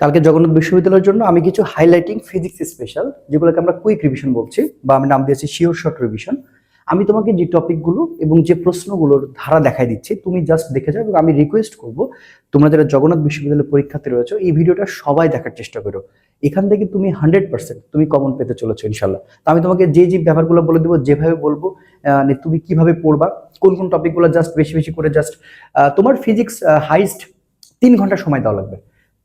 কালকে জগন্নাথ বিশ্ববিদ্যালয়ের জন্য আমি কিছু হাইলাইটিং ফিজিক্স স্পেশাল, যেগুলোকে আমরা কুইক রিভিশন বলছি বা আমি নাম দিয়েছি শিওর শর্ট রিভিশন। আমি তোমাকে যে টপিকগুলো এবং যে প্রশ্নগুলোর ধারা দেখাই দিচ্ছি, তুমি জাস্ট দেখে যাও। এবং আমি রিকোয়েস্ট করব, তোমরা যারা জগন্নাথ বিশ্ববিদ্যালয়ের পরীক্ষার্থী রয়েছে, এই ভিডিওটা সবাই দেখার চেষ্টা করো। এখান থেকে তুমি 100% তুমি কমন পেতে চলেছো ইনশাল্লাহ। তো আমি তোমাকে যে যে ব্যাপারগুলো বলে দেবো, যেভাবে বলবো, তুমি কিভাবে পড়বা, কোন কোন টপিকগুলো জাস্ট বেশি বেশি করে জাস্ট তোমার ফিজিক্স হাইস্ট 3 ঘন্টা সময় দেওয়া লাগবে।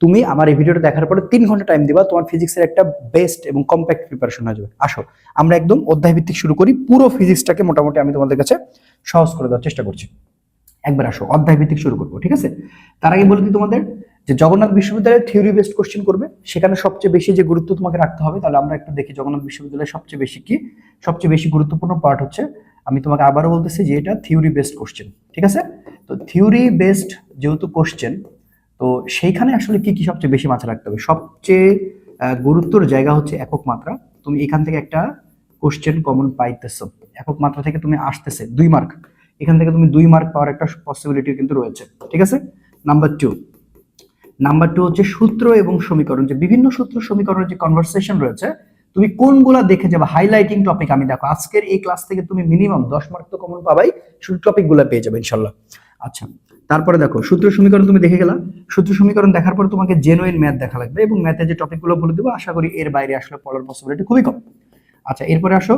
তুমি আমার এই ভিডিওটা দেখার পরে 3 ঘন্টা টাইম দিবা, তোমার ফিজিক্সের একটা বেস্ট এবং কম্প্যাক্ট প্রিপারেশন হয়ে যাবে। আসো আমরা একদম অধ্যায় ভিত্তিক শুরু করি। পুরো ফিজিক্সটাকে মোটামুটি আমি তোমাদের কাছে সহজ করে দেওয়ার চেষ্টা করছি। একবার আসো অধ্যায় ভিত্তিক শুরু করবো, ঠিক আছে? তার আগে বলে দিই তোমাদের যে জগন্নাথ বিশ্ববিদ্যালয়ে থিওরি বেসড কোশ্চেন করবে, সেখানে সবচেয়ে বেশি যে গুরুত্ব তোমাকে রাখতে হবে। তাহলে আমরা একটু দেখি জগন্নাথ বিশ্ববিদ্যালয়ের সবচেয়ে বেশি কি, সবচেয়ে বেশি গুরুত্বপূর্ণ পার্ট হচ্ছে, আমি তোমাকে আবারও বলতেছি যে এটা থিওরি বেসড কোশ্চেন, ঠিক আছে? তো থিওরি বেসড যেহেতু কোশ্চেন, তো সেইখানে আসলে কি কি সবচেয়ে বেশি মাথায় রাখতে হবে? সবচেয়ে গুরুত্বর জায়গা হচ্ছে একক মাত্রা। তুমি এখান থেকে একটা কোশ্চেন কমন পাইতেছো, একক মাত্রা থেকে তুমি আসতেছে 2 মার্ক, এখান থেকে তুমি 2 মার্ক পাওয়ার একটা পসিবিলিটি কিন্তু রয়েছে, ঠিক আছে? নাম্বার টু হচ্ছে সূত্র এবং সমীকরণ, যে বিভিন্ন সূত্র সমীকরণের যে কনভারসেশন রয়েছে, তুমি কোনগুলা দেখে যাবে। হাইলাইটিং টপিক আমি দেখো আজকের এই ক্লাস থেকে তুমি মিনিমাম 10 মার্ক তো কমন পাবাই, শুধু টপিকগুলো পেয়ে যাবে ইনশাল্লাহ। আচ্ছা, তারপরে দেখো সূত্র সমীকরণ তুমি দেখে গেলা। সূত্র সমীকরণ দেখার পরে তোমাকে জেনুইন ম্যাথ দেখা লাগবে, এবং ম্যাথের যে টপিকগুলো বলে দেবো, আশা করি এর বাইরে আসলে পড়ার পসিবিলিটি খুবই কম। আচ্ছা, এরপরে আসো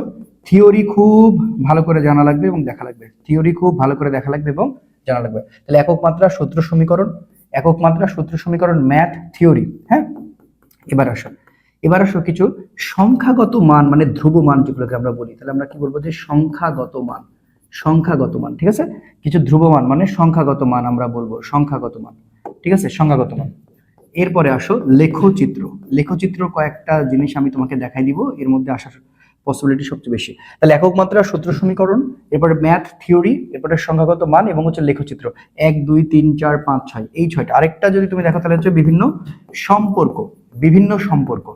থিওরি খুব ভালো করে জানা লাগবে এবং দেখা লাগবে। থিওরি খুব ভালো করে দেখা লাগবে এবং জানা লাগবে। তাহলে একক মাত্রা সূত্র সমীকরণ, একক মাত্রা সূত্র সমীকরণ, ম্যাথ, থিওরি। হ্যাঁ, এবার আসো কিছু সংখ্যাগত মান, মানে ধ্রুব মান যেগুলোকে আমরা বলি। তাহলে আমরা কি বলবো? যে সংখ্যাগত মান, সংখ্যাগত মান, ঠিক আছে? কিছু ধ্রুব মান মানে সংখ্যাগত মান আমরা বলবো, সংখ্যাগত মান, ঠিক আছে? সংখ্যাগত মান। এরপরে আসো লেখচিত্র। লেখচিত্র কয়েকটা জিনিস আমি তোমাকে দেখাই দিব, এর মধ্যে আসার পসিবিলিটি সবচেয়ে বেশি। তাহলে একক মাত্রা সূত্র সমীকরণ, এরপরে ম্যাথ, থিওরি, এরপরে সংখ্যাগত মান এবং হচ্ছে লেখচিত্র। 1 2 3 4 5 6, এই 6টা। আরেকটা যদি তুমি দেখো তাহলে হচ্ছে বিভিন্ন সম্পর্ক। বিভিন্ন সম্পর্ক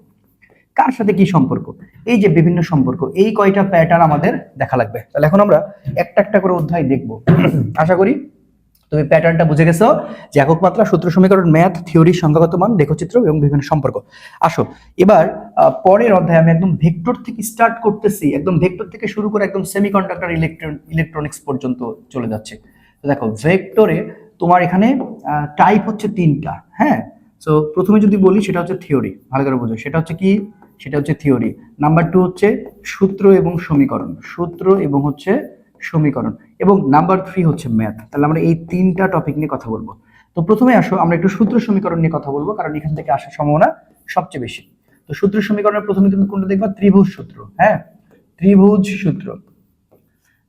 কার সাথে কি সম্পর্ক, এই যে বিভিন্ন সম্পর্ক, এই কয়টা প্যাটার্ন আমাদের দেখা লাগবে। তাহলে এখন আমরা একটা একটা করে অধ্যায় দেখবো। আশা করি তুমি প্যাটার্নটা বুঝে গেছো, যে একক মাত্রা সূত্র সমীকরণ, ম্যাথ, থিওরি, সংখ্যাগত মান, লেখচিত্র এবং বিভিন্ন সম্পর্ক। আসো এবার পরের অধ্যায়ে আমি একদম ভেক্টর থেকে স্টার্ট করতেছি, একদম ভেক্টর থেকে শুরু করে একদম সেমিকন্ডাক্টর ইলেকট্রনিক্স পর্যন্ত চলে যাচ্ছে। তো দেখো ভেক্টরে তোমার এখানে টাইপ হচ্ছে 3টা। হ্যাঁ, তো প্রথমে যদি বলি সেটা হচ্ছে থিওরি, ভালো করে বুঝো। সেটা হচ্ছে কি? সেটা হচ্ছে থিওরি। নাম্বার 2 হচ্ছে সূত্র এবং সমীকরণ, সূত্র এবং হচ্ছে সমীকরণ, এবং নাম্বার 3 হচ্ছে ম্যাথ। তাহলে আমরা এই 3টা টপিক নিয়ে কথা বলবো। তো প্রথমে আসো আমরা একটু সূত্র সমীকরণ নিয়ে কথা বলবো, কারণ এখান থেকে আসার সম্ভাবনা সবচেয়ে বেশি। তো সূত্র সমীকরণের প্রথমে তুমি কোনটা দেখবা? ত্রিভুজ সূত্র। হ্যাঁ, ত্রিভুজ সূত্র।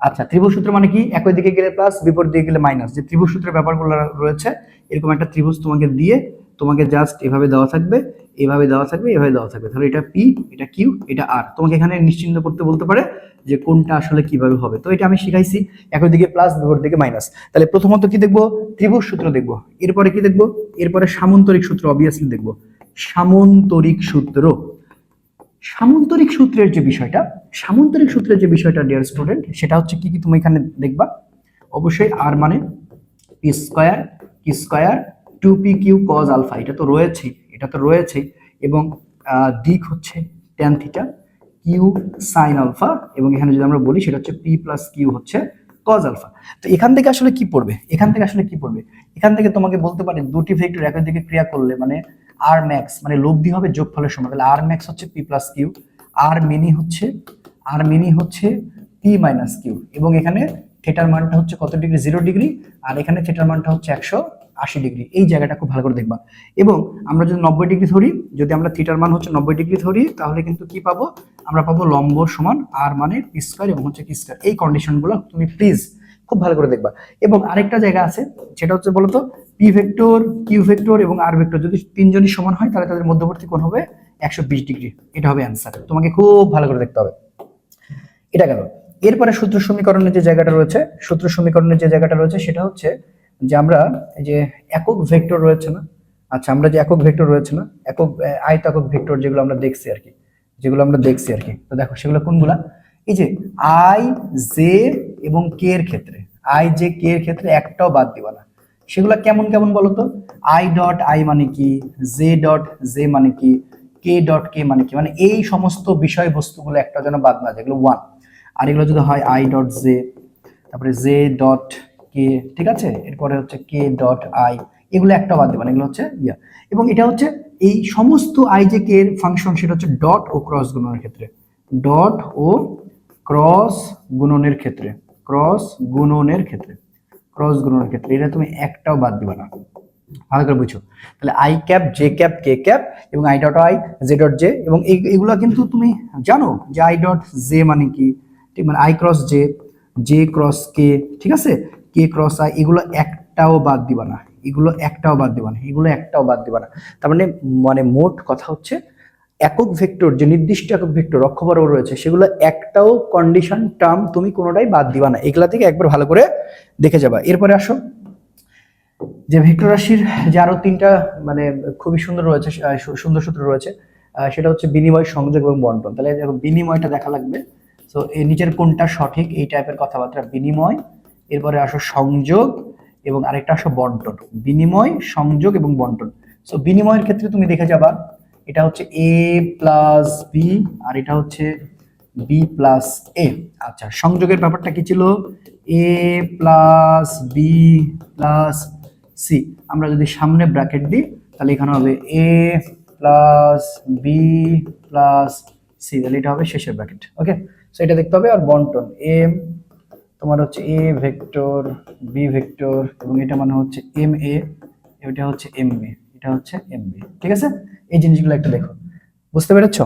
আচ্ছা, ত্রিভুজ সূত্র মানে কি? একই দিকে গেলে প্লাস, বিপরীত দিকে গেলে মাইনাস, যে ত্রিভুজ সূত্রের ব্যাপারগুলো রয়েছে। এরকম একটা ত্রিভুজ তোমাকে দিয়ে, তোমাকে জাস্ট এভাবে দেওয়া থাকবে, এভাবে দেওয়া থাকবে, এভাবে দেওয়া থাকবে। তাহলে এটা পি, এটা কিউ, এটা আর। তোমাকে এখানে নিশ্চিন্ত করতে বলতে পারে যে কোনটা আসলে কিভাবে হবে। তো এটা আমি শিখাইছি, একই দিকে প্লাস, বিপরীত দিকে মাইনাস। তাহলে প্রথমত কি দেখবো? ত্রিভুজ সূত্র দেখবো। এরপরে কি দেখবো? এরপরে সামান্তরিক সূত্র অবভিয়াসলি দেখবো। সামান্তরিক সূত্র, সামান্তরিক সূত্রের যে বিষয়টা, সামান্তরিক সূত্রের যে বিষয়টা ডিয়ার স্টুডেন্ট, সেটা হচ্ছে কি কি তুমি এখানে দেখবা? অবশ্যই আর মানে p square, q square, 2p q cos alpha, এটা তো রয়েছে, এটা তো রয়েছে। এবং দিক হচ্ছে tan theta, q sine alpha, এবং এখানে যদি আমরা বলি সেটা হচ্ছে পি প্লাস কিউ হচ্ছে কজ আলফা। তো এখান থেকে আসলে কি পড়বে? এখান থেকে আসলে কি পড়বে? এখান থেকে তোমাকে বলতে পারে দুটি ভেক্টর একই দিকে ক্রিয়া করলে মানে আর ম্যাক্স মানে লব্ধি হবে যোগফলের সমান। তাহলে আর ম্যাক্স হচ্ছে পি প্লাস কিউ, আর মিনি হচ্ছে পি মাইনাস কিউ, এবং এখানে থিটার মানটা হচ্ছে কত ডিগ্রি? 0 ডিগ্রি, আর এখানে থিটার মানটা হচ্ছে 180 ডিগ্রি। এই জায়গাটা খুব ভালো করে দেখবা। এবং আমরা যদি 90 ডিগ্রি ধরি, যদি আমরা থিটার মান হচ্ছে 90 ডিগ্রি ধরি, তাহলে কিন্তু কি পাবো? আমরা পাবো লম্ব সমান আর মানে পি স্কয়ার এবং হচ্ছে কি স্কয়ার। এই কন্ডিশনগুলো তুমি প্লিজ খুব ভালো করে দেখবা। এবং আরেকটা জায়গা আছে, সেটা হচ্ছে বলতো পি ভেক্টর, কিউ ভেক্টর এবং আর ভেক্টর যদি তিনজনই সমান হয়, তাহলে তাদের মধ্যবর্তী কোণ হবে 120 ডিগ্রি। এটা হবে অ্যান্সার। তোমাকে খুব ভালো করে দেখতে হবে। এটা গেল। এরপরে সূত্র সমীকরণের যে জায়গাটা রয়েছে, সূত্র সমীকরণের যে জায়গাটা রয়েছে সেটা হচ্ছে যে আমরা এই যে একক ভেক্টর রয়েছে না, আচ্ছা আমরা যে একক ভেক্টর রয়েছে না, একক আয়তাকক ভেক্টর যেগুলো আমরা দেখছি আর কি, তো দেখো সেগুলো কোনগুলা? এই যে আই, জে এবং কে এর ক্ষেত্রে, আই, জে, কে এর ক্ষেত্রে একটাও বাদ দিবা না। সেগুলো কেমন কেমন বলো তো? আই ডট আই মানে কি, জে ডট জে মানে কি, কে ডট কে মানে কি, মানে এই সমস্ত বিষয়বস্তুগুলো একটা যেন বাদ না যায়, এগুলো ওয়ান। আর এগুলো যদি হয় আই ডট জে, তারপরে জে ডট কে, ঠিক আছে, এরপরে হচ্ছে কে ডট আই, এগুলো একটা বাদ দেবেন, এগুলো হচ্ছে ইয়া। এবং এটা হচ্ছে এই সমস্ত আই যে কে এর ফাংশন, সেটা হচ্ছে ডট ও ক্রস গুণনের ক্ষেত্রে, ডট ও ক্রস গুণনের ক্ষেত্রে, ক্রস গুণনের ক্ষেত্রে, ক্রস গুণনের ক্ষেত্রে এটা তুমি একটাও বাদ দিবা না। ভালো করে বুঝো। তাহলে I cap, J cap, K cap এবং I dot I, J dot J, এবং এগুলো কিন্তু তুমি জানো যে আই ডট জে মানে কি, ঠিক, মানে I cross J, J cross কে, ঠিক আছে, কে ক্রস আই, এগুলো একটাও বাদ দিবা না, এগুলো একটাও বাদ দিবা না, এগুলো একটাও বাদ দিবা না। তার মানে মানে মোট কথা হচ্ছে একক ভেক্টর, যে নির্দিষ্ট একক ভেক্টর অক্ষ বরাবর রয়েছে, সেগুলো একটাও কন্ডিশন টার্ম তুমি কোনোটাই বাদ দিবা না। এগুলা থেকে একবার ভালো করে দেখে যাবা। এরপরে আসো যে ভেক্টর রাশির যে আরো তিনটা মানে খুবই সুন্দর রয়েছে, সুন্দর সূত্র রয়েছে, সেটা হচ্ছে বিনিময়, সংযোগ এবং বন্টন। তাহলে দেখো বিনিময়টা দেখা লাগবে। তো এই নিচের কোনটা সঠিক, এই টাইপের কথাবার্তা, বিনিময়, এরপরে আসো সংযোগ এবং আরেকটা আসো বন্টন। বিনিময়, সংযোগ এবং বন্টন। সো বিনিময়ের ক্ষেত্রে তুমি দেখে যাবা, এটা হচ্ছে এ প্লাস বি আর এটা হচ্ছে বি প্লাস এ। আচ্ছা, সংযোগের ব্যাপারটা কি ছিল? এ প্লাস বি প্লাস সি। আমরা যদি সামনে ব্র্যাকেট দিই তাহলে এখানে হবে এ প্লাস বি প্লাস সি, তাহলে এটা হবে শেষের ব্র্যাকেট। ওকে, সো এটা দেখতে হবে। আর বন্টন, এম তোমার হচ্ছে এ ভেক্টর, বি ভেক্টর, এবং এটা মানে হচ্ছে এম এ, এটা হচ্ছে এম বি, এটা হচ্ছে এম বি। ঠিক আছে, এই জিনিসগুলো একটু দেখো, বুঝতে পেরেছ?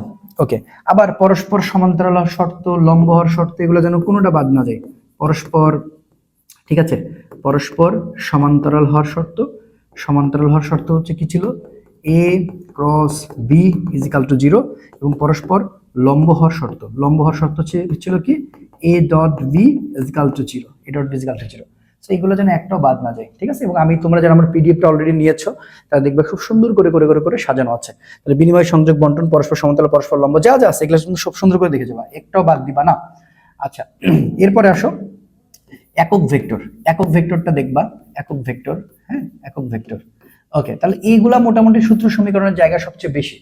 ওকে। আবার পরস্পর সমান্তরাল হওয়ার শর্ত, লম্ব হওয়ার শর্ত, এগুলো যেন কোনোটা বাদ না যায়। পরস্পর, ঠিক আছে, পরস্পর সমান্তরাল হওয়ার শর্ত, সমান্তরাল হওয়ার শর্ত হচ্ছে কি ছিল? A cross B equal to zero. এবং পরস্পর লম্ব হওয়ার শর্ত, লম্ব হওয়ার শর্ত ছিল কি? A dot b equal to zero, a dot b equal to zero. তো এইগুলো যেন একটাও বাদ না যায়। ঠিক আছে, এবং আমি, তোমরা যারা আমার পিডিএফটা অলরেডি নিয়েছো তারা দেখবে খুব সুন্দর করে করে করে করে সাজানো আছে। তাহলে বিনিময়, সংযোগ, বন্টন, পরস্পর সমান্তরাল, পরস্পর লম্ব, যা যা আছে এগুলো সব সুন্দর করে দেখে যাবা, একটাও বাদ দিবা না। আচ্ছা, এরপরে আসো একক ভেক্টর। একক ভেক্টরটা দেখবা, একক ভেক্টর, হ্যাঁ, একক ভেক্টর। ওকে, তাহলে এইগুলা মোটামুটি সূত্র সমীকরণের জায়গা সবচেয়ে বেশি।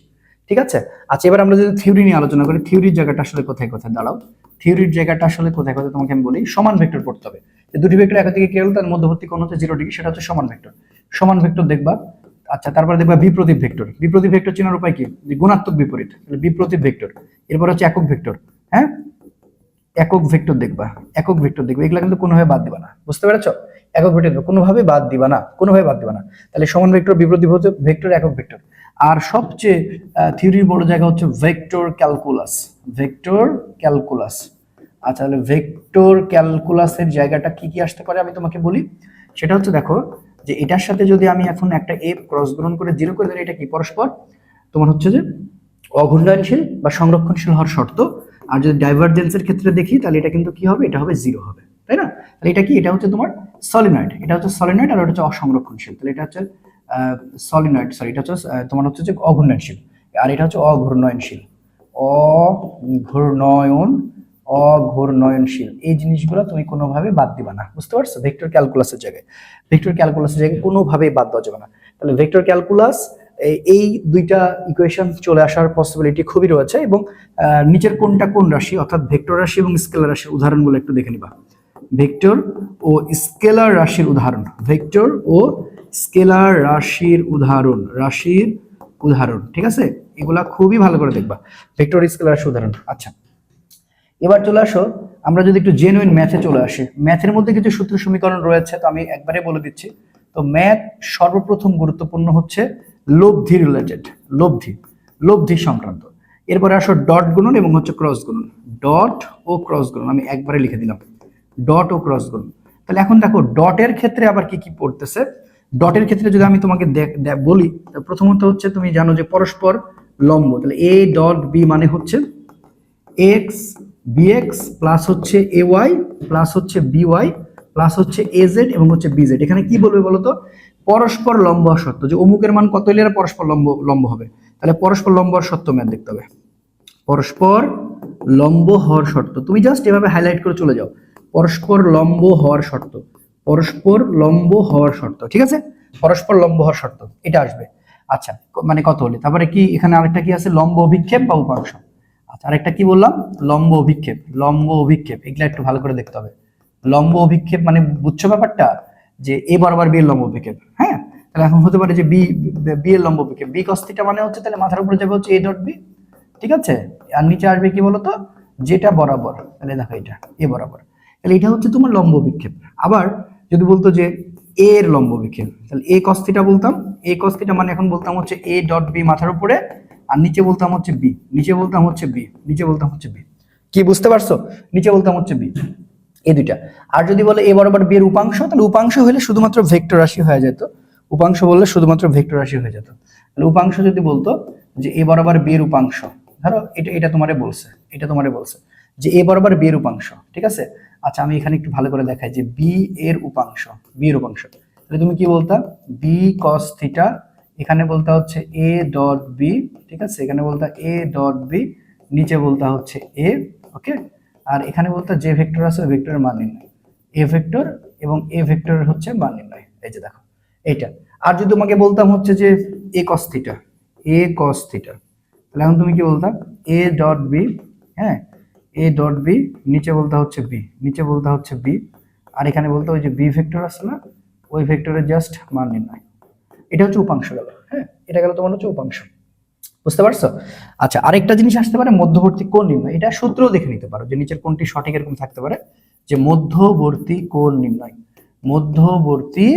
ঠিক আছে। আচ্ছা, এবার আমরা যদি থিওরি নিয়ে আলোচনা করি, থিওরির জায়গাটা আসলে কোথায় কোথায় দাঁড়াও, থিওরির জায়গাটা আসলে কোথায় কোথায় তোমাকে আমি বলি। সমান ভেক্টর পড়তে হবে, যে দুটি ভেক্টর এক দিকে কেবল তার মধ্যবর্তী কোণ হচ্ছে 0 ডিগ্রি, সেটা হচ্ছে সমান ভেক্টর। সমান ভেক্টর দেখবা। আচ্ছা, তারপরে দেখবা বিপ্রতীপ ভেক্টর। বিপ্রতীপ ভেক্টর চেনার উপায় কি? যে গুণাত্মক বিপরীত, তাহলে বিপ্রতীপ ভেক্টর। এরপর হচ্ছে একক ভেক্টর, হ্যাঁ, একক ভেক্টর দেখবা, একক ভেক্টর দেখবে, এগুলা কিন্তু কোনোভাবে বাদ দিবা না, বুঝতে পেরেছো? একক ভেক্টর কোনোভাবে বাদ দিবা না, কোনোভাবে বাদ দিবা না। তাহলে সমান ভেক্টর, বিপরীত ভেক্টর, একক ভেক্টর। আর সবচেয়ে থিওরির বড় জায়গা হচ্ছে ভেক্টর ক্যালকুলাস, ভেক্টর ক্যালকুলাস। আচ্ছা, তাহলে ভেক্টর ক্যালকুলাসের জায়গাটা কি কি আসতে পারে আমি তোমাকে বলি। সেটা হচ্ছে, দেখো যে এটার সাথে যদি আমি এখন একটা এ ক্রস গুণন করে 0 করে দিলে, এটা কি পরস্পর তোমার হচ্ছে যে অঘূর্ণয়নশীল বা সংরক্ষণশীল হওয়ার শর্ত। আর যদি ডাইভারজেন্সের ক্ষেত্রে দেখি তাহলে এটা কিন্তু কি হবে? এটা হবে 0 হবে, তাই না? তাহলে এটা কি? এটা হচ্ছে তোমার সলিনয়েড, এটা হচ্ছে সলিনয়েড, আর এটা হচ্ছে অসংরক্ষণশীল। তাহলে এটা হচ্ছে সলিনয়েড, সরি, এটা হচ্ছে তোমার হচ্ছে যে অঘূর্ণয়নশীল, আর এটা হচ্ছে অঘূর্ণয়নশীল, অঘূর্ণয়ন, অঘূর্ণয়নশীল। এই জিনিসগুলো তুমি কোনোভাবে বাদ দিবা না, বুঝতে পারছো? ভেক্টর ক্যালকুলাসের জায়গায়, ভেক্টর ক্যালকুলাসের জায়গায় কোনোভাবেই বাদ দেওয়া যাবে না। তাহলে ভেক্টর ক্যালকুলাস, এই দুইটা ইকুয়েশন চলে আসার পসিবিলিটি খুবই রয়েছে। এবং নিচের কোনটা কোন রাশি, অর্থাৎ ভেক্টর রাশি এবং স্কেলার রাশির উদাহরণগুলো একটু দেখে নিবা। ভেক্টর ও স্কেলার রাশির উদাহরণ, ভেক্টর ও স্কেলার রাশির উদাহরণ, রাশির উদাহরণ, ঠিক আছে? এগুলা খুবই ভালো করে দেখবা, ভেক্টর স্কেলার রাশির উদাহরণ। আচ্ছা, এবার চলে আসো, আমরা যদি একটু জেনুইন ম্যাথে চলে আসি। ম্যাথের মধ্যে কিছু সূত্র সমীকরণ রয়েছে, তো আমি একবারে বলে দিচ্ছি। তো ম্যাথ সর্বপ্রথম গুরুত্বপূর্ণ হচ্ছে লব্ধি রিলেটেড, লব্ধি, লব্ধি সংক্রান্ত। এরপরে আসো ডট গুণন এবং হচ্ছে ক্রস গুণন, ডট ও ক্রস গুণন, আমি একবারে লিখে দিলাম, ডট ও ক্রস গুণন। তাহলে এখন দেখো ডটের ক্ষেত্রে আবার কি কি পড়তেছে। ডটের ক্ষেত্রে যদি আমি তোমাকে বলি, প্রথমত হচ্ছে তুমি জানো যে পরস্পর লম্ব, তাহলে এ ডট বি মানে হচ্ছে এক্স বিএক্স প্লাস হচ্ছে এ ওয়াই প্লাস হচ্ছে বি ওয়াই প্লাস হচ্ছে এ জেড এবং হচ্ছে বি জেড। এখানে কি বলবে বলতো? পরস্পর লম্ব হওয়ার শর্ত, যে অমুকের মান কত হলে পরস্পর লম্ব লম্ব হবে। তাহলে পরস্পর লম্ব হওয়ার শর্ত ম্যাথ দেখতে হবে, পরস্পর লম্ব হওয়ার শর্ত। তুমি জাস্ট এভাবে হাইলাইট করে চলে যাও, পরস্পর লম্ব হওয়ার শর্ত, পরস্পর লম্ব হওয়ার শর্ত, ঠিক আছে, পরস্পর লম্ব হওয়ার শর্ত এটা আসবে। আচ্ছা, মানে কত হলে, তারপরে কি এখানে আরেকটা কি আছে, লম্ব অভিক্ষেপ বা উপাংশ। আচ্ছা, আরেকটা কি বললাম, লম্ব অভিক্ষেপ, লম্ব অভিক্ষেপ, এগুলা একটু ভালো করে দেখতে হবে। লম্ব অভিক্ষেপ মানে বুঝছো ব্যাপারটা, যে এ বরাবর বি এর লম্ব অভিক্ষেপ। হ্যাঁ, তাহলে এখন হতে পারে যে বি, বি এর লম্ব অভিক্ষেপ, বি cos থিটা মানে হচ্ছে তাহলে মাথার উপরে যাবে হচ্ছে এ ডট বি, ঠিক আছে, আর নিচে আসবে কি বলতো, যেটা বরাবর, তাহলে দেখো এটা এ বরাবর, তাহলে এটা হচ্ছে তোমার লম্ব বিক্ষেপ। আবার যদি বলতো যে এ এর লম্ব বিক্ষেপ, তাহলে এ cos থিটা বলতাম, এ cos থিটা মানে এখন বলতাম হচ্ছে এ ডট বি মাথার উপরে, আর নিচে বলতাম হচ্ছে বি, নিচে বলতাম হচ্ছে বি, নিচে বলতাম হচ্ছে বি। কি বুঝতে পারছো, নিচে বলতাম হচ্ছে বি, এই দুইটা। আর যদি বলে এ বরাবর বি এর উপাংশ, তাহলে উপাংশ হলে শুধুমাত্র ভেক্টর রাশি হয়ে যেত, উপাংশ বললে শুধুমাত্র ভেক্টর রাশি হয়ে যেত। তাহলে উপাংশ যদি বলতো যে এ বরাবর বি এর উপাংশ, ধরো এটা এটা তোমারে বলছে, এটা তোমারে বলছে যে এ বরাবর বি এর উপাংশ, ঠিক আছে। আচ্ছা, আমি এখানে একটু ভালো করে দেখাই যে বি এর উপাংশ, বি এর উপাংশ, তাহলে তুমি কি বলতা, বি cos থিটা, এখানে বলতা হচ্ছে এ ডট বি, ঠিক আছে, এখানে বলতা এ ডট বি, নিচে বলতা হচ্ছে এ, ওকে। আর এখানে বলতে যে ভেক্টর আছে ওই ভেক্টরের মান নির্ণয়, এ ভেক্টর এবং এ ভেক্টরের হচ্ছে মান নির্ণয়, এই যে দেখো এইটা। আর যদি তোমাকে বলতাম হচ্ছে যে এ cos থিটা, এ cos থিটা, তাহলে এখন তুমি কি বলতা, এ ডট বি, হ্যাঁ, এ ডট বি, নিচে বলতে হচ্ছে বি, নিচে বলতে হচ্ছে বি, আর এখানে বলতে ওই যে বি ভেক্টর আছে না, ওই ভেক্টরের জাস্ট মান নির্ণয়। এটা হচ্ছে উপাংশ গেল, হ্যাঁ, এটা গেল তোমার হচ্ছে উপাংশ, বুঝতে পারছো। আচ্ছা, আরেকটা জিনিস আসতে পারে মধ্যবর্তী কোণ নির্ণয়, এটা সূত্রও দেখে নিতে পারো যে নিচের কোণটি সঠিক, এরকম থাকতে পারে যে মধ্যবর্তী কোণ নির্ণয়, মধ্যবর্তী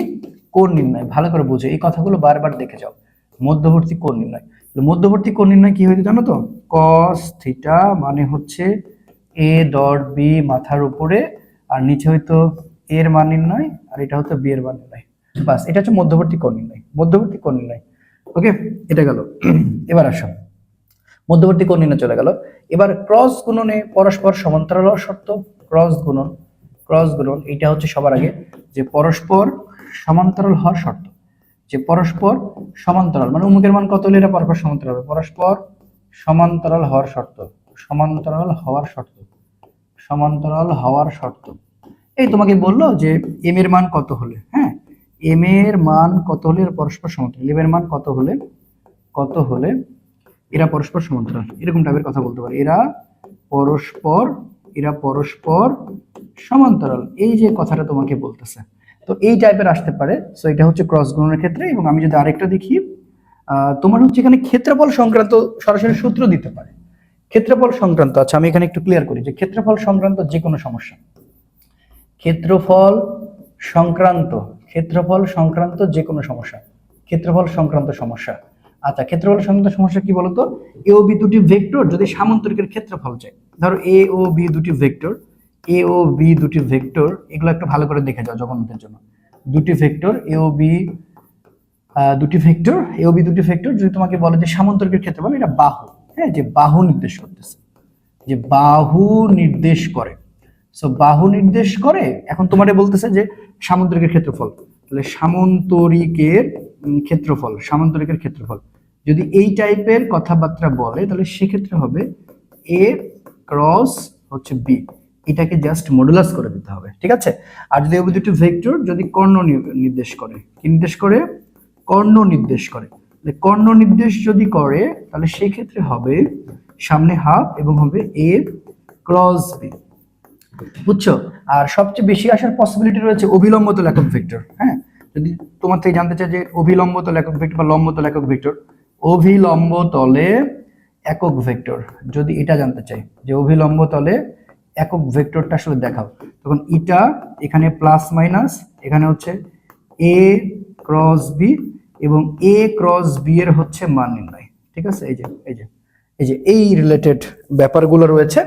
কোণ নির্ণয়, ভালো করে বুঝো এই কথাগুলো বারবার দেখে যাও, মধ্যবর্তী কোণ নির্ণয়। মধ্যবর্তী কোণ নির্ণয় কি হইতে জানো তো, cos থিটা মানে হচ্ছে এ ডট বি মাথার উপরে, আর নিচে হয়তো এর মান নির্ণয়, আর এটা হতো বি এর মান নির্ণয়, বাস, এটা হচ্ছে মধ্যবর্তী কোণ নির্ণয়, মধ্যবর্তী কোণ নির্ণয়, ওকে, এটা গেল। এবার আসো, মধ্যবর্তী কোণ নির্ণয় চলে গেল। এবার ক্রস গুণনে পরস্পর সমান্তরাল হওয়ার শর্ত, ক্রস গুণন, ক্রস গুণন এটা হচ্ছে সবার আগে যে পরস্পর সমান্তরাল হওয়ার শর্ত, যে পরস্পর সমান্তরাল মানে অমুকের মান কত হলে এটা পরস্পর সমান্তরাল হবে, পরস্পর সমান্তরাল হওয়ার শর্ত, সমান্তরাল হওয়ার শর্ত, সমান্তরাল হওয়ার শর্ত। এই তোমাকে বললো যে এম এর মান কত হলে, হ্যাঁ, এম এর মান কত হলে এর পরস্পর সমান্তরাল, এম এর মান কত হলে, কত হলে এরা পরস্পর সমান্তরাল, এরকম টাইপের কথা বলতে পারে, এরা পরস্পর, এরা পরস্পর সমান্তরাল, এই যে কথাটা তোমাকে বলতেছে, তো এই টাইপের আসতে পারে। সো এটা হচ্ছে ক্রস গুণনের ক্ষেত্রে। এবং আমি যদি আরেকটা দেখি, তোমার হচ্ছে এখানে ক্ষেত্রফল সংক্রান্ত সরাসরি সূত্র দিতে পারে, ক্ষেত্রফল সংক্রান্ত। আচ্ছা, আমি এখানে একটু ক্লিয়ার করি যে ক্ষেত্রফল সংক্রান্ত যে কোনো সমস্যা, ক্ষেত্রফল সংক্রান্ত, ক্ষেত্রফল সংক্রান্ত যে কোনো সমস্যা, ক্ষেত্রফল সংক্রান্ত সমস্যা। আচ্ছা, ক্ষেত্রফল সংক্রান্ত সমস্যা কি বলতো, এ ও বি দুটি ভেক্টর যদি সামান্তরিকের ক্ষেত্রফল চাই, ধরো এ ও বি দুটি ভেক্টর, এ ও বি দুটি ভেক্টর, এগুলো একটু ভালো করে দেখে যাও জগন্নাথের জন্য, দুটি ভেক্টর এ ও বি, দুটি ভেক্টর এ ও বি দুটি ভেক্টর যদি তোমাকে বলে যে সামান্তরিকের ক্ষেত্রফল, এটা বাহু, হ্যাঁ, যে বাহু নির্দেশ করতেছে, যে বাহু নির্দেশ করে, সো বাহু নির্দেশ করে। এখন তোমারে বলতেছে যে সামান্তরিকের ক্ষেত্রফল, তাহলে সামান্তরিকের ক্ষেত্রফল, সামান্তরিকের ক্ষেত্রফল যদি এই টাইপের কথাবার্তা বলে, তাহলে সেক্ষেত্রে হবে এ ক্রস হচ্ছে বি, এটাকে জাস্ট মডুলাস করে দিতে হবে, ঠিক আছে। আর যদি ওই দুটি ভেক্টর যদি কর্ণ নির্দেশ করে, কি নির্দেশ করে, কর্ণ নির্দেশ করে, কর্ণ নির্দেশ যদি করে তাহলে সেই ক্ষেত্রে হবে সামনে হাফ এবং হবে এ ক্রস বি, বুঝছো। আর সবচেয়ে বেশি আসার পসিবিলিটি রয়েছে অভিলম্ব তল একক ভেক্টর, হ্যাঁ, যদি তোমার থেকে জানতে চাই যে অভিলম্ব তল একক ভেক্টর বা লম্ব তল একক ভেক্টর, অভিলম্ব তলে একক ভেক্টর, যদি এটা জানতে চাই যে অভিলম্ব তলে একক ভেক্টরটা আসলে দেখাও, তখন এটা এখানে প্লাস মাইনাস, এখানে হচ্ছে এ ক্রস বি এবং এ ক্রস বি এর হচ্ছে মান নির্ণয়, ঠিক আছে। এই যে এই যে এই যে এই রিলেটেড ব্যাপারগুলো রয়েছে,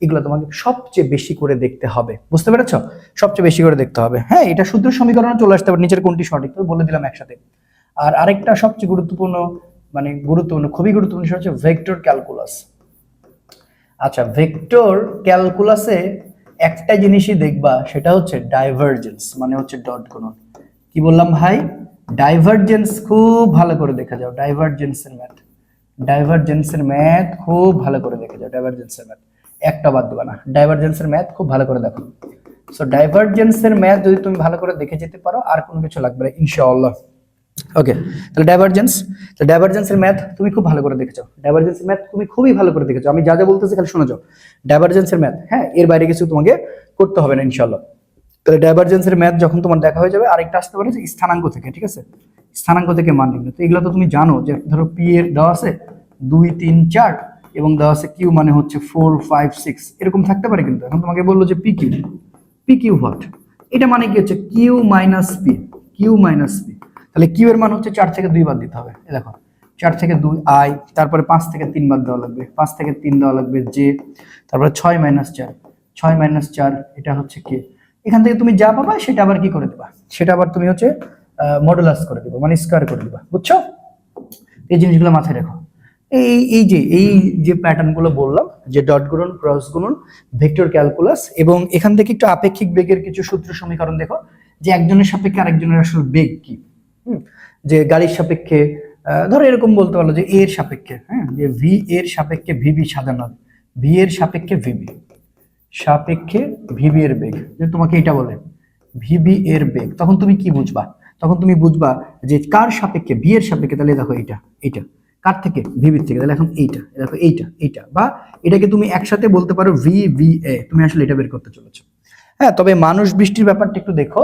এগুলো তোমাকে সবচেয়ে বেশি করে দেখতে হবে, বুঝতে পেরেছো, সবচেয়ে বেশি করে দেখতে হবে। হ্যাঁ, এটা সূত্র সমীকরণে চলে আসতে পারে, নিচের কোনটি সঠিক তো বলে দিলাম একসাথে। আর আরেকটা সবচেয়ে গুরুত্বপূর্ণ, মানে গুরুত্বপূর্ণ, খুবই গুরুত্বপূর্ণ বিষয় হচ্ছে ভেক্টর ক্যালকুলাস। আচ্ছা, ভেক্টর ক্যালকুলাসে একটা জিনিসই দেখবা, সেটা হচ্ছে ডাইভারজেন্স, মানে হচ্ছে ডট গুণন। কি বললাম ভাই, ডাইভারজেন্স খুব ভালো করে দেখা যাও, ডাইভারজেন্সের ম্যাথ, ডাইভারজেন্সের ম্যাথ খুব ভালো করে দেখে যাও, ডাইভারজেন্সের ম্যাথ একটা বাদ দেবা না, ডাইভারজেন্সের ম্যাথ খুব ভালো করে দেখো। সো ডাইভারজেন্সের ম্যাথ যদি তুমি ভালো করে দেখে যেতে পারো আর কোনো কিছু লাগবে না ইনশাআল্লাহ। ওকে, তাহলে ডাইভারজেন্সের ম্যাথ তুমি খুব ভালো করে দেখেছো, ডাইভারজেন্সের ম্যাথ তুমি খুবই ভালো করে দেখেছো, আমি যা যা বলতেছি খালি শুনে যাও। ডাইভারজেন্সের ম্যাথ, হ্যাঁ, এর বাইরে কিছু তোমাকে করতে হবে না ইনশাআল্লাহ। তাহলে ডাইভারজেন্সের ম্যাথ যখন তোমার দেখা হয়ে যাবে, আরেকটা আসতে পারে যে স্থানাঙ্ক থেকে, ঠিক আছে, স্থানাঙ্ক থেকে মান নির্ণয়। তো এগুলো তো তুমি জানো যে ধরো পি এর দেওয়া আছে 2 3 4 এবং দেওয়া আছে কিউ মানে হচ্ছে 4 5 6 এরকম থাকতে পারে, কিন্তু এখন তোমাকে বললো যে পি কিউ হোয়াট, এটা মানে কি হচ্ছে q minus p, q minus p. তাহলে কিউ এর মান হচ্ছে 4 থেকে 2 বাদ দিতে হবে, এই দেখো 4 থেকে 2 আই, তারপরে 5 থেকে 3 বাদ দেওয়া লাগবে, 5 থেকে 3 দেওয়া লাগবে জে, তারপরে 6 মাইনাস 4, 6 মাইনাস 4 এটা হচ্ছে কে। এখান থেকে তুমি যা পাবা সেটা আবার কি করে দিবা, সেটা আবার তুমি হচ্ছে মডুলাস করে দিবা, মানে স্কয়ার করে দিবা, বুঝছো? এই জিনিসগুলো মাথায় রাখো। এই যে প্যাটার্ন গুলো বললাম, যে ডট গুণন, ক্রস গুণন, ভেক্টর ক্যালকুলাস, এবং এখান থেকে একটু আপেক্ষিক বেগের কিছু সূত্র সমীকরণ দেখো, যে একজনের সাপেক্ষে আরেকজনের আসলে বেগ কি। যে গাড়ির সাপেক্ষে ধরো এরকম বলতে পারলো যে এর সাপেক্ষে, হ্যাঁ, যে ভি এর সাপেক্ষে ভিবি সাধারণ, ভি এর সাপেক্ষে ভিবি এর বেগ, যে তোমাকে এটা বলে ভিবি এর বেগ, তখন তুমি কি বুঝবা? তখন তুমি বুঝবা যে কার সাপেক্ষে, ভি এর সাপেক্ষে, তাহলে দেখো এটা কার থেকে, ভিবির থেকে, তাহলে এখন দেখো এইটা, বা এটাকে তুমি একসাথে বলতে পারো ভি এ, তুমি আসলে এটা বের করতে চলেছো। হ্যাঁ, তবে মানুষ বৃষ্টির ব্যাপারটা একটু দেখো,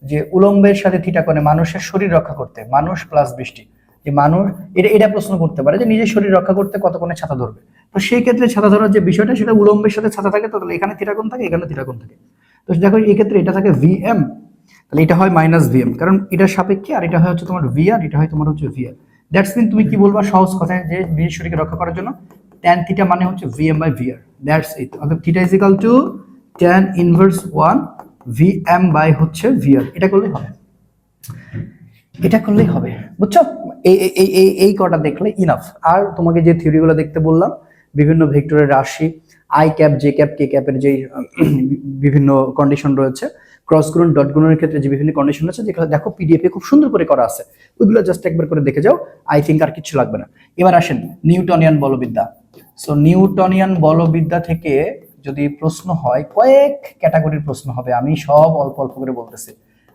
যে উলম্বের সাথে থিটা কোণে মানুষের শরীর রক্ষা করতে, মানুষ প্লাস বৃষ্টি, যে মানুষ এটা প্রশ্ন করতে পারে যে নিজের শরীর রক্ষা করতে কত কোণে ছাতা ধরবে। তো সেই ক্ষেত্রে ছাতা ধরার যে বিষয়টা, সেটা উলম্বের সাথে ছাতা থাকে, তাহলে এখানে থিটা কোণ থাকে, এখানে থিটা কোণ থাকে। তো দেখো এই ক্ষেত্রে এটা থাকে ভিএম, তাহলে এটা হয় মাইনাস ভিএম, কারণ এটার সাপেক্ষে, আর এটা হয় হচ্ছে তোমার ভিআর, এটা হয় তোমার হচ্ছে ভিআর। দ্যাটস মিন তুমি কি বলবা সহজ কথায়, যে নিজের শরীরকে রক্ষা করার জন্য tan থিটা মানে হচ্ছে VM by VR, that's it. অর্থাৎ theta is equal to tan inverse 1 VM by হচ্ছে ভিআর, এটা করলেই হবে, এটা করলেই হবে, বুঝছো? এই কটা দেখলে ইনাফ। আর তোমাকে যে থিওরিগুলো দেখতে বললাম, বিভিন্ন ভেক্টরের রাশি, আই ক্যাপ, জে ক্যাপ, কে ক্যাপের যে বিভিন্ন কন্ডিশন রয়েছে, ক্রস গুণন, ডট গুণনের ক্ষেত্রে যে বিভিন্ন কন্ডিশন আছে, যেগুলো দেখো পিডিএফ এ খুব সুন্দর করে করা আছে, ওইগুলো জাস্ট একবার করে দেখে যাও, আই থিঙ্ক আর কিছু লাগবে না। এবার আসেন নিউটনিয়ান বলবিদ্যা। সো নিউটনিয়ান বলবিদ্যা থেকে যদি প্রশ্ন হয়, কয়েক ক্যাটাগরির প্রশ্ন হবে, আমি সব অল্প অল্প করে বলতেছি।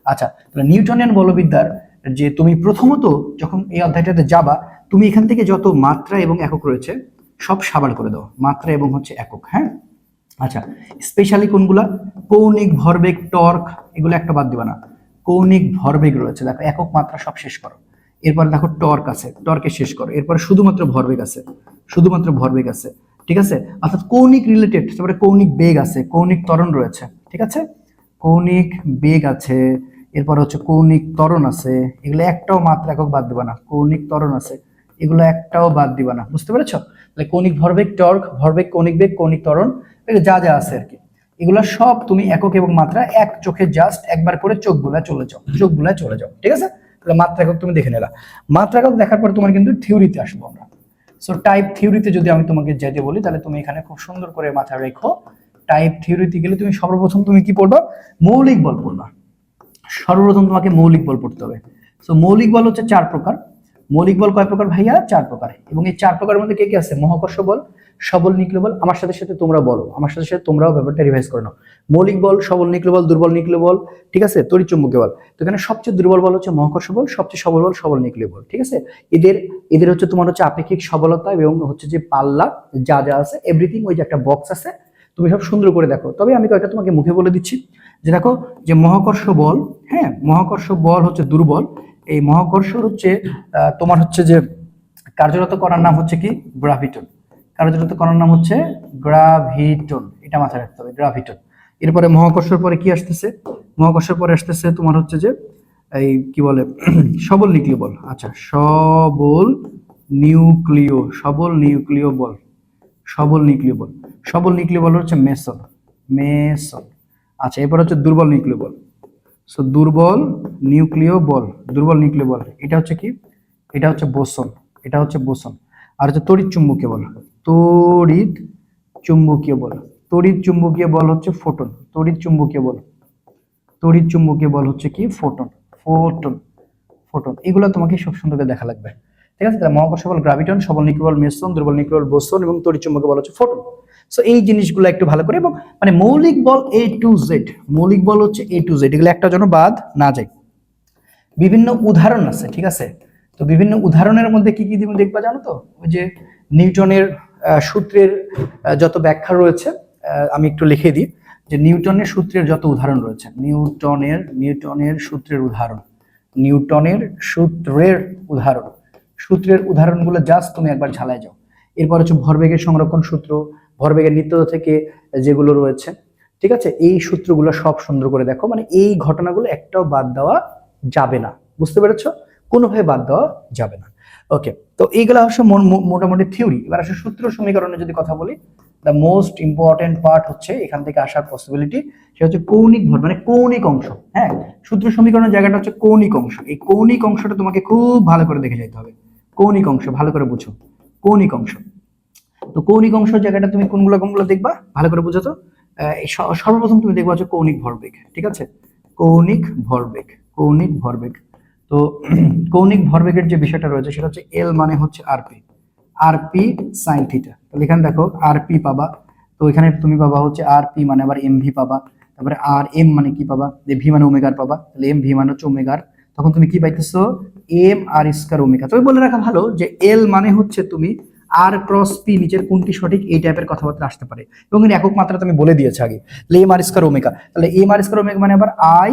আচ্ছা, তাহলে নিউটনিয়ান বলবিদ্যার যে তুমি প্রথমত যখন এই অধ্যায়টাতে যাবা, তুমি এখান থেকে যত মাত্রা এবং একক রয়েছে সব সাবাল করে দাও, মাত্রা এবং হচ্ছে একক, হ্যাঁ। আচ্ছা, স্পেশালি কোনগুলা, কৌণিক ভরবেগ, টর্ক, এগুলো একটা বাদ দিবা না। কৌণিক ভরবেগ রয়েছে, দেখো একক মাত্রা সব শেষ করো। এরপর দেখো টর্ক আছে, টর্কে শেষ করো। এরপর শুধুমাত্র ভরবেগ আছে, ঠিক আছে। অর্থাৎ কৌণিক রিলেটেড, তারপরে কৌণিক বেগ আছে, কৌণিক ত্বরণ রয়েছে, ঠিক আছে, কৌণিক বেগ আছে, এরপর হচ্ছে কৌণিক ত্বরণ আছে, এগুলো একটাও মাত্রা একক বাদ দিবা না। কৌণিক ত্বরণ আছে, এগুলো একটাও বাদ দিবা না, বুঝতে পেরেছো? তাহলে কৌণিক ভরবেগ, টর্ক, ভরবেগ, কৌণিক বেগ, কৌণিক ত্বরণ, যা যা আছে আর কি, এগুলো সব তুমি একক এবং মাত্রা এক চোখে জাস্ট একবার করে চোখ বুলায় চলে যাও, ঠিক আছে। তাহলে মাত্রা একক তুমি দেখে নিলা। মাত্রা একক দেখার পর তোমার কিন্তু থিওরিতে আসবো আমরা। সো টাইপ থিওরিতে যদি আমি তোমাকে যেতে বলি, তাহলে তুমি এখানে খুব সুন্দর করে মাথায় রেখো, টাইপ থিওরিতে গেলে তুমি সর্বপ্রথম তুমি কি পড়বা, মৌলিক বল পড়বা। সর্বপ্রথম তোমাকে মৌলিক বল পড়তে হবে। সো মৌলিক বল হচ্ছে 4 প্রকার। মৌলিক বল কয় প্রকার ভাইয়া? 4 প্রকার। এবং এই 4 প্রকারের মধ্যে কে কি আছে? মহাকর্ষ বল, সবল নিউক্লিয় বল। আমার সাথে সাথে তোমরা বলো, আমার সাথে সাথে তোমরাও ব্যাপারটা রিভাইজ করে নাও। মৌলিক বল, সবল নিউক্লিয় বল, দুর্বল নিউক্লিয় বল, ঠিক আছে, তড়িৎচুম্বকীয় বল। তো এখানে সবচেয়ে দুর্বল বল হচ্ছে মহাকর্ষ বল, সবচেয়ে সবল বল সবল নিউক্লিয় বল, ঠিক আছে। এদের হচ্ছে তোমার হচ্ছে আপেক্ষিক সবলতা এবং হচ্ছে যে পাল্লা যা যা আছে এভরিথিং, ওই যে একটা বক্স আছে, তুমি সব সুন্দর করে দেখো। তবে আমি কয়েকটা তোমাকে মুখে বলে দিচ্ছি, যে দেখো যে মহাকর্ষ বল, হ্যাঁ, মহাকর্ষ বল হচ্ছে দুর্বল। এই মহাকর্ষ হচ্ছে তোমার হচ্ছে যে কার্যরত করার নাম হচ্ছে কি? গ্রাভিটন। কার্যরত করার নাম হচ্ছে গ্রাভিটন, এটা মাথায় রাখতে হবে, গ্রাভিটন। এরপরে মহাকর্ষের পরে কি আসতেছে? মহাকর্ষের পরে আসতেছে তোমার হচ্ছে যে এই কি বলে সবল নিউক্লিয় বল। আচ্ছা, সবল নিউক্লিয় বল, সবল নিউক্লিয় বল হচ্ছে মেসন। আচ্ছা, এরপর হচ্ছে দুর্বল নিউক্লিয় বল। সো দুর্বল নিউক্লিয় বল, এটা হচ্ছে কি? এটা হচ্ছে বোসন, আর হচ্ছে তড়িৎ চুম্বকীয় বল, তড়িৎ চুম্বকীয় বল হচ্ছে ফোটন, তড়িৎ চুম্বকীয় বল হচ্ছে কি? ফোটন। এগুলো তোমাকে সব সুন্দর করে দেখা লাগবে, ঠিক আছে। তাহলে মহাকর্ষ বল গ্রাভিটন, সবল নিউক্লিয় বল মেসন, দুর্বল নিউক্লিয় বল বোসন এবং তড়িৎ চুম্বকীয় বল হচ্ছে ফোটন। সো এই জিনিসগুলো একটু ভালো করে, এবং মানে মৌলিক বল এ টু জেড, মৌলিক বল হচ্ছে এ টু জেড, এগুলো একটা যেন বাদ না যায়। বিভিন্ন উদাহরণ আছে, ঠিক আছে? তো বিভিন্ন উদাহরণের মধ্যে কি কি তুমি দেখবা জানো তো? ওই যে নিউটনের সূত্রের যত ব্যাখ্যা রয়েছে, আমি একটু লিখে দিই যে নিউটনের সূত্রের যত উদাহরণ রয়েছে, নিউটনের সূত্রের উদাহরণ, নিউটনের সূত্রের উদাহরণগুলো জাস্ট তুমি একবার ঝালাই যাও। এরপর হচ্ছে ভরবেগের সংরক্ষণ সূত্র, ভরবেগের নিত্যতা থেকে যেগুলো রয়েছে, ঠিক আছে? এই সূত্রগুলো সব সুন্দর করে দেখো, মানে এই ঘটনাগুলো একটাও বাদ দেওয়া যাবে না, বুঝতে পেরেছো? কোনোভাবে বাদ দেওয়া যাবে না। ওকে, তো এইগুলো হচ্ছে মোটামুটি থিওরি। এবার আসলে সূত্র সমীকরণে যদি কথা বলি, দ্য মোস্ট ইম্পর্টেন্ট পার্ট হচ্ছে এখান থেকে আসার পসিবিলিটি, সেটা হচ্ছে কৌণিক ভর, মানে কৌণিক অংশ। হ্যাঁ, সূত্র সমীকরণের জায়গাটা হচ্ছে কৌণিক অংশ। এই কৌণিক অংশটা তোমাকে খুব ভালো করে দেখে যেতে হবে। কৌণিক অংশ ভালো করে বুঝো, কৌণিক অংশ। তো কৌণিক অংশের জায়গাটা তুমি কোনগুলো দেখবা ভালো করে বুঝো তো। সর্বপ্রথম তুমি দেখবা হচ্ছে কৌণিক ভরবেগ, ঠিক আছে? কৌণিক ভরবেগ। তো কৌণিক ভরবেগের যে বিষয়টা রয়েছে সেটা হচ্ছে এল মানে হচ্ছে আরপি সাইন থিটা। তাহলে এখানে দেখো আরপি পাবা, তো এখানে তুমি পাবা হচ্ছে আরপি মানে আবার এম ভি পাবা, তারপরে আর এম মানে কি পাবা, যে ভি মানে ওমেগার পাবা, তাহলে এম ভি মানে হচ্ছে ওমেগার। তখন তুমি কি পাইতেছো? M r square omega. তবে বলে রাখা ভালো যে এল মানে হচ্ছে তুমি আর ক্রস পি, নিচের কোনটি সঠিক, এই টাইপের কথাবার্তা আসতে পারে, এবং এর একক মাত্রা তুমি বলে দিয়েছো আগে, তাহলে এম আর স্কয়ার ওমেগা। তাহলে এম আর স্কয়ার ওমেগা মানে আবার আই,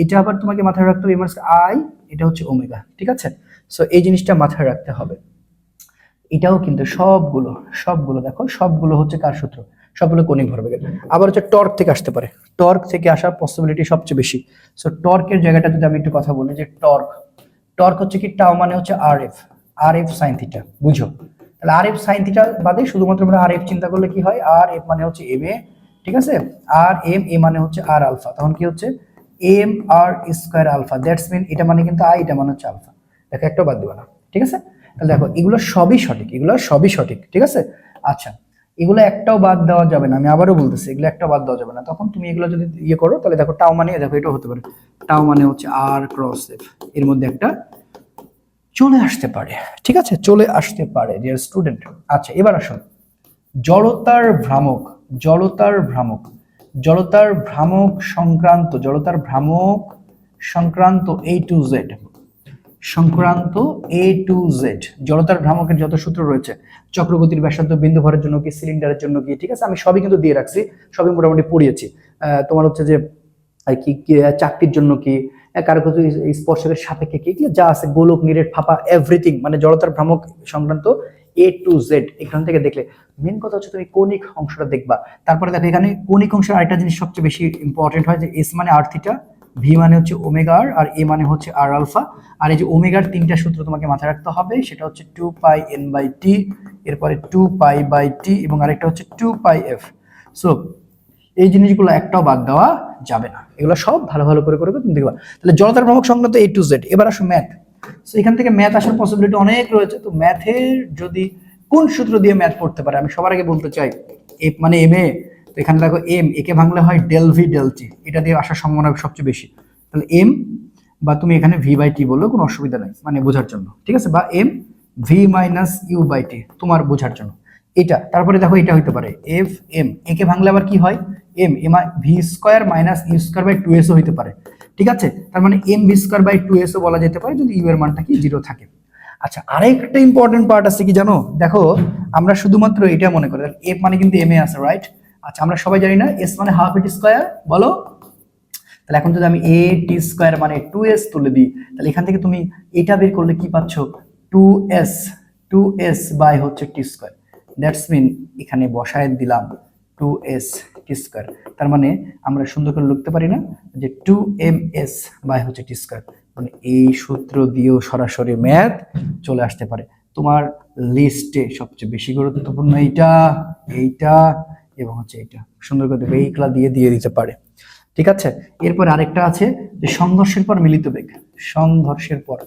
এটা আবার তোমাকে মাথায় রাখতে হবে, এম আর স্কয়ার আই, এটা হচ্ছে ওমেগা, ঠিক আছে? সো এই জিনিসটা মাথায় রাখতে হবে। এটাও কিন্তু সবগুলো দেখো, সবগুলো হচ্ছে কার সূত্র? সবগুলো কৌণিক ভরবেগের। আবার হচ্ছে টর্ক থেকে আসতে পারে, টর্ক থেকে আসার পসিবিলিটি সবচেয়ে বেশি। সো টর্কের জায়গাটা যদি আমি একটু কথা বলি, যে টর্ক হচ্ছে কি, টাও মানে হচ্ছে আর এফ সাইন থিটা, বুঝো? তাহলে আর এফ সাইন থিটা বাদে শুধুমাত্র আমরা আর এফ চিন্তা করলে কি হয়, আর এফ মানে হচ্ছে এম এ, ঠিক আছে? আর এম এ মানে হচ্ছে আর আলফা, তখন কি হচ্ছে m r square alpha, that's mean এটা মানে কিন্তু আই, এটা মানে হচ্ছে আলফা। দেখো একটাও বাদ দিবা না, ঠিক আছে? তাহলে দেখো এগুলো সবই সঠিক, ঠিক আছে? আচ্ছা, এগুলো একটাও বাদ দেওয়া যাবে না, আমি আবারও বলতেছি, এগুলো একটাও বাদ দেওয়া যাবে না। তখন তুমি এগুলো যদি ইয়ে করো, তাহলে দেখো টাও মানে, দেখো এটাও হতে পারে, টাও মানে হচ্ছে আর ক্রস এফ, এর মধ্যে একটা চলে আসতে পারে, ঠিক আছে? চলে আসতে পারে ডিয়ার স্টুডেন্ট। আচ্ছা, এবার আসুন জড়তার ভ্রামক, জড়তার ভ্রামক সংক্রান্ত এ টু জেড, জড়তার ভ্রামকের যত সূত্র রয়েছে, চক্রগতির ব্যাসার্ধ, বিন্দু ভরের জন্য কি, সিলিন্ডারের জন্য কি, ঠিক আছে? আমি সবই কিন্তু দিয়ে রাখছি, সবই মোটামুটি পড়িয়েছি। তোমার হচ্ছে যে কি চাকতির জন্য কি, কারো কিছু স্পর্শের সাপেক্ষে কি, যা আছে, গোলক, নিরেট, ফাঁপা, এভরিথিং, মানে জড়তার ভ্রামক সংক্রান্ত এ টু জেড এখান থেকে দেখলে মেন কথা হচ্ছে তুমি কৌণিক অংশটা দেখবা। তারপরে দেখো এখানে কৌণিক অংশের আরেকটা জিনিস সবচেয়ে বেশি ইম্পর্টেন্ট হয়, যে এস মানে আর থিটা, ভি মানে হচ্ছে ওমেগা আর এ মানে হচ্ছে আর আলফা। আর এই যে ওমেগার তিনটা সূত্র তোমাকে মাথায় রাখতে হবে, সেটা হচ্ছে 2 পাই এন বাই টি, এরপরে 2 পাই বাই টি, এবং আরেকটা হচ্ছে 2 পাই এফ। সো এই জিনিসগুলো একটাও বাদ দেওয়া যাবে না, এগুলো সব ভালো করে তুমি দেখবা। তাহলে জড়তার ভ্রামক সংক্রান্ত এ টু জেড। এবার আসো ম্যাথ। সো এখান থেকে ম্যাথ আসার পসিবিলিটি অনেক রয়েছে। তো ম্যাথের যদি কোন সূত্র দিয়ে ম্যাথ পড়তে পারে, আমি সবার আগে বলতে চাই এফ মানে এম এ। তো এখানে দেখো এম, একে ভাঙলে হয় ডেল ভি ডেল টি, এটা দিয়ে আসার সম্ভাবনা সবচেয়ে বেশি। তাহলে এম, বা তুমি এখানে ভি বাই টি বললেও কোনো অসুবিধা নাই, মানে বোঝার জন্য, ঠিক আছে? বা M V minus U by T, তোমার বোঝার জন্য এটা। তারপরে দেখো এটা হইতে পারে এফ এম, একে ভাঙলে আবার কি হয়, m m v square minus u square by two এসও হইতে পারে, ঠিক আছে? তার মানে m v square by two এসও বলা যেতে পারে যদি ইউ এর মানটা কি 0 থাকে। আচ্ছা, আরেকটা ইম্পর্টেন্ট পার্ট আছে কি জানো? দেখো আমরা শুধুমাত্র এটা মনে করি এফ মানে কিন্তু এম এ আছে, রাইট? আচ্ছা, আমরা সবাই জানি না এস মানে হাফ এটি স্কোয়ার, বলো? তাহলে এখন যদি আমি এ টি স্কোয়ার মানে 2s তুলে দিই, তাহলে এখান থেকে তুমি এটা বের করলে কি পাচ্ছ, 2s বাই হচ্ছে টি স্কোয়ার, দ্যাটস মিন এখানে বসায় দিলাম 2s টি স্কোয়ার। তার মানে আমরা সুন্দর করে লিখতে পারি না যে 2ms বাই হচ্ছে টি স্কোয়ার, মানে এই সূত্র দিয়েও সরাসরি ম্যাথ চলে আসতে পারে। তোমার লিস্টে সবচেয়ে বেশি গুরুত্বপূর্ণ এইটা এবং হচ্ছে এইটা, সুন্দর করে দেখবে এইগুলা দিয়ে দিতে পারে, ঠিক আছে? এরপর আরেকটা আছে যে সংঘর্ষের পর মিলিত বেগ, সংঘর্ষের পর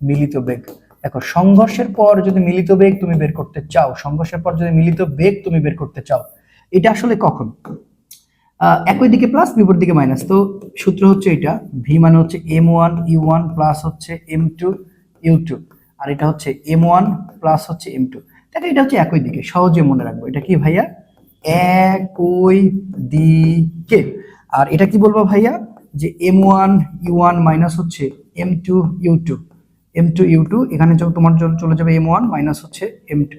মিলিত বেগ। দেখো সংঘর্ষের পর যদি মিলিত বেগ তুমি বের করতে চাও, এটা আসলে কখন? একই দিকে প্লাস, বিপরীত দিকে মাইনাস। তো সূত্র হচ্ছে এটা, ভি মানে হচ্ছে m1 u1 প্লাস হচ্ছে m2 u2, আর এটা হচ্ছে m1 প্লাস হচ্ছে m2। দেখো এটা হচ্ছে একই দিকে, সহজে মনে রাখবো। এটা কি ভাইয়া? একই দিকে। আর এটা কি বলবো ভাইয়া? যে m1 u1 মাইনাস হচ্ছে m2 u2, m2 u2, এখানে তোমার জন্য চলে যাবে m1 মাইনাস হচ্ছে m2,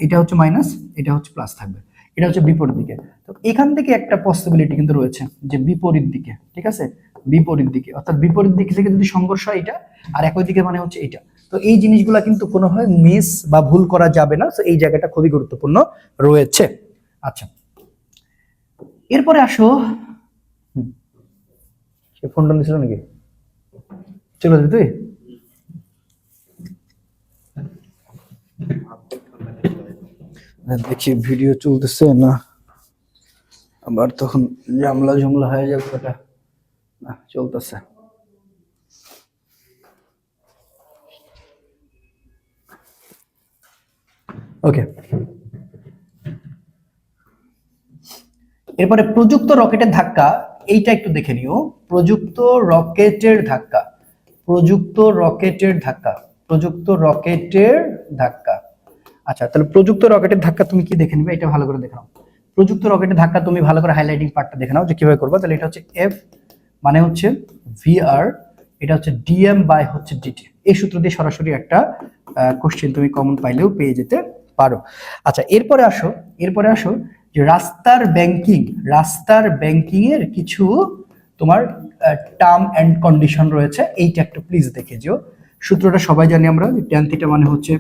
এটা হচ্ছে মাইনাস, এটা হচ্ছে প্লাস থাকবে। এটা হচ্ছে বিপরীত দিকে। তো এখান থেকে একটা পসিবিলিটি কিন্তু রয়েছে যে বিপরীত দিকে, ঠিক আছে, বিপরীত দিকে, অর্থাৎ বিপরীত দিক থেকে যদি সংঘর্ষ হয় এটা, আর একই দিকে মানে হচ্ছে এটা। তো এই জিনিসগুলা কিন্তু কোনোভাবে মিস বা ভুল করা যাবে না। তো এই জায়গাটা খুবই গুরুত্বপূর্ণ রয়েছে। আচ্ছা, এরপরে আসো, সে ফোনটা নিছিল নাকি? চলে যাবি তুই? দেখি ভিডিও চলতেছে না, আবার তখন ঝামলা ঝামলা হয়ে যাবে। ওটা না, চলতেছে। ওকে, এরপরে প্রযুক্ত রকেটের ধাক্কা, এইটা একটু দেখে নিও। প্রযুক্ত রকেটের ধাক্কা, প্রযুক্ত রকেটের ধাক্কা, প্রযুক্ত রকেটের ধাক্কা। আচ্ছা, তাহলে প্রযুক্ত রকেটের ধাক্কা তুমি কি দেখে নিবে, এটা ভালো করে দেখে নাও। প্রযুক্ত রকেটের ধাক্কা তুমি ভালো করে হাইলাইটিং পার্টটা দেখে নাও যে কিভাবে করবে। তাহলে এটা হচ্ছে এফ মানে হচ্ছে ভিআর, এটা হচ্ছে ডিএম বাই হচ্ছে ডিটি। এই সূত্র দিয়ে সরাসরি একটা কোশ্চেন তুমি কমন পাইলেও পেয়ে যেতে পারো। আচ্ছা, এরপরে আসো, এরপরে আসো যে রাস্তার ব্যাংকিং, রাস্তার ব্যাংকিং এর কিছু তোমার টার্ম এন্ড কন্ডিশন রয়েছে। এইটা একটু প্লিজ দেখে যেও। সূত্রটা সবাই জানি আমরা, ট্যান থিটা মানে হচ্ছে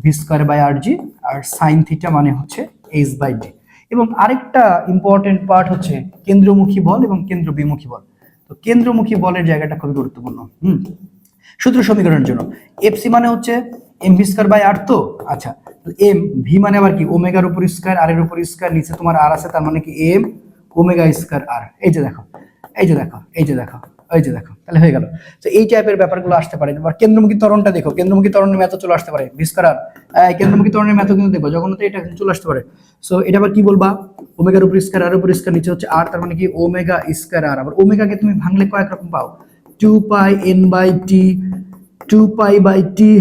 v square by R g, আর সাইন থিটা মানে হচ্ছে এইচ বাই ডি। এবং আরেকটা ইম্পর্টেন্ট পার্ট হচ্ছে কেন্দ্রমুখী বল এবং কেন্দ্র বিমুখী বল। তো কেন্দ্রমুখী বলের জায়গাটা খুবই গুরুত্বপূর্ণ। সূত্র সমীকরণের জন্য এফসি মানে হচ্ছে এম ভি স্কয়ার বাই আর। তো আচ্ছা, এম ভি মানে আবার কি? ওমেগার উপর স্কয়ার, আর এর উপর স্কয়ার, নিচে তোমার আর আছে, তার মানে কি এম ওমেগা স্কয়ার আর। এই যে দেখো, এই যে দেখো, এই যে দেখো, এই যে দেখো, তাহলে হয়ে গেল। তো এই টাইপের ব্যাপারগুলো আসতে পারে। এবার কেন্দ্রমুখী ত্বরণটা দেখো, কেন্দ্রমুখী ত্বরণের মেথড চলে আসতে পারে ভি স্কয়ার আর। কেন্দ্রমুখী ত্বরণের মেথড কিন্তু দেখো, যখন তো এটা চলে আসতে পারে। সো এটা আবার কি বলবা? ওমেগার উপর স্কয়ার, আর উপর স্কয়ার, নিচে হচ্ছে আর, তার মানে কি ওমেগা স্কয়ার আর। আবার ওমেগাকে তুমি ভাঙলে কয়েক রকম পাও, 2 pi N by T, 2 pi by T,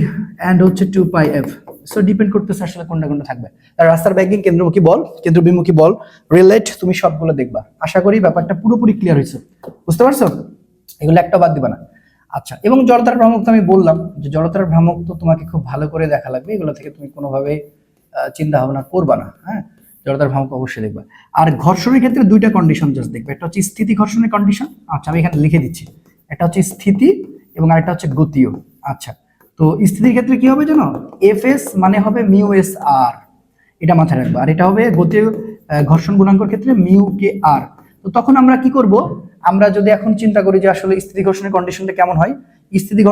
and হচ্ছে 2 পাই এফ। সো ডিপেন্ড করতেছে আসলে কোনটা কোনটা থাকবে। আর রাস্তার ব্যাংকিং, কেন্দ্রমুখী বল, কেন্দ্র বিমুখী বল, রিলেট, তুমি সবগুলো দেখবা। আশা করি ব্যাপারটা পুরোপুরি ক্লিয়ার হয়েছে, বুঝতে পারছো? এগুলো একটা বাদ দিবা না। আচ্ছা, এবং জড়তার ভ্রামক আমি বললাম যে জড়তার ভ্রামক তো তোমাকে খুব ভালো করে দেখা লাগবে, এগুলো থেকে তুমি কোনোভাবে চিন্তা ভাবনা করবা না। হ্যাঁ, জড়তার ভ্রামক অবশ্যই দেখবা। আর ঘর্ষণের ক্ষেত্রে দুইটা কন্ডিশন জাস্ট দেখবে, একটা হচ্ছে স্থিতি ঘর্ষণের কন্ডিশন। আচ্ছা, আমি এখানে লিখে দিচ্ছি, একটা হচ্ছে স্থিতি এবং আরেকটা হচ্ছে গতীয়। আচ্ছা, তো স্থিতির ক্ষেত্রে কি হবে জানো? এফ এস মানে হবে মিউ এস আর, এটা মাথায় রাখবা। আর এটা হবে গতীয় ঘর্ষণ গুণাঙ্কের ক্ষেত্রে মিউ কে আর। তো তখন আমরা কি করব? আমরা যদি এখন চিন্তা করি যে আসলে স্থিতি ঘর্ষণের কন্ডিশনটা কেমন হয়, স্থিতি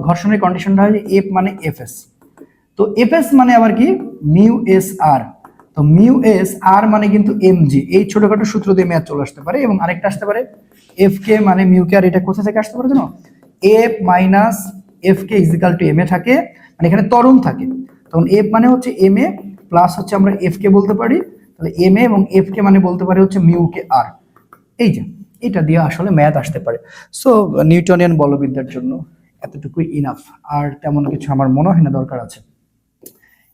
ঘর্ষণের কন্ডিশনটা হয় যে এফ মানে এফ এস। তো এফ এস মানে আবার কি? মিউ এস আর। তো মিউ এস আর মানে কিন্তু এম জি। এই ছোটখাটো সূত্র দিয়ে ম্যাথ চলে আসতে পারে। এবং আরেকটা আসতে পারে এফ কে মানে মিউ কে আর। এটা কোথা থেকে আসতে পারে জানো? F minus F K is equal two M A থাকে, মানে এখানে ত্বরণ থাকে, তখন এফ মানে হচ্ছে এম এ প্লাস হচ্ছে আমরা এফ কে বলতে পারি, তাহলে এম এ এবং এফ কে মানে বলতে পারি হচ্ছে মিউ কে আর। এই যে এটা দিয়ে আসলে ম্যাথ আসতে পারে। সো নিউটনিয়ান বলবিদ্যার জন্য এতটুকুই ইনাফ, আর তেমন কিছু আমার মনে হয় না দরকার আছে।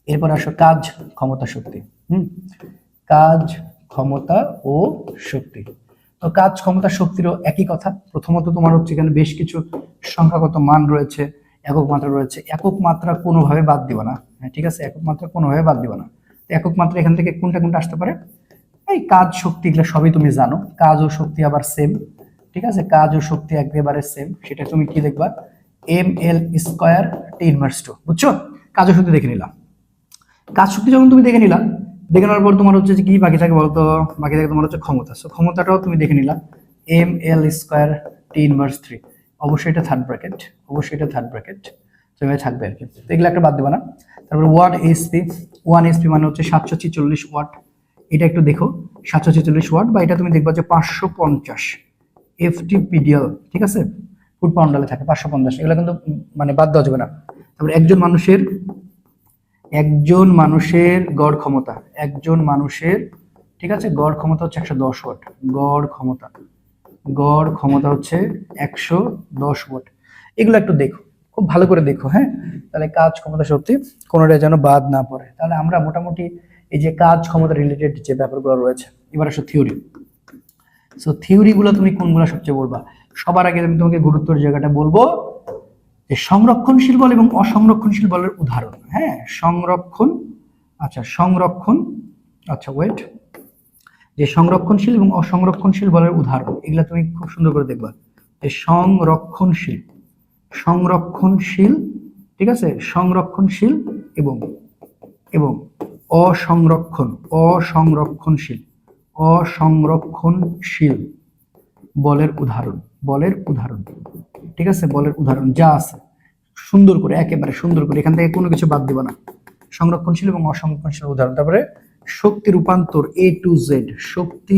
এরপর আসো কাজ, ক্ষমতা, শক্তি। কাজ, ক্ষমতা ও শক্তি। তো কাজ, ক্ষমতা, শক্তিরও একই কথা। প্রথমত তোমার হচ্ছে এখানে বেশ কিছু সংখ্যাগত মান রয়েছে, একক মাত্রা রয়েছে। একক মাত্রা কোনোভাবে বাদ দিবা না, হ্যাঁ ঠিক আছে, একক মাত্রা কোনোভাবে বাদ দিবা না। একক মাত্রা এখান থেকে কোনটা কোনটা আসতে পারে? এই কাজ, শক্তি, এগুলো সবই তুমি জানো। কাজ ও শক্তি আবার সেম, ঠিক আছে, কাজ ও শক্তি একেবারে সেম। সেটা তুমি কি দেখবা? M l square t inverse two, বুঝছো? কাজ ও শক্তি দেখে নিলাম। কাজ শক্তি যখন তুমি দেখে নিলা, দেখে নেওয়ার পর তোমার হচ্ছে যে কি বাকি থাকে বলতো? বাকি থাকে তোমার হচ্ছে ক্ষমতা। সো ক্ষমতাটাও তুমি দেখে নিলা, m l square t inverse 3। অবশ্যই এটা থার্ড ব্র্যাকেট, অবশ্যই এটা থার্ড ব্র্যাকেট, তো এভাবে থাকবে আর কি। তো এগুলো একটা বাদ দেবে না। তারপর 1 HP মানে হচ্ছে 746 ওয়াট। এটা একটু দেখো, 746 ওয়াট, বা এটা তুমি দেখবা যে 550 FTPDL, ঠিক আছে, ফুট পাউন্ডালে থাকে 550। এগুলো কিন্তু মানে বাদ দেওয়া যাবে না। তারপর একজন মানুষের গড় ক্ষমতা, একজন মানুষের, ঠিক আছে, গড় ক্ষমতা হচ্ছে 110 ওয়াট। গড় ক্ষমতা হচ্ছে 110 ওয়াট। এগুলো একটু দেখো, খুব ভালো করে দেখো, হ্যাঁ? তাহলে কাজ, ক্ষমতা, শক্তি কোনোটা যেন বাদ না পড়ে। তাহলে আমরা মোটামুটি এই যে কাজ, ক্ষমতা রিলেটেড যে ব্যাপারগুলো রয়েছে, এবার আসো থিওরি। সো থিওরিগুলো তুমি কোনগুলো সবচেয়ে বলবা? সবার আগে আমি তোমাকে গুরুত্বের জায়গাটা বলবো যে সংরক্ষণশীল বল এবং অসংরক্ষণশীল বলের উদাহরণ। হ্যাঁ, সংরক্ষণ, আচ্ছা ওয়েট, যে সংরক্ষণশীল এবং অসংরক্ষণশীল বলের উদাহরণ, এগুলা তুমি খুব সুন্দর করে দেখবা। যে সংরক্ষণশীল, ঠিক আছে, সংরক্ষণশীল এবং এবং অসংরক্ষণশীল বলের উদাহরণ, ঠিক আছে, বলের উদাহরণ যা আছে সুন্দর করে, একেবারে সুন্দর করে, এখান থেকে কোনো কিছু বাদ দিবা না। সংরক্ষণশীল এবং অসংরক্ষণশীল উদাহরণ। তারপরে শক্তি রূপান্তর A to Z, শক্তি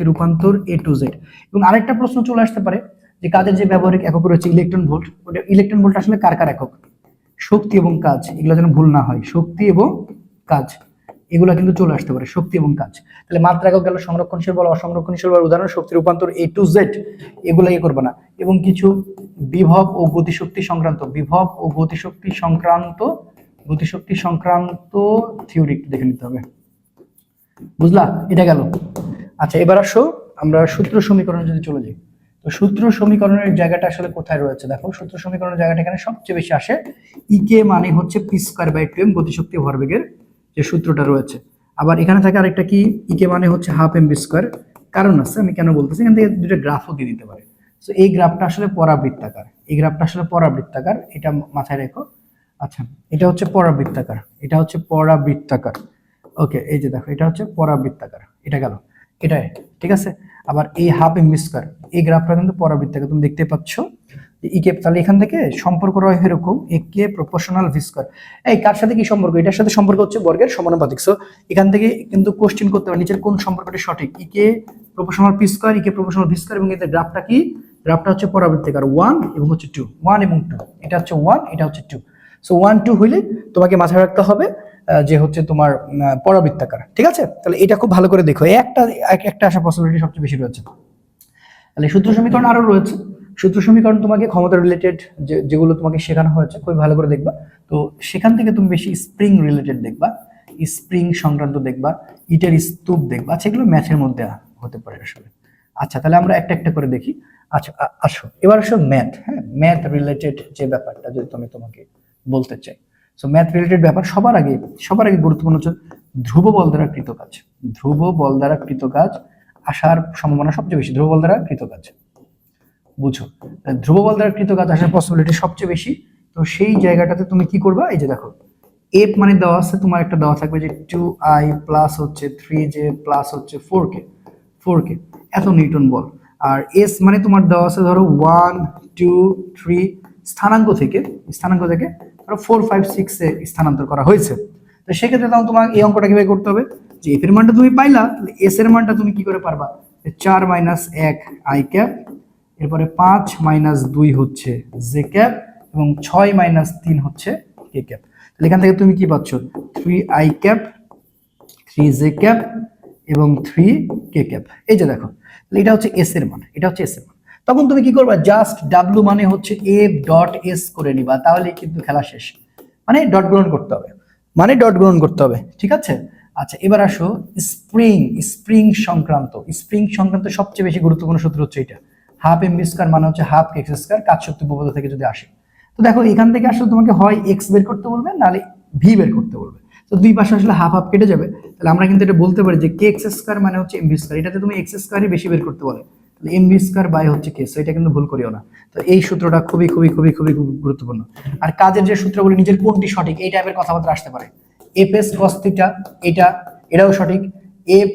রূপান্তর A to Z। এবং আরেকটা প্রশ্ন চলে আসতে পারে যে কাজের যে ব্যবহারিক একক রয়েছে ইলেকট্রন ভোল্ট, ওটা ইলেকট্রন ভোল্ট আসলে কার কার একক? শক্তি এবং কাজ, এগুলো যেন ভুল না হয়, শক্তি এবং কাজ এগুলা কিন্তু চলে আসতে পারে, শক্তি এবং কাজ। তাহলে মাত্রা একক গেল, সংরক্ষণশীল বল, অসংরক্ষণশীল বল উদাহরণ, শক্তি রূপান্তর A to Z, এগুলা করবে না। এবং কিছু বিভব ও গতিশক্তি সংক্রান্ত থিওরি একটু দেখে নিতে হবে, বুঝলা? এটা গেল। আচ্ছা, এবার আসো আমরা সূত্র সমীকরণে যদি চলে যাই। তো সূত্র সমীকরণের জায়গাটা আসলে কোথায় রয়েছে? দেখো, সূত্র সমীকরণের জায়গাটা এখানে সবচেয়ে বেশি আসে। ইকে মানে হচ্ছে p²/2m গতিশক্তি ভরবেগের যে সূত্রটা রয়েছে। আবার এখানে থাকে আরেকটা কি, ইকে মানে হচ্ছে ½ mv²। কারণ আছে, আমি কেন বলতেছি, এখান থেকে দুটো গ্রাফও দিয়ে দিতে পারে। তো এই গ্রাফটা আসলে পরাবৃত্তাকার, এটা মাথায় রেখো। আচ্ছা, এটা হচ্ছে পরাবৃত্তাকার, ওকে, এই যে দেখো, এটা হচ্ছে পরাবৃত্তাকার, এটা গেল, এটাই ঠিক আছে। আবার এই ½ mv², এই গ্রাফটা কিন্তু পরাবৃত্তাকার, তুমি দেখতে পাচ্ছ ইকে। তাহলে এখান থেকে সম্পর্ক রয় এরকম, একে প্রপোর্শনাল v²। এই কার সাথে কি সম্পর্ক? এটার সাথে সম্পর্ক হচ্ছে বর্গের সমানুপাতিক। সো এখান থেকে কিন্তু কোশ্চেন করতে পারে নিচের কোন সম্পর্কটি সঠিক, ইকে প্রপোর্শনাল p², ইকে প্রপোর্শনাল v², এবং এদের গ্রাফটা কি? গ্রাফটা হচ্ছে পরাবৃত্তাকার 1 এবং হচ্ছে 2, 1 এবং 2, এটা হচ্ছে 1, এটা হচ্ছে 2। সো 1 2 হইলে তোমাকে মাথায় রাখতে হবে যে হচ্ছে তোমার পরাবৃত্তাকার, ঠিক আছে? তাহলে এটা খুব ভালো করে দেখো, একটা আসা পসিবিলিটি সবচেয়ে বেশি রয়েছে। তাহলে সূত্র সমীকরণ আরো রয়েছে। সূত্র সমীকরণ তোমাকে ক্ষমতা রিলেটেড যেগুলো তোমাকে শেখানো হয়েছে খুব ভালো করে দেখবা। তো সেখান থেকে তুমি বেশি স্প্রিং রিলেটেড দেখবা, স্প্রিং সংক্রান্ত দেখবা, ইটের স্তূপ দেখবা। আচ্ছা, এগুলো ম্যাথের মধ্যে হতে পারে আসলে। আচ্ছা, তাহলে আমরা একটা একটা করে দেখি। আচ্ছা, আসো এবার আসো ম্যাথ। হ্যাঁ, ম্যাথ রিলেটেড যে ব্যাপারটা যদি তোমাকে বলতে চাই, সো ম্যাথ রিলেটেড ব্যাপার সবার আগে গুরুত্বপূর্ণ হচ্ছে ধ্রুব বল দ্বারা কৃত কাজ আসার সম্ভাবনা সবচেয়ে বেশি। ধ্রুব বল দ্বারা কৃত কাজ, বুঝো, ধ্রুব বল দ্বারা কৃত কাজ আসার পসিবিলিটি সবচেয়ে বেশি। তো সেই জায়গাটাতে তুমি কি করবা? এই যে দেখো, এফ মানে দেওয়া আছে, তোমার একটা দেওয়া থাকবে যে 2i প্লাস হচ্ছে 3j প্লাস হচ্ছে 4k এত নিউটন বল। আর এস মানে তোমার দেওয়া আছে ধরো 1 2 3 স্থানাঙ্ক থেকে ধরো 4 5 6 এ স্থানান্তর করা হয়েছে। তো সেক্ষেত্রে তখন তোমার এই অঙ্কটা কিভাবে করতে হবে? যে এফ এর মানটা তুমি পাইলা, তাহলে এস এর মানটা তুমি কি করে পারবা? 4 - 1 i ক্যাপ, এরপরে 5 - 2 হচ্ছে জে ক্যাপ, এবং 6 - 3 হচ্ছে কে ক্যাপ। তাহলে এখান থেকে তুমি কি পাচ্ছ? 3i ক্যাপ, 3j ক্যাপ এবং 3k ক্যাপ। এই যে দেখো, তাহলে এটা হচ্ছে এস এর মান, তখন তুমি কি করবা? জাস্ট ডাব্লিউ মানে হচ্ছে এফ ডট এস করে নিবা, তাহলে কিন্তু খেলা শেষ। মানে ডট গ্রহণ করতে হবে, ঠিক আছে? আচ্ছা, এবার আসো স্প্রিং সংক্রান্ত সবচেয়ে বেশি গুরুত্বপূর্ণ সূত্র হচ্ছে এটা, ½ mv² মানে হচ্ছে ½ x², কাজ শক্তি উপপাদ্য থেকে যদি আসে। তো দেখো, এখান থেকে আসলে তোমাকে হয় এক্স বের করতে বলবে, নাহলে ভি বের করতে বলবে। তো দুই পাশে আসলে হাফ কেটে যাবে। তাহলে আমরা কিন্তু এটা বলতে পারি যে কে x² মানে হচ্ছে mv², এটাতে তুমি x² বেশি বের করতে বলে, তাহলে mv² বাই হচ্ছে কে। সো এটা কিন্তু ভুল করিও না। তো এই সূত্রটা খুবই গুরুত্বপূর্ণ। আর কাজের যে সূত্র বলে নিজের কোনটি সঠিক, এই টাইপের কথাবার্তা আসতে পারে। fs cos θ, এটাও সঠিক। এফ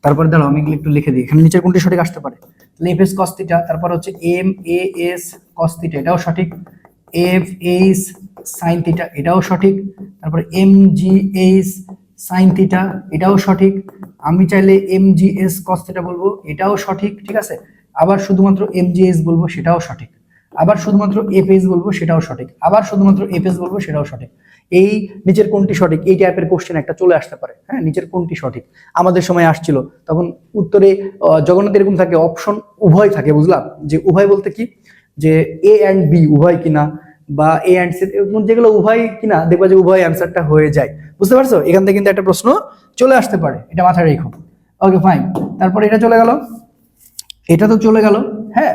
তারপরে দাঁড়াও, আমি একটু লিখে দিই, এখানে নিচের কোনটি সঠিক আসতে পারে। তাহলে fs cos θ, তারপর হচ্ছে MAS cos θ, এটাও সঠিক। FH sin θ, এটাও সঠিক। তারপর MGH sin θ, এটাও সঠিক। আমি চাইলে MGS cos θ বলবো, এটাও সঠিক, ঠিক আছে? আবার শুধুমাত্র MGH বলবো, সেটাও সঠিক। আবার শুধুমাত্র এফ এইচ বলবো সেটাও সঠিক, আবার শুধুমাত্র এফ এস বলবো সেটাও সঠিক। এই নিচের কোনটি সঠিক, এই টাইপের কোশ্চেন একটা চলে আসতে পারে। হ্যাঁ, নিচের কোনটি সঠিক আমাদের সময় আসছিল, তখন উত্তরে জগন্নাথ এরকম থাকে, অপশন উভয় থাকে, বুঝলাম যে উভয় বলতে কি, যে এ অ্যান্ড বি উভয় কিনা, বা এ অ্যান্ড সি, যেগুলো উভয় কিনা দেখবা যে উভয় অ্যান্সারটা হয়ে যায়। বুঝতে পারছো? এখান থেকে কিন্তু একটা প্রশ্ন চলে আসতে পারে, এটা মাথায় রেখো। ওকে ফাইন, তারপরে এটা চলে গেল, এটা তো চলে গেল। হ্যাঁ,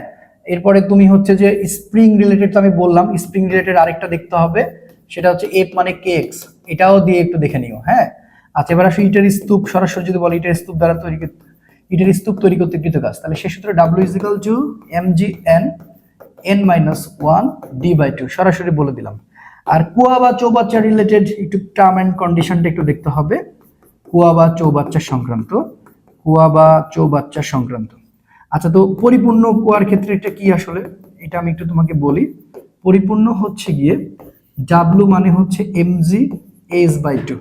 এরপরে তুমি হচ্ছে যে স্প্রিং রিলেটেড তো আমি বললাম, স্প্রিং রিলেটেড আরেকটা দেখতে হবে, সেটা হচ্ছে এফ মানে কে এক্স, এটাও দিয়ে একটু দেখে নিও। হ্যাঁ, আচ্ছা এবার আসো ইটের স্তূপ, সরাসরি যদি বলি ইটের স্তূপ দ্বারা তৈরি, ইটের স্তূপ তৈরি করতে কৃত কাজ, তাহলে সে সূত্রে W is equal to m g n n minus one d by two, সরাসরি বলে দিলাম। আর কুয়া বা চৌবাচ্চা রিলেটেড একটু টার্ম অ্যান্ড কন্ডিশনটা একটু দেখতে হবে, কুয়া বা চৌবাচ্চা সংক্রান্ত, কুয়া বা চৌবাচ্চা সংক্রান্ত। আচ্ছা, তো পরিপূর্ণ কুয়ার ক্ষেত্রে এটা কি আসলে, এটা আমি একটু তোমাকে বলি। পরিপূর্ণ হচ্ছে গিয়ে ডাব্লু মানে হচ্ছে এমজি এইচ বাই টু।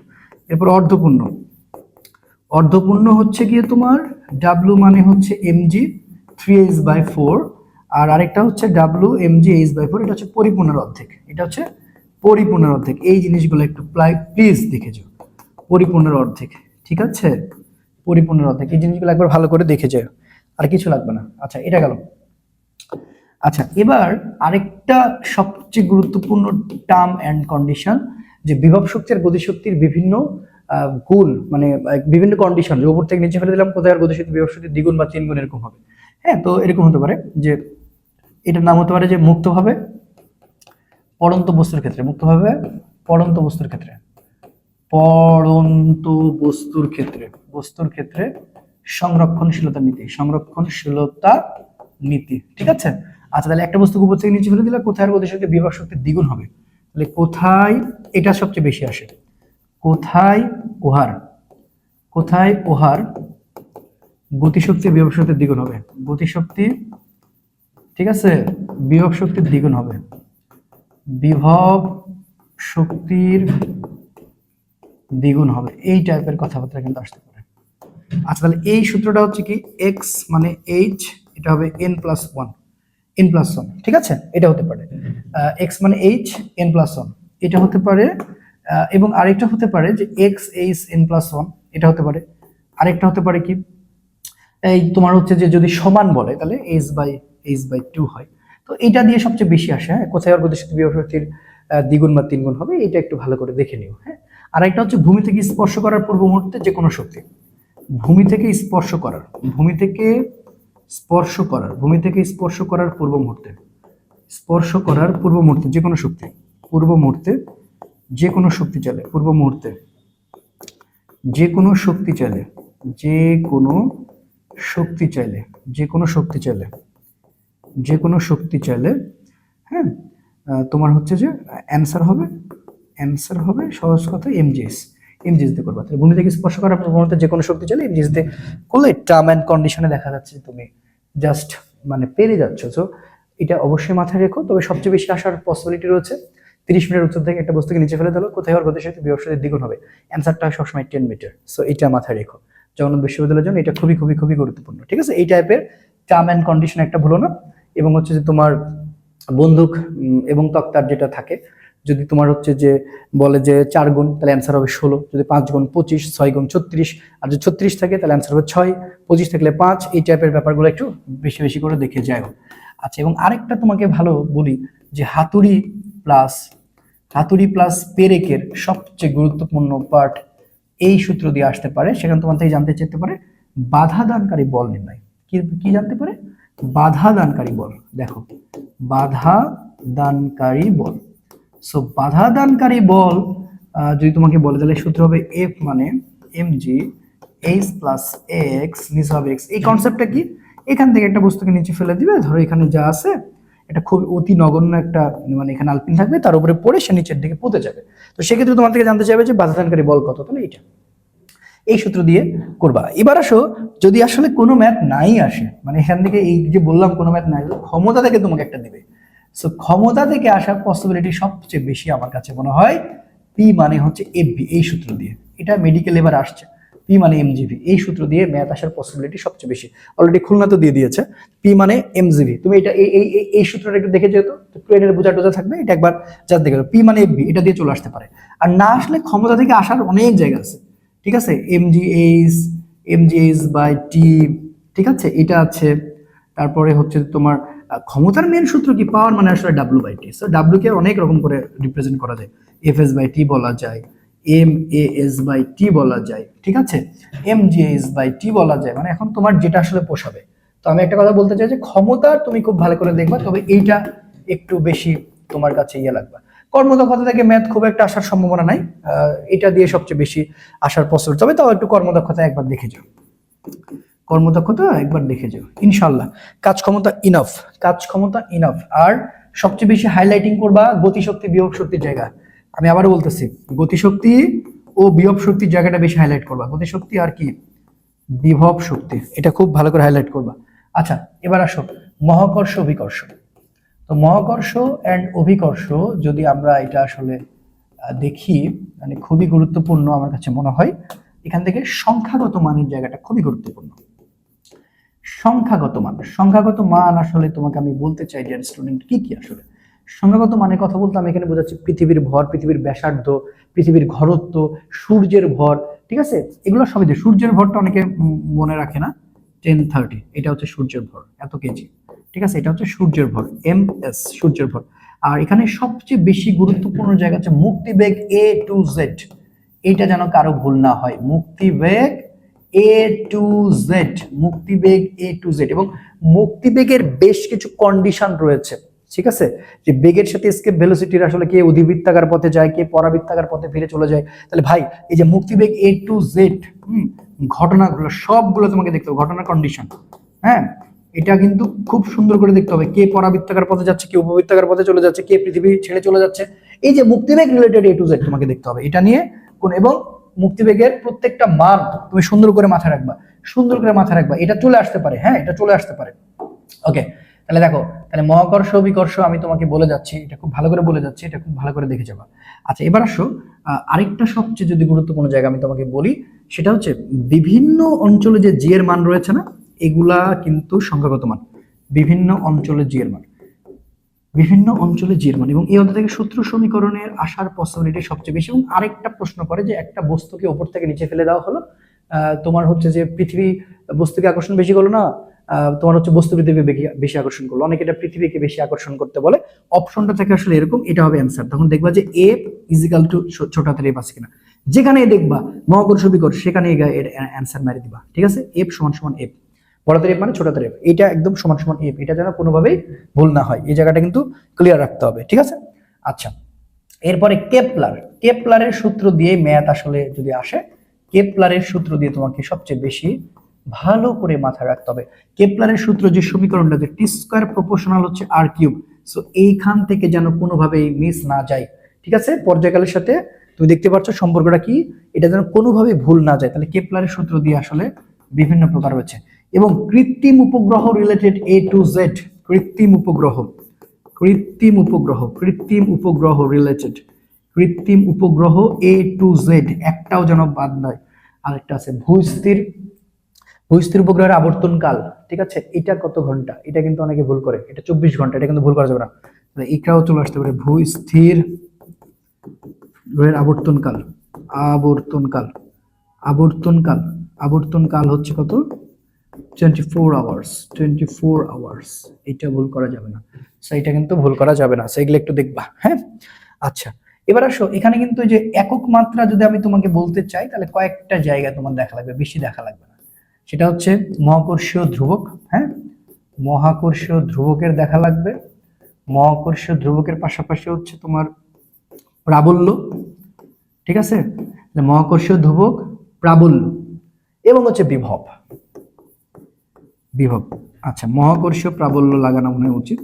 এরপর অর্ধপূর্ণ, অর্ধপূর্ণ হচ্ছে গিয়ে তোমার ডাব্লু মানে হচ্ছে MG three H by four, আর আরেকটা হচ্ছে W MG H by four, এটা হচ্ছে পরিপূর্ণের অর্ধেক, এটা হচ্ছে পরিপূর্ণের অর্ধেক। এই জিনিসগুলো একটু প্লিজ দেখে যাও, পরিপূর্ণের অর্ধেক, ঠিক আছে, পরিপূর্ণের অর্ধেক, এই জিনিসগুলো একবার ভালো করে দেখে যাও, আর কিছু লাগবে না। আচ্ছা, এটা গেল। আচ্ছা, এবার আরেকটা সবচেয়ে গুরুত্বপূর্ণ টার্ম অ্যান্ড কন্ডিশন, যে বিভব শক্তি আর গতিশক্তির বিভিন্ন গুণ, মানে বিভিন্ন কন্ডিশন, যে উপর থেকে নিচে ফেলে দিলাম, কোথায় আর গতিশক্তি বিভব শক্তির দ্বিগুণ বা তিন গুণ এরকম হবে। হ্যাঁ, তো এরকম হতে পারে যে এটার নাম হতে পারে যে মুক্তভাবে পড়ন্ত বস্তুর ক্ষেত্রে, মুক্তভাবে পড়ন্ত বস্তুর ক্ষেত্রে, পড়ন্ত বস্তুর ক্ষেত্রে, বস্তুর ক্ষেত্রে সংরক্ষণশীলতা নীতি, সংরক্ষণশীলতা নীতি, ঠিক আছে। আচ্ছা, তাহলে একটা বস্তুকে উপর থেকে নিচে ফেলে দিলে কোথায় গতিশক্তি বিভব শক্তির দ্বিগুণ হবে, তাহলে কোথায় এটা সবচেয়ে বেশি আসে, কোথায় ওহার, কোথায় ওহার গতিশক্তি বিভব শক্তির দ্বিগুণ হবে, গতিশক্তি, ঠিক আছে, বিভব শক্তির দ্বিগুণ হবে, বিভব শক্তির দ্বিগুণ হবে, এই টাইপের কথাবার্তা কিন্তু আসতে পারে। আচ্ছা, তাহলে এই সূত্রটা হচ্ছে কি, এক্স মানে এইচ, এটা হবে N plus one, N plus one, ঠিক আছে, এটা হতে পারে এক্স মানে এইচ এন প্লাস ওয়ান, এটা হতে পারে। এবং আরেকটা হতে পারে যে x H N plus one, এটা হতে পারে। আরেকটা হতে পারে কি, এই তোমার হচ্ছে যে যদি সমান বলে তাহলে এইচ বাই টু হয়। তো এটা দিয়ে সবচেয়ে বেশি আসে। হ্যাঁ, কোথায় আর গতিশক্তি বিভব শক্তির দ্বিগুণ বা তিনগুণ হবে, এটা একটু ভালো করে দেখে নিও। হ্যাঁ, আর একটা হচ্ছে ভূমি থেকে স্পর্শ করার পূর্ব মুহূর্তে যে কোনো শক্তি, ভূমি থেকে স্পর্শ করার, ভূমি থেকে স্পর্শ করার, ভূমি থেকে স্পর্শ করার পূর্ব মুহূর্তে, স্পর্শ করার পূর্ব মুহূর্তে যে কোনো শক্তি, পূর্ব মুহূর্তে যে কোনো শক্তি চলে, পূর্ব মুহূর্তে যে কোনো শক্তি চলে, যে কোনো শক্তি চাইলে, যে কোনো শক্তি চাইলে, যে কোনো শক্তি চাইলে, হ্যাঁ, তোমার হচ্ছে যে অ্যান্সার হবে সহজ কথা এমজিএস, এমজিএস দিয়ে করবা। ভূমি থেকে স্পর্শ করার প্রবণতা যে কোনো শক্তি চাইলে এমজিএস দিয়ে করলে টার্ম অ্যান্ড কন্ডিশনে দেখা যাচ্ছে তুমি জাস্ট মানে পেরে যাচ্ছ। সো এটা অবশ্যই মাথায় রেখো। তবে সবচেয়ে বেশি আসার পসিবিলিটি রয়েছে 30 মিটার উচ্চতা থেকে একটা বস্তুকে নিচে ফেলে দিলো, কোথায় আর গতিশক্তি বিভব শক্তির দ্বিগুণ হবে, অ্যান্সারটা সবসময় 10 মিটার। সো এটা মাথায় রেখো, জগন্নাথ বিশ্ববিদ্যালয়ের জন্য এটা খুবই খুবই খুবই গুরুত্বপূর্ণ, ঠিক আছে। এই টাইপের টার্ম অ্যান্ড কন্ডিশন একটা ভুলো না। এবং হচ্ছে যে তোমার বন্দুক এবং তক্তার যেটা থাকে, যদি তোমার হচ্ছে যে বলে যে 4 গুণ, তাহলে অ্যান্সার হবে 16, যদি 5 গুণ 25, 6 গুণ 36, আর যদি 36 থাকে তাহলে অ্যান্সার হবে 6, 25 থাকলে 5, এই টাইপের ব্যাপারগুলো একটু বেশি বেশি করে দেখে যাও। আচ্ছা, এবং আরেকটা তোমাকে ভালো বলি যে হাতুড়ি প্লাস পেরেকের সবচেয়ে গুরুত্বপূর্ণ পার্ট এই সূত্র দিয়ে আসতে পারে। সেখানে তোমার থেকে জানতে চাইতে পারে বাধা দানকারী বল নির্ণয়, কি জানতে পারে, বাধা দানকারী বল। দেখো, বাধা দানকারী বল। সো বাধা দানকারী বল যদি তোমাকে বলে তাহলে সূত্র হবে এফ মানে এমজি এইচ প্লাস এক্স, নিচে হবে এক্স। এই কনসেপ্টটা কি, এখান থেকে একটা বস্তুকে নিচে ফেলে দিবে, ধরো এখানে যা আছে এটা খুব অতি নগণ্য একটা, মানে এখানে আলপিন থাকবে, তার উপরে পড়ে সে নিচের দিকে পড়তে যাবে। তো সেক্ষেত্রে তোমার থেকে জানতে চাইবে যে বাধা দানকারী বল কত, তাহলে এইটা, এই সূত্র দিয়ে করবা। এবার আসো, যদি আসলে কোনো ম্যাথ নাই আসে, মানে এখান থেকে এই যে বললাম কোনো ম্যাথ নাই, ক্ষমতা থেকে তোমাকে একটা দিবে। সো ক্ষমতা থেকে আসার পসিবিলিটি সবচেয়ে বেশি আমার কাছে মনে হয় পি মানে হচ্ছে এফ বি, এই সূত্র দিয়ে। এটা মেডিকেল এবার আসছে, পি মানে এমজিভি, এই সূত্র দিয়ে ম্যাথ আসার পসিবিলিটি সবচেয়ে বেশি। অলরেডি খুলনা তো দিয়ে দিয়েছে, পি মানে এমজিভি। তুমি এটা এই সূত্রটা একটু দেখে যেহেতু একটু এটার বোঝা টোজা থাকবে, এটা একবার জাস্ট দেখে পি মানে এফবি, এটা দিয়ে চলে আসতে পারে। আর না আসলে ক্ষমতা থেকে আসার অনেক জায়গা আছে, ঠিক আছে, এমজিএইচ বাই টি, ঠিক আছে, এটা আছে। তারপরে হচ্ছে তোমার ক্ষমতার মেন সূত্র কি, পাওয়ার মানে আসলে W by T. So W কে অনেক রকম করে রিপ্রেজেন্ট করা যায়, এফ এস বাই টি বলা যায়, M A S by T বলা যায়, ঠিক আছে, M G S by T বলা যায়, মানে এখন তোমার যেটা আসলে পোষাবে। তো আমি একটা কথা বলতে চাই যে ক্ষমতা তুমি খুব ভালো করে দেখবা, তবে এইটা একটু বেশি তোমার কাছে ইয়ে লাগবে। কর্মদক্ষতা থেকে ম্যাথ খুব একটা আসার সম্ভাবনা নাই, এটা দিয়ে সবচেয়ে বেশি আসার পসিবল, তবে তাও একটু কর্মদক্ষতা একবার দেখে যাও, কর্মদক্ষতা একবার দেখে যাও ইনশাল্লাহ। কাজ ক্ষমতা ইনাফ, কাজ ক্ষমতা ইনাফ। আর সবচেয়ে বেশি হাইলাইটিং করবা গতিশক্তি বিভব শক্তির জায়গা। আমি আবারও বলতেছি, গতিশক্তি ও বিভব শক্তির জায়গাটা বেশি হাইলাইট করবা, গতিশক্তি আর কি বিভব শক্তি, এটা খুব ভালো করে হাইলাইট করবা। আচ্ছা, এবার আসো মহাকর্ষ অভিকর্ষ। তো মহাকর্ষ এন্ড অভিকর্ষ যদি আমরা এটা আসলে দেখি, মানে খুবই গুরুত্বপূর্ণ আমার কাছে মনে হয়। এখান থেকে সংখ্যাগত মানের জায়গাটা খুবই গুরুত্বপূর্ণ। সংখ্যাগত মান, সংখ্যাগত মান আসলে তোমাকে আমি বলতে চাই ডিয়ার স্টুডেন্ট, কি কি আসলে সংখ্যাগত মানের কথা বলতে আমি এখানে বোঝাচ্ছি পৃথিবীর ভর, পৃথিবীর ব্যাসার্ধ, পৃথিবীর ঘনত্ব, সূর্যের ভর, ঠিক আছে, এগুলো সবই দিয়ে। সূর্যের ভরটা অনেকে মনে রাখে না, 1030, এটা হচ্ছে সূর্যের ভর, এত কেজি, ঠিক আছে, এটা হচ্ছে সূর্যের ভর, এম এস সূর্যের ভর। আর এখানে সবচেয়ে বেশি গুরুত্বপূর্ণ জায়গা হচ্ছে মুক্তিবেগ এ টু জেড, এটা যেন কারো ভুল না হয়, মুক্তিবেগ এ to Z, মুক্তিবেগ A to Z. এবং মুক্তিবেগের বেশ কিছু কন্ডিশন রয়েছে, ঠিক আছে, যে বেগের সাথে এসকেপ ভেলোসিটির আসলে কে অধিবৃত্তাকার পথে যায়, কে পরাবৃত্তাকার পথে ফিরে চলে যায়। তাহলে ভাই এই যে মুক্তিবেগ এ টু জেড ঘটনাগুলো সবগুলো তোমাকে দেখতে হবে, ঘটনার কন্ডিশন, হ্যাঁ, এটা কিন্তু খুব সুন্দর করে দেখতে হবে, কে পরাবৃত্তাকার পথে যাচ্ছে, কে উপবৃত্তাকার পথে চলে যাচ্ছে, কে পৃথিবী ছেড়ে চলে যাচ্ছে। এই যে মুক্তিবেগ রিলেটেড এ টু জেড তোমাকে দেখতে হবে, এটা নিয়ে কোন, এবং মুক্তিবেগের প্রত্যেকটা মান তুমি সুন্দর করে মাথায় রাখবা, সুন্দর করে মাথায় রাখবা, এটা চলে আসতে পারে, হ্যাঁ, এটা চলে আসতে পারে। ওকে, তাহলে দেখো, তাহলে মহাকর্ষ বিকর্ষ আমি তোমাকে বলে যাচ্ছি, এটা খুব ভালো করে বলে যাচ্ছি, এটা খুব ভালো করে দেখে যাবা। আচ্ছা, এবার আসো আরেকটা সবচেয়ে যদি গুরুত্বপূর্ণ জায়গা আমি তোমাকে বলি, সেটা হচ্ছে বিভিন্ন অঞ্চলে যে জি এর মান রয়েছে না, এগুলা কিন্তু সংখ্যাগত মান, বিভিন্ন অঞ্চলে জি এর মান, বিভিন্ন অঞ্চলে জি এর মান, এবং এই অধ্যায় থেকে সূত্র সমীকরণের আসার পসিবিলিটি সবচেয়ে বেশি। এবং আরেকটা প্রশ্ন করে যে একটা বস্তুকে উপর থেকে নিচে ফেলে দেওয়া হলো, তোমার হচ্ছে যে পৃথিবী বস্তুকে আকর্ষণ বেশি করলো না, তোমার হচ্ছে বস্তু পৃথিবীকে বেশি আকর্ষণ করলো, অনেকে এটা পৃথিবীকে বেশি আকর্ষণ করতে বলে, অপশনটা থেকে আসলে এরকম, এটা হবে অ্যান্সার। তখন দেখবা যে এফ ইজিক্যাল টু ছোট হাতের এফ আছে কিনা, যেখানে দেখবা মহাকর্ষ বিকর্ষ সেখানে এর অ্যান্সার মেরে দিবা, ঠিক আছে, এফ সমান সমান এফ, বড় হাতের এফ মানে ছোট হাতের এফ, এটা একদম সমান সমান এফ, এটা যেন কোনোভাবেই ভুল না হয়, এই জায়গাটা কিন্তু ক্লিয়ার রাখতে হবে, ঠিক আছে। আচ্ছা, এরপরে কেপলার, কেপলারের সূত্র দিয়ে ম্যাথ আসলে যদি আসে, কেপলারের সূত্র দিয়ে তোমাকে সবচেয়ে বেশি ভালো করে মাথায় রাখতে হবে। কেপলারের সূত্র যে সমীকরণটা, যে টি স্কয়ার প্রপোর্শনাল হচ্ছে আর কিউব, সো এইখান থেকে যেন কোনোভাবেই মিস না যায়, ঠিক আছে, পর্যায়কালের সাথে তুমি দেখতে পাচ্ছ সম্পর্কটা কি, এটা যেন কোনোভাবেই ভুল না যায়। তাহলে কেপলারের সূত্র দিয়ে আসলে বিভিন্ন প্রকার রয়েছে। এবং কৃত্রিম উপগ্রহ রিলেটেড এ টু জেড, কৃত্রিম উপগ্রহ, কৃত্রিম উপগ্রহ, কৃত্রিম উপগ্রহ রিলেটেড, কৃত্রিম উপগ্রহ এ টু জেড, একটাও যেন বাদ নয়। আরেকটা আছে ভূস্থির, ভূস্থির উপগ্রহের আবর্তন কাল, ঠিক আছে, এটা কত ঘন্টা, এটা কিন্তু অনেকে ভুল করে, এটা 24 ঘন্টা, এটা কিন্তু ভুল করা যাবে না, এটাও চলে আসতে পারে, ভূস্থির গ্রহের আবর্তন কাল, আবর্তন কাল, আবর্তন কাল, আবর্তন কাল হচ্ছে কত, 24 আওয়ার্স, 24 আওয়ার্স, এটা ভুল করা যাবে না, সেইটা কিন্তু ভুল করা যাবে না, সেইগুলো একটু দেখবা, হ্যাঁ। আচ্ছা, এবার আসো, এখানে কিন্তু যে একক মাত্রা যদি আমি তোমাকে বলতে চাই, তাহলে কয়েকটা জায়গা তোমার দেখা লাগবে, বেশি দেখা লাগবে না। সেটা হচ্ছে মহাকর্ষীয় ধ্রুবক, হ্যাঁ, মহাকর্ষীয় ধ্রুবকের দেখা লাগবে, মহাকর্ষীয় ধ্রুবকের পাশাপাশি হচ্ছে তোমার প্রাবল্য, ঠিক আছে, মহাকর্ষীয় ধ্রুবক, প্রাবল্য, এবং হচ্ছে বিভব, বিভব। আচ্ছা, মহাকর্ষীয় প্রাবল্য লাগানো মনে উচিত,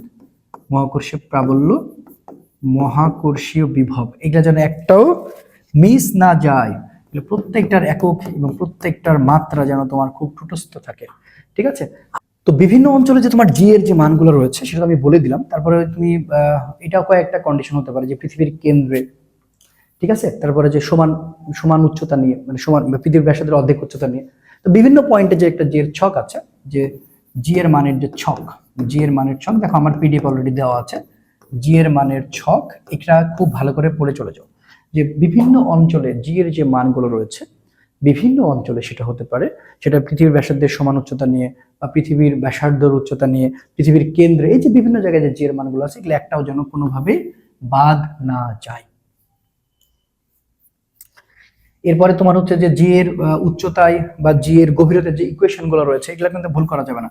মহাকর্ষীয় প্রাবল্য, মহাকর্ষীয় বিভব, এটা যেন একটাও মিস না যায়, প্রত্যেকটার একক এবং প্রত্যেকটার মাত্রা যেন তোমার খুব ঠুটস্থ থাকে, ঠিক আছে। তো বিভিন্ন অঞ্চলে যে তোমার জি এর যে মানগুলো রয়েছে সেটা আমি বলে দিলাম। তারপরে তুমি এটাও কয়েকটা কন্ডিশন হতে পারে, যে পৃথিবীর কেন্দ্রে, ঠিক আছে, তারপরে যে সমান সমান উচ্চতা নিয়ে, মানে সমান পৃথিবীর ব্যাসার্ধের অর্ধেক উচ্চতা নিয়ে। তো বিভিন্ন পয়েন্টে যে একটা জি এর ছক আছে, যে জি এর মানের যে ছক, জি এর মানের ছক দেখো আমার পিডিএফ অলরেডি দেওয়া আছে। জি এর মানের ছক, এটা খুব ভালো করে পড়ে চলে যাও, যে বিভিন্ন অঞ্চলে জি এর যে মানগুলো রয়েছে, বিভিন্ন অঞ্চলে সেটা হতে পারে, সেটা পৃথিবীর ব্যাসার্ধের সমান উচ্চতা নিয়ে বা পৃথিবীর ব্যাসার্ধের উচ্চতা নিয়ে, পৃথিবীর কেন্দ্রে, এই যে বিভিন্ন জায়গায় যে জি এর মানগুলো আছে, এগুলো একটাও যেন কোনোভাবে বাদ না যায়। এরপরে তোমার হচ্ছে যে জি এর উচ্চতায় বা জি এর গভীরতায় যে ইকুয়েশন গুলো রয়েছে, এগুলো কিন্তু ভুল করা যাবে না।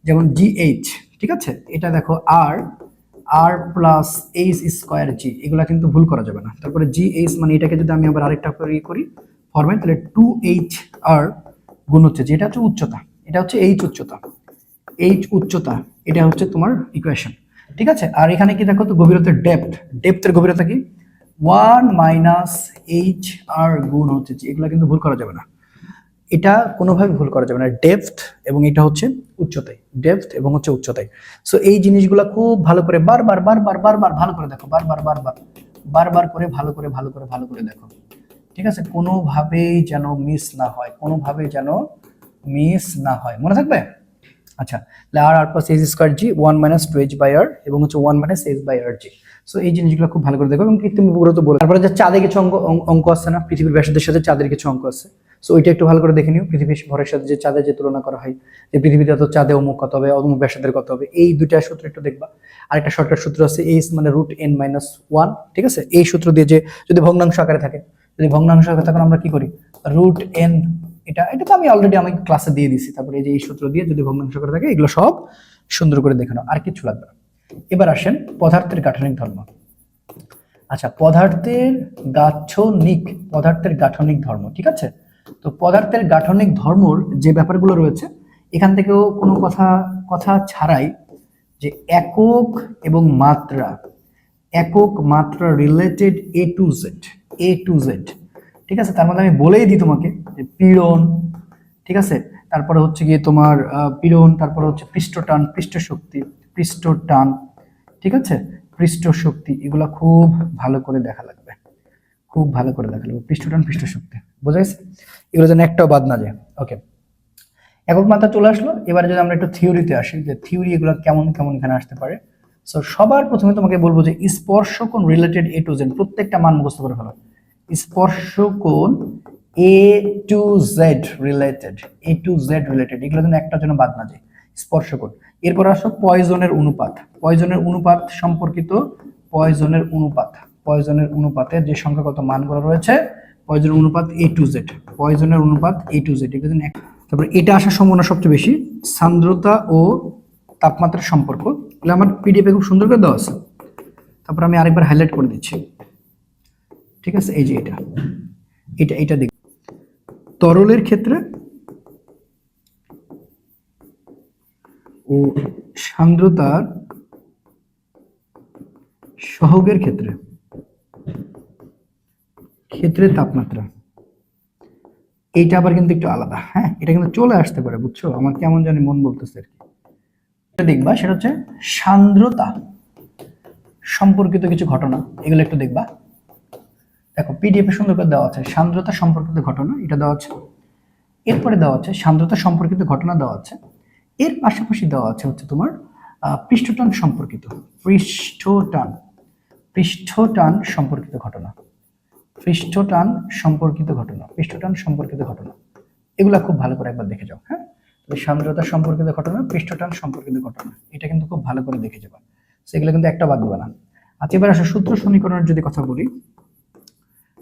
যেমন জি এইচ, ঠিক আছে, এটা দেখো আর আর প্লাস এইচ স্কোয়ার জি, এগুলা কিন্তু ভুল করা যাবে না। তারপরে জি এইচ মানে এটাকে যদি আমি আবার আরেকটা করে করি ফরম্যাট, তাহলে 2h আর গুণ হচ্ছে যেটা হচ্ছে উচ্চতা, এটা হচ্ছে এইচ উচ্চতা, এইচ উচ্চতা, এটা হচ্ছে তোমার ইকুয়েশন। ঠিক আছে, আর এখানে কি দেখো তো গভীরতার ডেপথ, ডেপথের গভীরতা কি 1 মাইনাস এইচ আর গুণ হচ্ছে জি, এগুলো কিন্তু ভুল করা যাবে না, এটা কোনোভাবে ভুল করা যাবে না। ডেপথ এবং এটা হচ্ছে উচ্চতায়, ডেপথ এবং হচ্ছে উচ্চতায়। সো এই জিনিসগুলো খুব ভালো করে বারবার বারবার বারবার ভালো করে দেখো, বারবার বারবার বারবার করে ভালো করে ভালো করে ভালো করে দেখো। ঠিক আছে, কোনোভাবেই যেন মিস না হয়, কোনোভাবেই যেন মিস না হয়, মনে থাকবে। আচ্ছা, আর R plus H square G 1 minus 2h by R এবং হচ্ছে 1 minus h by R G. So এই জিনিসগুলো খুব ভালো করে দেখো এবং কৃত্রিম উপগ্রহ তো বলে। তারপরে যে চাঁদে কিছু অঙ্ক আছে না, পৃথিবীর ব্যাসার্ধের সাথে চাঁদের কিছু অঙ্ক আছে, সো ওইটা একটু ভালো করে দেখে নিও। পৃথিবীর ভরের সাথে যে চাঁদের যে তুলনা করা হয়, যে পৃথিবীতে তো চাঁদে অমুক কত হবে, অমুক ব্যাসার্ধের কত হবে, এই দুইটা সূত্র একটু দেখবা। আরেকটা শর্টকাট সূত্র আছে এইচ মানে √n-1, ঠিক আছে, এই সূত্র দিয়ে যে যদি ভগ্নাংশ আকারে থাকে, যদি ভগ্নাংশ আকারে থাকে আমরা কি করি, √n, এটা এটা তো আমি অলরেডি আমি ক্লাসে দিয়ে দিছি। তারপরে এই যে এই সূত্র দিয়ে যদি ভগ্নাংশ করে থাকে, এগুলো সব সুন্দর করে দেখে নাও, আর কিছু লাগবে না। এবার আসেন পদার্থের গাঠনিক ধর্ম। আচ্ছা, পদার্থের গাঠনিক ধর্ম, ঠিক আছে। তো পদার্থের গাঠনিক ধর্মর যে ব্যাপারগুলো রয়েছে, এখান থেকেও কোনো কথা কথা ছাড়াই যে একক এবং মাত্রা, একক মাত্রা রিলেটেড এ টু জেড, ঠিক আছে। তার মধ্যে আমি বলেই দিই তোমাকে যে পীড়ন, ঠিক আছে, তারপরে হচ্ছে গিয়ে তোমার পীড়ন, তারপরে হচ্ছে পৃষ্ঠটান, পৃষ্ঠটান, ঠিক আছে, পৃষ্ঠ শক্তি, এগুলা খুব ভালো করে দেখা লাগবে, খুব ভালো করে দেখা লাগবে, পৃষ্ঠটান পৃষ্ঠ শক্তি, বোঝা গেছে, এগুলো যেন একটাও বাদ না যায়। ওকে, একক মাত্রা চলে আসলো। এবারে যদি আমরা একটু থিওরিতে আসি, যে থিওরি এগুলো কেমন কেমন এখানে আসতে পারে। সো সবার প্রথমে তোমাকে বলবো যে স্পর্শকোণ রিলেটেড এ টু জেড, প্রত্যেকটা মান মুখস্থ করে ফেলো। স্পর্শকোণ এ টু জেড রিলেটেড, এগুলো যেন একটা জন্য বাদ না যায়, স্পর্শকোণ। এরপর আসো পয়জনের অনুপাত, পয়জনের অনুপাত সম্পর্কিত, পয়জনের অনুপাতের যে সংখ্যাগত মানগুলো রয়েছে, পয়জনের অনুপাত এ টু জেড, পয়জনের অনুপাত এ টু জেড, এগুলো যেন। তারপর এটা আসার সম্ভাবনা সবচেয়ে বেশি সান্দ্রতা ও তাপমাত্রার সম্পর্ক, এগুলো আমার পিডিএফে খুব সুন্দর করে দেওয়া আছে। তারপর আমি আরেকবার হাইলাইট করে দিচ্ছি, ঠিক আছে, এই যে এটা এটা এটা দেখ, তরলের ক্ষেত্রে ও সান্দ্রতার সহগের ক্ষেত্রে তাপমাত্রা, এইটা আবার কিন্তু একটু আলাদা, হ্যাঁ, এটা কিন্তু চলে আসতে পারে, বুঝছো, আমার কেমন জানি মন বলতেছে আর কি। দেখবা সেটা হচ্ছে সান্দ্রতা সম্পর্কিত কিছু ঘটনা, এগুলো একটু দেখবা। দেখো পিডিএফ এ সুন্দর করে দেওয়া আছে সান্দ্রতা সম্পর্কিত ঘটনা, এটা দেওয়া আছে। এরপরে দেওয়া আছে সান্দ্রতা সম্পর্কিত ঘটনা দেওয়া আছে, এর পাশাপাশি দেওয়া আছে হচ্ছে তোমার পৃষ্ঠটান সম্পর্কিত, পৃষ্ঠটান সম্পর্কিত ঘটনা, পৃষ্ঠটান সম্পর্কিত ঘটনা, এগুলা খুব ভালো করে একবার দেখে যাও। হ্যাঁ, সান্দ্রতা সম্পর্কিত ঘটনা, পৃষ্ঠটান সম্পর্কিত ঘটনা, এটা কিন্তু খুব ভালো করে দেখে যাবা, সেগুলো কিন্তু একটা বাদ দেবে না। আচ্ছা, এবার আসো সূত্র সমীকরণের যদি কথা বলি,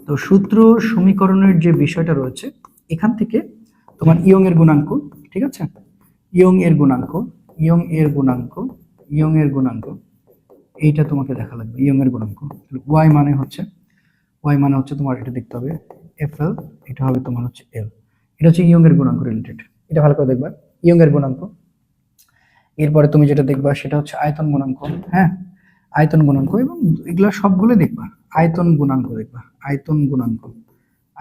তো সূত্র সমীকরণের যে বিষয়টা রয়েছে, এখান থেকে তোমার ইয়ং এর গুণাঙ্ক, ঠিক আছে, ইয়ং এর গুণাঙ্ক এইটা তোমাকে দেখা লাগবে, ইয়ং এর গুণাঙ্ক। ওয়াই মানে হচ্ছে তোমার এটা দেখতে হবে এফএল, এটা হবে তোমার হচ্ছে এল, এটা হচ্ছে ইয়ং এর গুণাঙ্ক রিলেটেড, এটা ভালো করে দেখবা, ইয়ং এর গুণাঙ্ক। এরপরে তুমি যেটা দেখবা সেটা হচ্ছে আয়তন গুণাঙ্ক, হ্যাঁ, আয়তন গুণাঙ্ক, এবং এগুলা সবগুলো দেখবা, আয়তন গুণাঙ্ক দেখবা,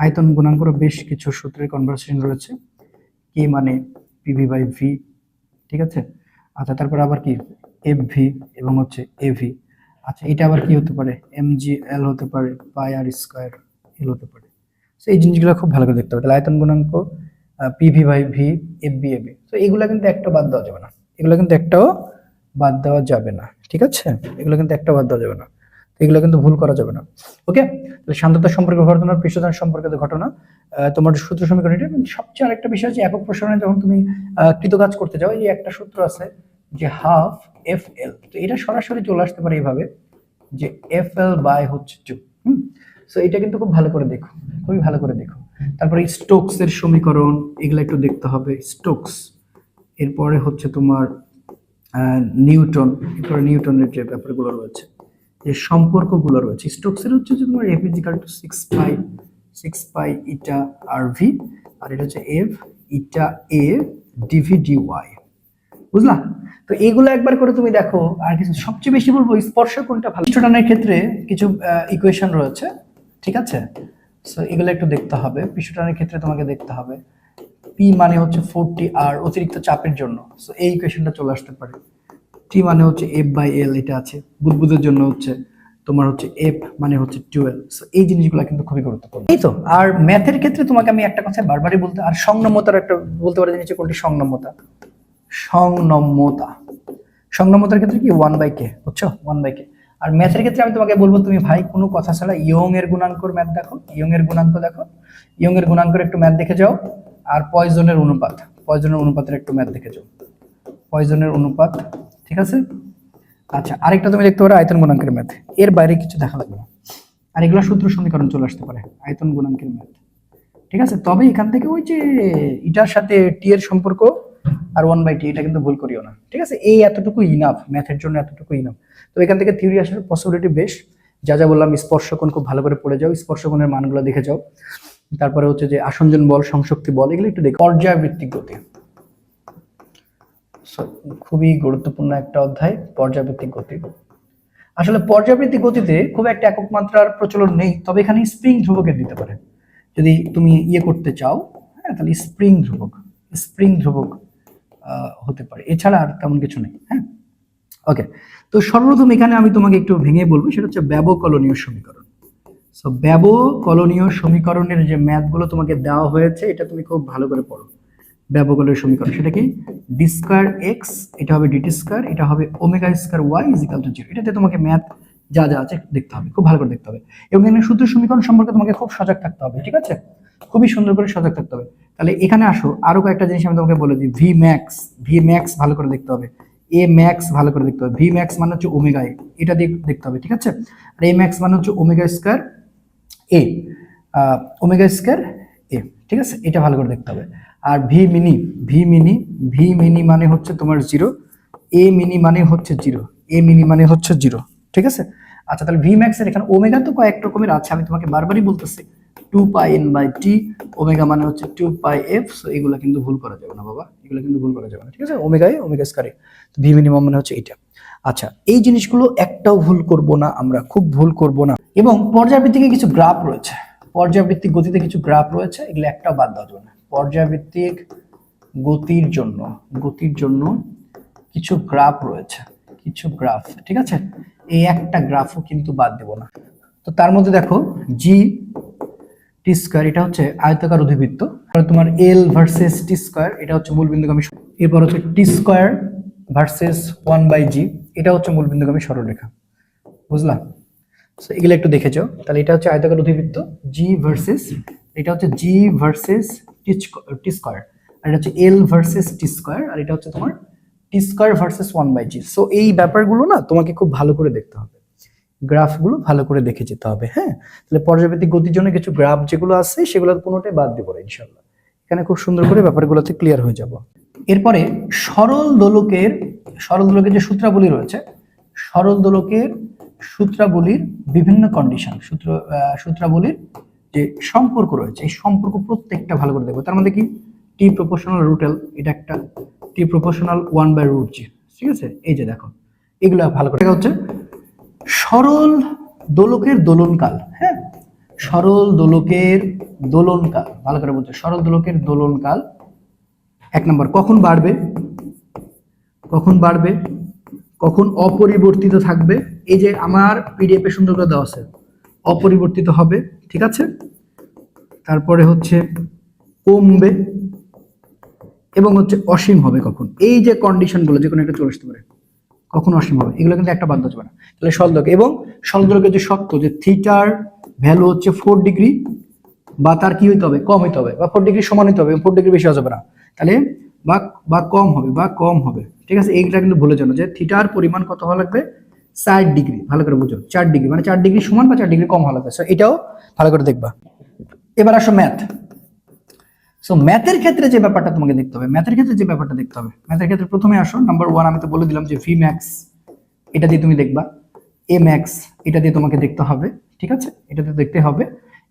আয়তন গুণাঙ্কর বেশ কিছু সূত্রের কনভার্সেশন রয়েছে, কে মানে পিভি বাই ভি, ঠিক আছে। আচ্ছা, তারপর আবার কি এফ ভি এবং হচ্ছে এভি। আচ্ছা, এটা আবার কি হতে পারে, এম জি এল হতে পারে পাই আর স্কোয়ার, এল হতে পারে। তো এই জিনিসগুলো খুব ভালো করে দেখতে হবে। তাহলে আয়তন গুণাঙ্ক p v by v, f b a b, তো এগুলো কিন্তু একটাও বাদ দেওয়া যাবে না, এগুলো কিন্তু একটাও বাদ দেওয়া যাবে না, ঠিক আছে? এগুলো কিন্তু একটাও বাদ দেওয়া যাবে না, এগুলো কিন্তু ভুল করা যাবে না। ওকে, তাহলে সান্দ্রতা সম্পর্কে ঘটনা, পৃষ্ঠটান সম্পর্কিত ঘটনা, তোমার সূত্র সমীকরণ। এটা সবচেয়ে আরেকটা বিষয় যে একক প্রসারণে যখন তুমি কৃতকাজ করতে যাও, এই একটা সূত্র আছে যে হাফ এফ এল, তো এটা সরাসরি চলে আসতে পারে এইভাবে যে এফ এল বাই হচ্ছে 2। সো এটা কিন্তু খুব ভালো করে দেখো, খুবই ভালো করে দেখো। তারপরে স্টোকস এর সমীকরণ, এগুলো একটু দেখতে হবে, স্টোকস। এরপরে হচ্ছে তোমার নিউটন, এরপরে নিউটনের যে ব্যাপারগুলো রয়েছে, যে সম্পর্কগুলো রয়েছে, স্টোকসের হচ্ছে যে তোমার এফ ইজিক্যাল টু 6 পাই ইটা আর ভি, আর এটা হচ্ছে এফ ইটা এ ডিভি ডিওয়াই, বুঝলা? তো এইগুলো একবার করে তুমি দেখো। আর কিছু সবচেয়ে বেশি বলবো স্পর্শ কোণটা ভালো, পৃষ্ঠটানের ক্ষেত্রে কিছু ইকুয়েশন রয়েছে, ঠিক আছে? সো এগুলো একটু দেখতে হবে। পৃষ্ঠটানের ক্ষেত্রে তোমাকে দেখতে হবে পি মানে হচ্ছে 40 আর অতিরিক্ত চাপের জন্য, সো এই ইকুয়েশনটা চলে আসতে পারে। টি মানে হচ্ছে এফ বাই এল, এটা আছে। বুদবুদের জন্য হচ্ছে তোমার হচ্ছে এফ মানে হচ্ছে 12। সো এই জিনিসগুলো কিন্তু খুবই গুরুত্বপূর্ণ। এই তো। আর ম্যাথের ক্ষেত্রে তোমাকে আমি একটা কথা বারবারই বলতে, আর সংনম্যতার একটা বলতে পারি জিনিস কোনটি, সংনম্যতা। সংনম্যতার ক্ষেত্রে কি 1/k, বুঝছো? 1/k। আর ম্যাথের ক্ষেত্রে আমি তোমাকে বলবো, তুমি ভাই কোনো কথা ছাড়া ইয়ং এর গুণাঙ্কর ম্যাথ দেখো, ইয়ং এর গুণাঙ্ক দেখো, ইয়ং এর গুণাঙ্কের একটু ম্যাথ দেখে যাও। আর পয়জনের অনুপাতের একটু ম্যাথ দেখে যাও, পয়জনের অনুপাত, ঠিক আছে? আচ্ছা, আরেকটা তুমি দেখতে পারো আয়তন গুণাঙ্কের ম্যাথ, এর বাইরে কিছু দেখা লাগবে না। আর এগুলো সূত্র সমীকরণ চলে আসতে পারে, আয়তন গুণাঙ্কের ম্যাথ, ঠিক আছে? তবে এখান থেকে ওই যে এটার সাথে টি এর সম্পর্ক আর 1/t, এটা কিন্তু ভুল করিও না, ঠিক আছে? এই এতটুকু ইনাফ ম্যাথের জন্য, এতটুকু ইনাফ। তো এখান থেকে থিওরি আসার পসিবিলিটি বেশ। যা যা বললাম, স্পর্শকোণ খুব ভালো করে পড়ে যাও, স্পর্শকোণের মানগুলো দেখে যাও। তারপরে হচ্ছে যে আসঞ্জন বল, সংশক্তি বল, এগুলো একটু দেখো। পর্যায়বৃত্তিক গতি খুবই গুরুত্বপূর্ণ একটা অধ্যায়, পর্যায়বৃত্তিক গতি। আসলে পর্যায়বৃত্তিক গতিতে খুব একটা একক মাত্রার প্রচলন নেই, তবে এখানে স্প্রিং ধ্রুবকের দিতে পারে যদি তুমি ইয়ে করতে চাও। হ্যাঁ, তাহলে স্প্রিং ধ্রুবক হতে পারে, এছাড়া আর তেমন কিছু নেই। হ্যাঁ, ওকে। তো সর্বপ্রথম এখানে আমি তোমাকে একটু ভেঙে বলবো, সেটা হচ্ছে ব্যবকলনীয় সমীকরণ। সো ব্যবকলনীয় সমীকরণের যে ম্যাথগুলো তোমাকে দেওয়া হয়েছে, এটা তুমি খুব ভালো করে পড়ো। ব্যবকলনীয় সমীকরণ সেটা কি? ডি স্কয়ার এক্স, এটা হবে ডিটি স্কয়ার, এটা হবে omega square y equal to 0। এটাতে তোমাকে ম্যাথ যা যা আছে দেখতে হবে, খুব ভালো করে দেখতে হবে। এবং এখানে সূত্র সমীকরণ সম্পর্কে তোমাকে খুব সজাগ থাকতে হবে, ঠিক আছে? খুবই সুন্দর করে সজাগ থাকতে হবে। তাহলে এখানে আসো, আরো কয়েকটা জিনিস আমি তোমাকে বলে দিই। ভি ম্যাক্স ভালো করে দেখতে হবে, এ ম্যাক্স ভালো করে দেখতে হবে। ভি ম্যাক্স মানে হচ্ছে ওমেগা এ, এটা দিয়ে দেখতে হবে, ঠিক আছে? আর এ ম্যাক্স মানে হচ্ছে ওমেগা স্কয়ার এ, ঠিক আছে? এটা ভালো করে দেখতে হবে। আর ভি মিনি মানে হচ্ছে তোমার 0, এ মিনি মানে হচ্ছে 0, ঠিক আছে? আচ্ছা, তাহলে ভি ম্যাক্স এর এখানে ওমেগা তো কয়েক রকমের আছে, আমি তোমাকে বারবারই বলতেছি। 2πn/t, ওমেগা মানে হচ্ছে 2πf। সো এগুলো কিন্তু ভুল করা যাবে না বাবা, এগুলো কিন্তু ভুল করা যাবে না, ঠিক আছে? ওমেগা স্কয়ার, ভি মিনিমাম মানে হচ্ছে এটা। আচ্ছা, এই জিনিসগুলো একটাও ভুল করব না আমরা, খুব ভুল করব না। এবং পর্যায়বৃত্তিক কিছু গ্রাফ রয়েছে, পর্যায়বৃত্তিক গতিতে কিছু গ্রাফ রয়েছে, এগুলো একটাও বাদ দেওয়া যাবে না। পর্যায়বৃত্তিক গতির জন্য কিছু গ্রাফ রয়েছে, ঠিক আছে? এই একটা গ্রাফও কিন্তু বাদ দেব না। তো তার মধ্যে দেখো জি টি স্কয়ার, এটা হচ্ছে আয়তাকার অধিবৃত্ত। তোমার এল ভার্সেস টি স্কয়ার, এটা হচ্ছে মূলবিন্দুগামী। এরপর হচ্ছে টি স্কয়ার ভার্সেস 1/g, এটা হচ্ছে মূলবিন্দুগামী সরলরেখা, বুঝলা? সো এগুলো একটু দেখে যাও। তাহলে এটা হচ্ছে আয়তাকার অধিবৃত্ত, এটা হচ্ছে জি ভার্সেস টি স্কয়ার, আর এটা হচ্ছে এল ভার্সেস টি স্কয়ার, আর এটা হচ্ছে তোমার টি স্কয়ার ভার্সেস 1/g। সো এই ব্যাপারগুলো না তোমাকে খুব ভালো করে দেখতে হবে, গ্রাফগুলো ভালো করে দেখে যেতে হবে। হ্যাঁ, তাহলে পর্যায়বৃত্তিক গতির জন্য কিছু গ্রাফ যেগুলো আছে, সেগুলো কোনোটাই বাদ দিব না ইনশাআল্লাহ। এখানে খুব সুন্দর করে ব্যাপারগুলোতে ক্লিয়ার হয়ে যাব। এরপরে সরল দোলকের যে সূত্রাবলী রয়েছে, সরল দোলকের সূত্রাবলীর বিভিন্ন কন্ডিশন, সূত্রাবলীর যে সম্পর্ক রয়েছে, এই সম্পর্ক প্রত্যেকটা ভালো করে দেখবো। তার মধ্যে কি টি প্রপোর্শনাল রুট এল, এটা একটা, টি প্রপোর্শনাল 1/√g, ঠিক আছে? এই যে দেখো, এগুলো ভালো করে দেখা হচ্ছে। সরল দোলকের দোলনকাল, হ্যাঁ, সরল দোলকের দোলনকাল ভালো করে বলছে। সরল দোলকের দোলনকাল 1 নম্বর, কখন বাড়বে, কখন অপরিবর্তিত থাকবে। এই যে আমার পিডিএফ এ সুন্দর করে দেওয়া আছে, অপরিবর্তিত হবে, ঠিক আছে? তারপরে হচ্ছে কমবে, এবং হচ্ছে অসীম হবে কখন, এই যে কন্ডিশনগুলো যে কোনো একটা চলে আসতে পারে, কখন অসীম হবে, এগুলো কিন্তু একটা বাদ যাবে না। তাহলে সরলদৈর্ঘ্য, এবং সরলদৈর্ঘ্যের যে শর্ত যে থিটার ভ্যালু হচ্ছে 4 ডিগ্রি বা তার কি হইতে হবে, কম হইতে হবে, বা 4 ডিগ্রি সমান হইতে হবে, 4 ডিগ্রি বেশি হওয়া যাবে না। তাহলে বা বা কম হবে, বা কম হবে, ঠিক আছে। এইটা কিন্তু ভুলে জানো যে থিটার পরিমাণ কত হওয়া লাগবে, 4 ডিগ্রি, ভালো করে বুঝো, 4 ডিগ্রি মানে 4 ডিগ্রি সমান বা 4 ডিগ্রি কম হওয়া লাগবে। সো এটাও ভালো করে দেখবা। এবার আসো ম্যাথ। সো ম্যাথের ক্ষেত্রে যে ব্যাপারটা তোমাকে দেখতে হবে, ম্যাথের ক্ষেত্রে যে ব্যাপারটা দেখতে হবে, ম্যাথের ক্ষেত্রে প্রথমে আসো নাম্বার 1, আমি তো বলে দিলাম যে ভি ম্যাক্স, এটা দিয়ে তুমি দেখবা, এ ম্যাক্স এটা দিয়ে তোমাকে দেখতে হবে, ঠিক আছে, এটা দিয়ে দেখতে হবে।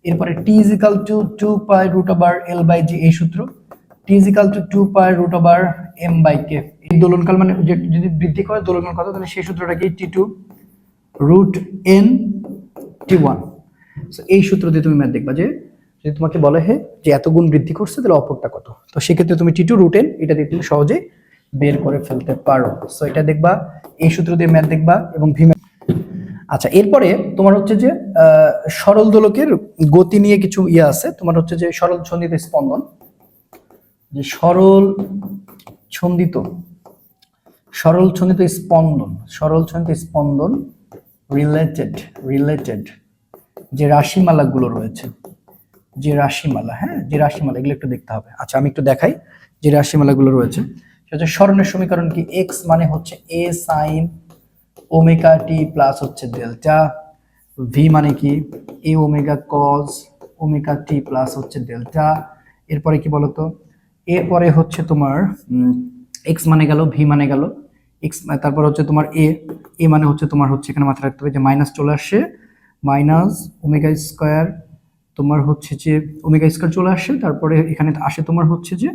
এরপরে T is equal to 2 pi root over L by G, এই সূত্র, T is equal to 2 pi root over M by K, এই দোলনকাল মানে যদি বৃদ্ধি করে দোলনকাল কত, তাহলে সেই সূত্রটা কি, T two root N T one. এই সূত্র দিয়ে তুমি ম্যাথ দেখবা, যে যদি তোমাকে বলে হে যে এত গুণ বৃদ্ধি করছে তাহলে অপরটা কত, তো সেক্ষেত্রে তুমি টি টু রুট এন এটা দিয়ে তুমি সহজেই বের করে ফেলতে পারো। সো এটা দেখবা, এই সূত্র দিয়ে ম্যাথ দেখবা, এবং ভি। আচ্ছা, এরপরে তোমার হচ্ছে যে সরল দোলকের গতি নিয়ে কিছু ইয়ে আছে, তোমার হচ্ছে যে সরল ছন্দিত স্পন্দন, যে সরল ছন্দিত স্পন্দন রিলেটেড যে রাশিমালাগুলো রয়েছে, যে রাশিমালা, হ্যাঁ, যে রাশিমালা, এগুলো একটু দেখতে হবে। আচ্ছা, আমি একটু দেখাই যে রাশিমালাগুলো রয়েছে। সেটা হচ্ছে স্মরণের সমীকরণ কি, এক্স মানে হচ্ছে এ সাইন ওমেগা টি প্লাস হচ্ছে ডেল্টা, ভি মানে কি এ omega cause omega T plus হচ্ছে ডেল্টা। এরপরে কি বলতো, এরপরে হচ্ছে তোমার এক্স মানে গেল, ভি মানে গেল এক্স, তারপর হচ্ছে তোমার এ মানে হচ্ছে তোমার হচ্ছে এখানে মাথায় রাখতে হবে যে মাইনাস চলে আসছে, মাইনাস ওমেগা স্কোয়ার, তোমার হচ্ছে যে ওমেগা স্কোয়ার চলে আসছে, তারপরে এখানে আসে তোমার হচ্ছে যে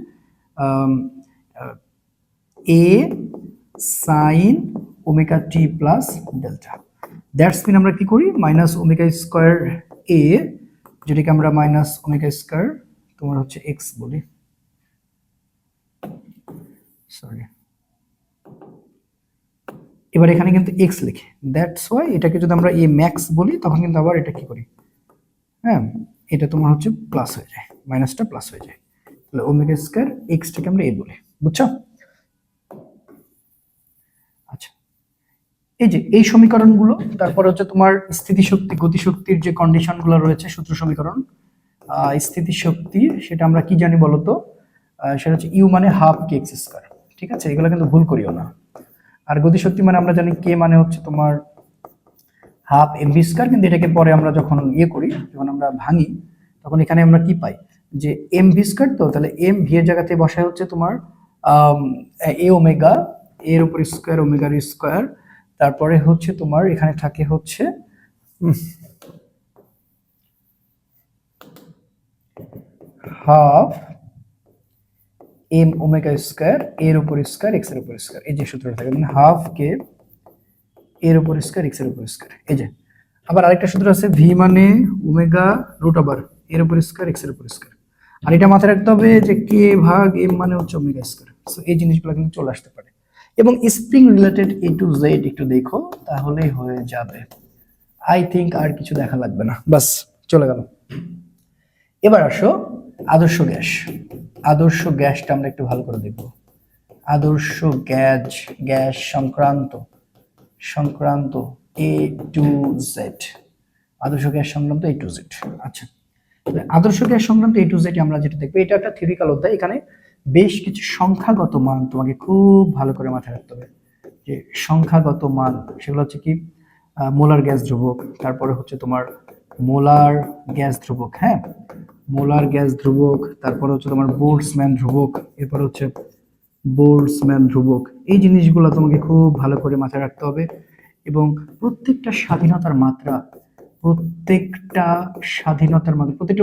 A sine omega T plus delta. That's mean আমরা কি করি, মাইনাস ওমেগা স্কোয়ার এ, যেটাকে আমরা মাইনাস ওমেগা স্কোয়ার তোমার হচ্ছে এক্স বলি, সরি, এবার এখানে কিন্তু এক্স লিখি, দ্যাটস ওয়াই এটাকে যদি আমরা এ ম্যাক্স বলি তখন কিন্তু আবার এটা কি করি, হ্যাঁ, এটা তোমার হচ্ছে প্লাস হয়ে যায়, মাইনাসটা প্লাস হয়ে যায়, তাহলে ওমেগা স্কোয়ার এক্সটাকে আমরা এ বলি, বুঝছো। আচ্ছা, এই যে এই সমীকরণগুলো, তারপর হচ্ছে তোমার স্থিতিশক্তি গতিশক্তির যে কন্ডিশনগুলো রয়েছে, সূত্র সমীকরণ, স্থিতিশক্তি সেটা আমরা কি জানি বলতো, সেটা হচ্ছে ইউ মানে হাফ কে এক্স স্কোয়ার, ঠিক আছে, এগুলো কিন্তু ভুল করিও না। আর গতিশক্তি মানে আমরা জানি কে মানে হচ্ছে তোমার হাফ এম ভি স্কোয়ার, কিন্তু এটাকে পরে আমরা যখন ইয়ে করি, যখন আমরা ভাঙি, তখন এখানে আমরা কি পাই, যে এম ভি স্কোয়ার, তো তাহলে এম ভি এর জায়গাতে বসায় হচ্ছে তোমার এ ওমেগা, এর উপর স্কোয়ার ওমেগার স্কোয়ার, তারপরে হচ্ছে তোমার এখানে থাকে হচ্ছে হাফ এম ওমেগা স্কোয়ার এর উপর স্কোয়ার এক্স এর উপর স্কোয়ার, এই যে সূত্রটা থাকে, মানে হাফ কে এর উপর স্কোয়ার এক্স এর উপর স্কোয়ার। এই যে আবার আরেকটা সূত্র আছে, ভি মানে ওমেগা রুট ওভার এর উপর স্কোয়ার এক্স এর উপর স্কোয়ার, আর এটা মাথায় রাখতে হবে যে কে ভাগ এম মানে হচ্ছে ওমেগা স্কোয়ার। সো এই জিনিসগুলো কিন্তু চলে আসতে পারে, এবং spring related A to Z একটু দেখো তাহলেই হয়ে যাবে, আই থিঙ্ক আর কিছু দেখা লাগবে না, বাস চলে গেল। এবার আসো আদর্শ গ্যাসটা আমরা একটু ভালো করে দেখব, আদর্শ গ্যাস সংক্রান্ত এ টু জেড, আদর্শ গ্যাস সংক্রান্ত এ টু জেড। আচ্ছা, আদর্শ গ্যাস সংক্রান্ত এ টু জেড আমরা যেটা দেখবো, এটা একটা থিওরিক্যাল অধ্যায়, এখানে বেশ কিছু সংখ্যাগত মান তোমাকে খুব ভালো করে মাথায় রাখতে হবে, যে সংখ্যাগত মান সেগুলো হচ্ছে কি, মোলার গ্যাস ধ্রুবক, তারপরে হচ্ছে তোমার মোলার গ্যাস ধ্রুবক, হ্যাঁ, মোলার গ্যাস ধ্রুবক, তারপরে হচ্ছে তোমার বোল্টজম্যান ধ্রুবক, এরপর হচ্ছে বোল্টজম্যান ধ্রুবক। এই জিনিসগুলো তোমাকে খুব ভালো করে মাথায় রাখতে হবে, এবং প্রত্যেকটা স্বাধীনতার মাত্রা, প্রত্যেকটা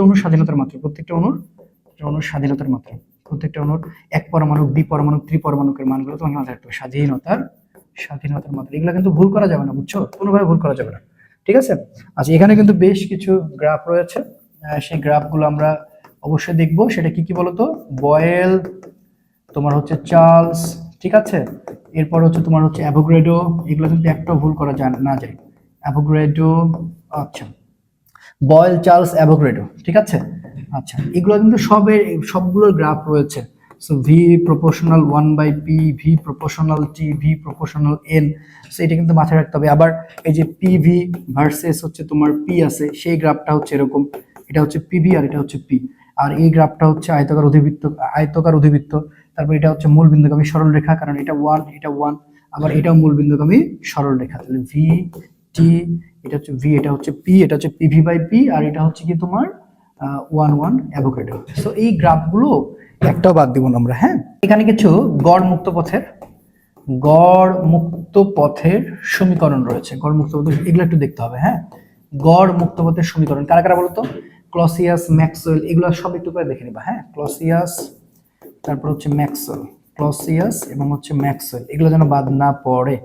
অণুর স্বাধীনতার মাত্রা, প্রত্যেকটা অণুর স্বাধীনতার মাত্রা, প্রত্যেকটা অণুর এক পরমাণু দ্বিপরমাণু ত্রিপরমাণুকের মানগুলো তোমাকে মাথায় রাখতে হবে, স্বাধীনতার মাত্রা, এগুলো কিন্তু ভুল করা যাবে না, বুঝছো, কোনোভাবে ভুল করা যাবে না, ঠিক আছে। আচ্ছা, এখানে কিন্তু বেশ কিছু গ্রাফ রয়েছে, সেই গ্রাফগুলো আমরা অবশ্যই দেখবো। সেটা কি কি বলতো, বয়েল, তোমার হচ্ছে চার্লস, ঠিক আছে, এরপর হচ্ছে তোমার হচ্ছে অ্যাভোগাড্রো, এগুলো কিন্তু একটাও ভুল করা না যায়, অ্যাভোগাড্রো। আচ্ছা, বয়েল, চার্লস, অ্যাভোগাড্রো, ঠিক আছে। আচ্ছা, এগুলো কিন্তু সবগুলোর গ্রাফ রয়েছে। So V proportional 1/p, V proportional T, V proportional N. So এটা কিন্তু মাথায় রাখতে হবে। আবার এই যে পিভি ভার্সেস হচ্ছে তোমার পি আছে, সেই গ্রাফটা হচ্ছে এরকম, এটা হচ্ছে পিভি আর এটা হচ্ছে পি। আর এই গ্রাফটা হচ্ছে আয়তকার অধিবৃত্ত। তারপর এটা হচ্ছে মূল বিন্দুগামী সরল রেখা, কারণ এটা 1, এটা 1, আবার এটাও মূল বিন্দুগামী সরল রেখা। তাহলে ভি টি, এটা হচ্ছে ভি, এটা হচ্ছে পি, এটা হচ্ছে পিভি বাই পি, আর এটা হচ্ছে কি তোমার 1 অ্যাভোগাড্রো। সো এই গ্রাফগুলো একটাও বাদ দিব না আমরা, হ্যাঁ। এখানে কিছু গড় মুক্ত পথের সমীকরণ রয়েছে। গড় মুক্ত পথের এগুলো একটু দেখতে হবে, হ্যাঁ। গড় মুক্ত পথের সমীকরণ কারা কারা বলতো? ক্লসিয়াস, ম্যাক্সওয়েল, এগুলো সব একটু করে দেখে নিবা, হ্যাঁ। ক্লসিয়াস, তারপর হচ্ছে ম্যাক্সওয়েল, ক্লসিয়াস এবং হচ্ছে ম্যাক্সওয়েল, এগুলো যেন বাদ না পড়ে।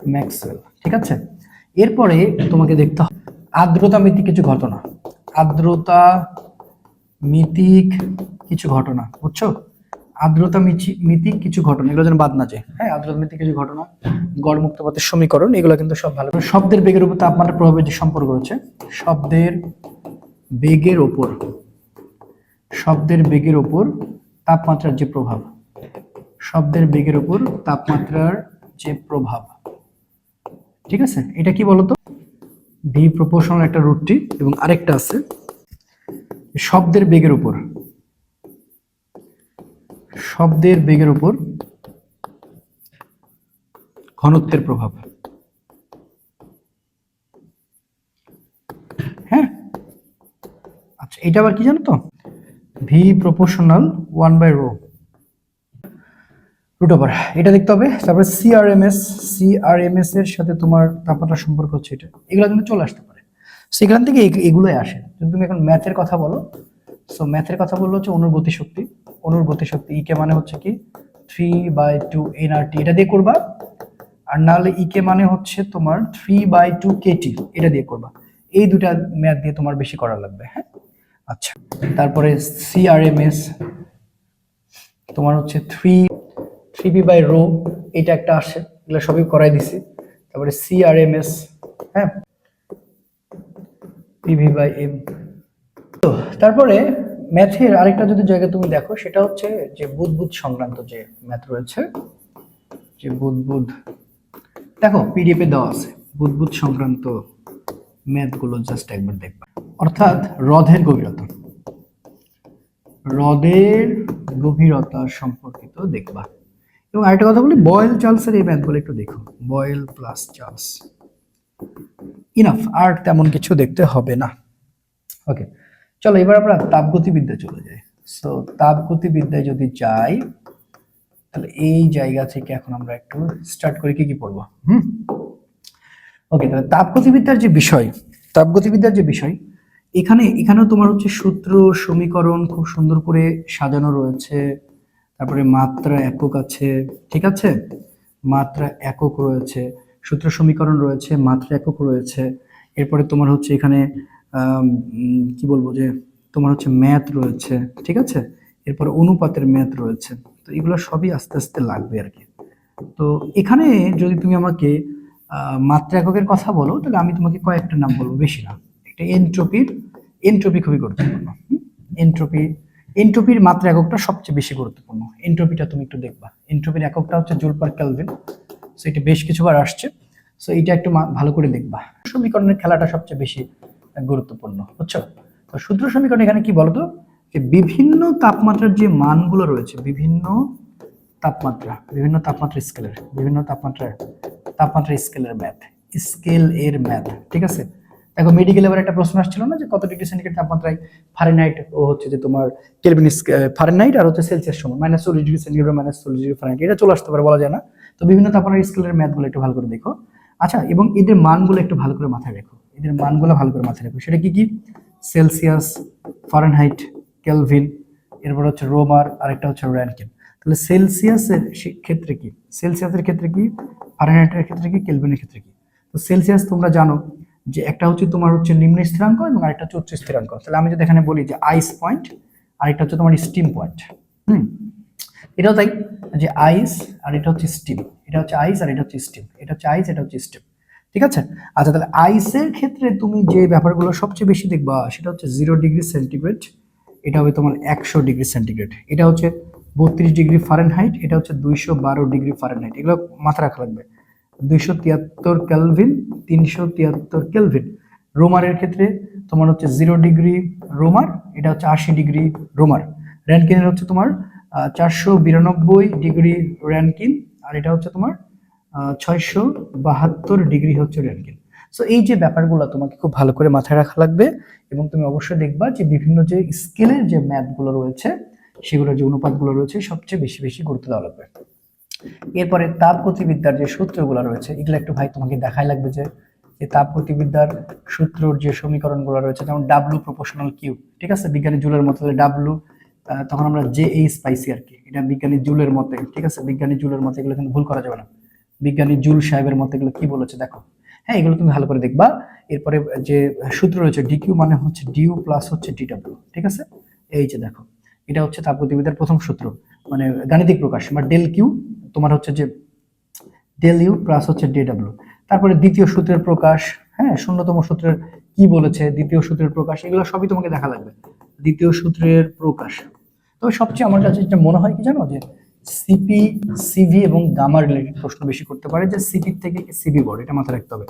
ম্যাক্সওয়েল, ঠিক আছে। এরপরে তোমাকে দেখতে হবে আর্দ্রতা মিতিক কিছু ঘটনা। আর্দ্রতা মিতিক কিছু ঘটনা, বুঝছো? আর্দ্রতা মিতিক কিছু ঘটনা, এগুলো যেন বাদ না যায়, হ্যাঁ। আর্দ্রতা মিতিক কিছু ঘটনা, গড় মুক্ত পথের সমীকরণ, এগুলো কিন্তু সব ভালো। শব্দের বেগের উপর তাপমাত্রা প্রভাবের যে সম্পর্ক রয়েছে, শব্দের বেগের উপর তাপমাত্রার যে প্রভাব, শব্দের বেগের উপর তাপমাত্রার যে প্রভাব, ঠিক আছে। এটা কি বলতো? ভি প্রপোর্শনাল একটা রুটটি, এবং আরেকটা আছে শব্দের বেগের উপর ঘনত্বের প্রভাব, হ্যাঁ। আচ্ছা, এটা আবার কি জানো তো? ভি প্রপোর্শনাল 1/ρ রুট ওভার, এটা দেখতে হবে। তারপরে সিআরএমএস এর সাথে তোমার তাপমাত্রা সম্পর্ক হচ্ছে এটা, এগুলো কিন্তু চলে আসতে পারে। সেখান থেকে এগুলোই আসে। যদি তুমি এখন ম্যাথের কথা বলো, সো ম্যাথের কথা বললো হচ্ছে অনুর গতিশক্তি ইকে মানে হচ্ছে কি 3/2 nRT, এটা দিয়ে করবা। আর নাহলে ইকে মানে হচ্ছে তোমার 3/2 kT, এটা দিয়ে করবা। এই দুটা ম্যাথ দিয়ে তোমার বেশি করা লাগবে, হ্যাঁ। আচ্ছা, তারপরে সিআরএমএস তোমার হচ্ছে 3p/ρ, এটা একটা আসে, এগুলো সবই করাই দিছি। তারপরে সিআরএমএস, হ্যাঁ, pv/m। তো তারপরে ম্যাথের আরেকটা যদি জায়গা তুমি দেখো, সেটা হচ্ছে যে বুদবুদ সংক্রান্ত যে ম্যাথ রয়েছে, যে বুদবুদ, দেখো পিডিএফ এ দেওয়া আছে বুদবুদ সংক্রান্ত ম্যাথগুলো, জাস্ট একবার দেখবা। অর্থাৎ হ্রদের গভীরতা সম্পর্কিত দেখবা। এবং আরেকটা কথা বলি, বয়েল চার্লসের এই ম্যাথগুলো একটু দেখো, বয়েল প্লাস চার্লস, ইনাফ, আর তেমন কিছু দেখতে হবে না। ওকে, চলো এবার আমরা তাপগতিবিদ্যায় চলে যাই। সো তাপগতিবিদ্যায় যদি যাই, তাহলে এই জায়গা থেকে এখন আমরা একটু স্টার্ট করি কি পড়বো। ওকে, তাহলে তাপগতিবিদ্যার যে বিষয়, এখানেও তোমার হচ্ছে সূত্র সমীকরণ খুব সুন্দর করে সাজানো রয়েছে। তারপরে মাত্রা একক আছে, ঠিক আছে, মাত্রা একক রয়েছে, সূত্র সমীকরণ রয়েছে, মাত্রা একক রয়েছে। এরপরে তোমার হচ্ছে এখানে কি বলবো, যে তোমার হচ্ছে ম্যাথ রয়েছে, ঠিক আছে। এরপরে অনুপাতের ম্যাথ রয়েছে। তো এগুলো সবই আস্তে আস্তে লাগবে আর কি। তো এখানে যদি তুমি আমাকে মাত্রা এককের কথা বলো, তাহলে আমি তোমাকে কয়েকটা নাম বলবো, বেশি না। একটা এনট্রপি খুবই গুরুত্বপূর্ণ। এনট্রপির মাত্রা এককটা সবচেয়ে বেশি গুরুত্বপূর্ণ। এনট্রপিটা তুমি একটু দেখবা, এনট্রপির এককটা হচ্ছে জুল পার কেলভিন। সো এটা বেশ কিছুবার আসছে, সো এটা একটু ভালো করে দেখবা। সমীকরণের খেলাটা সবচেয়ে বেশি গুরুত্বপূর্ণ, বুঝছো? তো সূত্র সমীকরণ এখানে কি বলতো, যে বিভিন্ন তাপমাত্রার যে মানগুলো রয়েছে, বিভিন্ন তাপমাত্রা স্কেলের ম্যাথ, ঠিক আছে। দেখো মেডিকেল এবার একটা প্রশ্ন আসছিল না, যে কত ডিগ্রি সেন্টিগ্রেড তাপমাত্রায় ফারেনহাইট ও হচ্ছে যে তোমার কেলভিন, ফারেনহাইট আর হচ্ছে সেলসিয়াস সমান -40 ডিগ্রি সেন্টিগ্রেড -40 ডিগ্রি ফারেনহাইট, এটা চলে আসতে পারে, বলা যায় না। তো বিভিন্ন তাপমাত্রার স্কেলের ম্যাথগুলো একটু ভালো করে দেখো। আচ্ছা, এবং এদের মানগুলো একটু ভালো করে মাথায় রাখো, সেটা কি কি? সেলসিয়াস, ফারেনহাইট, কেলভিন, এরপর হচ্ছে রোমার, আরেকটা হচ্ছে র্যানকিন। তাহলে সেলসিয়াসের ক্ষেত্রে কি, ফারেনহাইটের ক্ষেত্রে কি, কেলভিনের ক্ষেত্রে কি? তো সেলসিয়াস তোমরা জানো যে একটা হচ্ছে তোমার হচ্ছে নিম্ন স্থিরাঙ্ক এবং আরেকটা হচ্ছে উচ্চ স্থিরাঙ্ক। তাহলে আমি যদি এখানে বলি যে আইস পয়েন্ট, আরেকটা হচ্ছে তোমার স্টিম পয়েন্ট। এটাও তাই, যে আইস আর এটা হচ্ছে স্টিম, এটা হচ্ছে আইস আর এটা হচ্ছে স্টিম, এটা হচ্ছে আইস, এটা হচ্ছে স্টিম। ঠিক আছে। আচ্ছা, তাহলে আইসের ক্ষেত্রে তুমি যে ব্যাপারগুলো সবচেয়ে বেশি দেখবা সেটা হচ্ছে 0 ডিগ্রি সেন্টিগ্রেড, এটা হবে তোমার 100 ডিগ্রি সেন্টিগ্রেড, এটা হচ্ছে 32 ডিগ্রি ফারেনহাইট, এটা হচ্ছে 212 ডিগ্রি ফারেনহাইট। এগুলো মাথায় রাখা লাগবে। 273 কেলভিন, 373 কেলভিন। রোমারের ক্ষেত্রে তোমার হচ্ছে 0 ডিগ্রি রোমার, এটা হচ্ছে 80 ডিগ্রি রোমার। র্যানকিনের হচ্ছে তোমার 492 ডিগ্রি র্যানকিন, আর এটা হচ্ছে তোমার 672 ডিগ্রি হচ্ছে র্যানকিন। সো এই যে ব্যাপারগুলো তোমাকে খুব ভালো করে মাথায় রাখা লাগবে, এবং তুমি অবশ্যই দেখবা যে বিভিন্ন যে স্কেলের যে ম্যাথগুলো রয়েছে, সেগুলোর যে অনুপাতগুলো রয়েছে সবচেয়ে বেশি বেশি গুরুত্ব দেওয়া লাগবে। এরপরে তাপগতিবিদ্যার যে সূত্রগুলো রয়েছে, এগুলো একটু ভাই তোমাকে দেখাই লাগবে যে তাপগতিবিদ্যার সূত্রর যে সমীকরণগুলো রয়েছে, যেমন ডাব্লু প্রপোর্শনাল কিউ, ঠিক আছে, বিজ্ঞানী জুলের মতো ডাব্লু, তখন আমরা জে এইচ পাইছি আর কি, এটা বিজ্ঞানী জুলের মতে, ঠিক আছে, বিজ্ঞানী জুলের মতে, এগুলো কিন্তু ভুল করা যাবে না। বিজ্ঞানী জুল সাহেবের মতে এগুলো কি বলেছে দেখো, হ্যাঁ, এগুলো তুমি ভালো করে দেখবা। এরপরে যে সূত্র রয়েছে ডিকিউ মানে হচ্ছে ডিউ প্লাস হচ্ছে ডিডব্লিউ, ঠিক আছে, এই যে দেখো, এটা হচ্ছে তাপগতিবিদ্যার প্রথম সূত্র, মানে গাণিতিক প্রকাশ, বা ডেল কিউ তোমার হচ্ছে যে ডেল ইউ প্লাস হচ্ছে ডিডব্লিউ। তারপরে দ্বিতীয় সূত্রের প্রকাশ, হ্যাঁ, শূন্যতম সূত্রের কি বলেছে, দ্বিতীয় সূত্রের প্রকাশ, এগুলো সবই তোমাকে দেখা লাগবে। দ্বিতীয় সূত্রের প্রকাশ। তবে সবচেয়ে আমার কাছে যেটা মনে হয় কি জানো, যে সিপি, সিভি এবং গামা রিলেটেড প্রশ্ন বেশি করতে পারে, যে সিপি থেকে সিভি বড়, এটা মাথায় রাখতে হবে।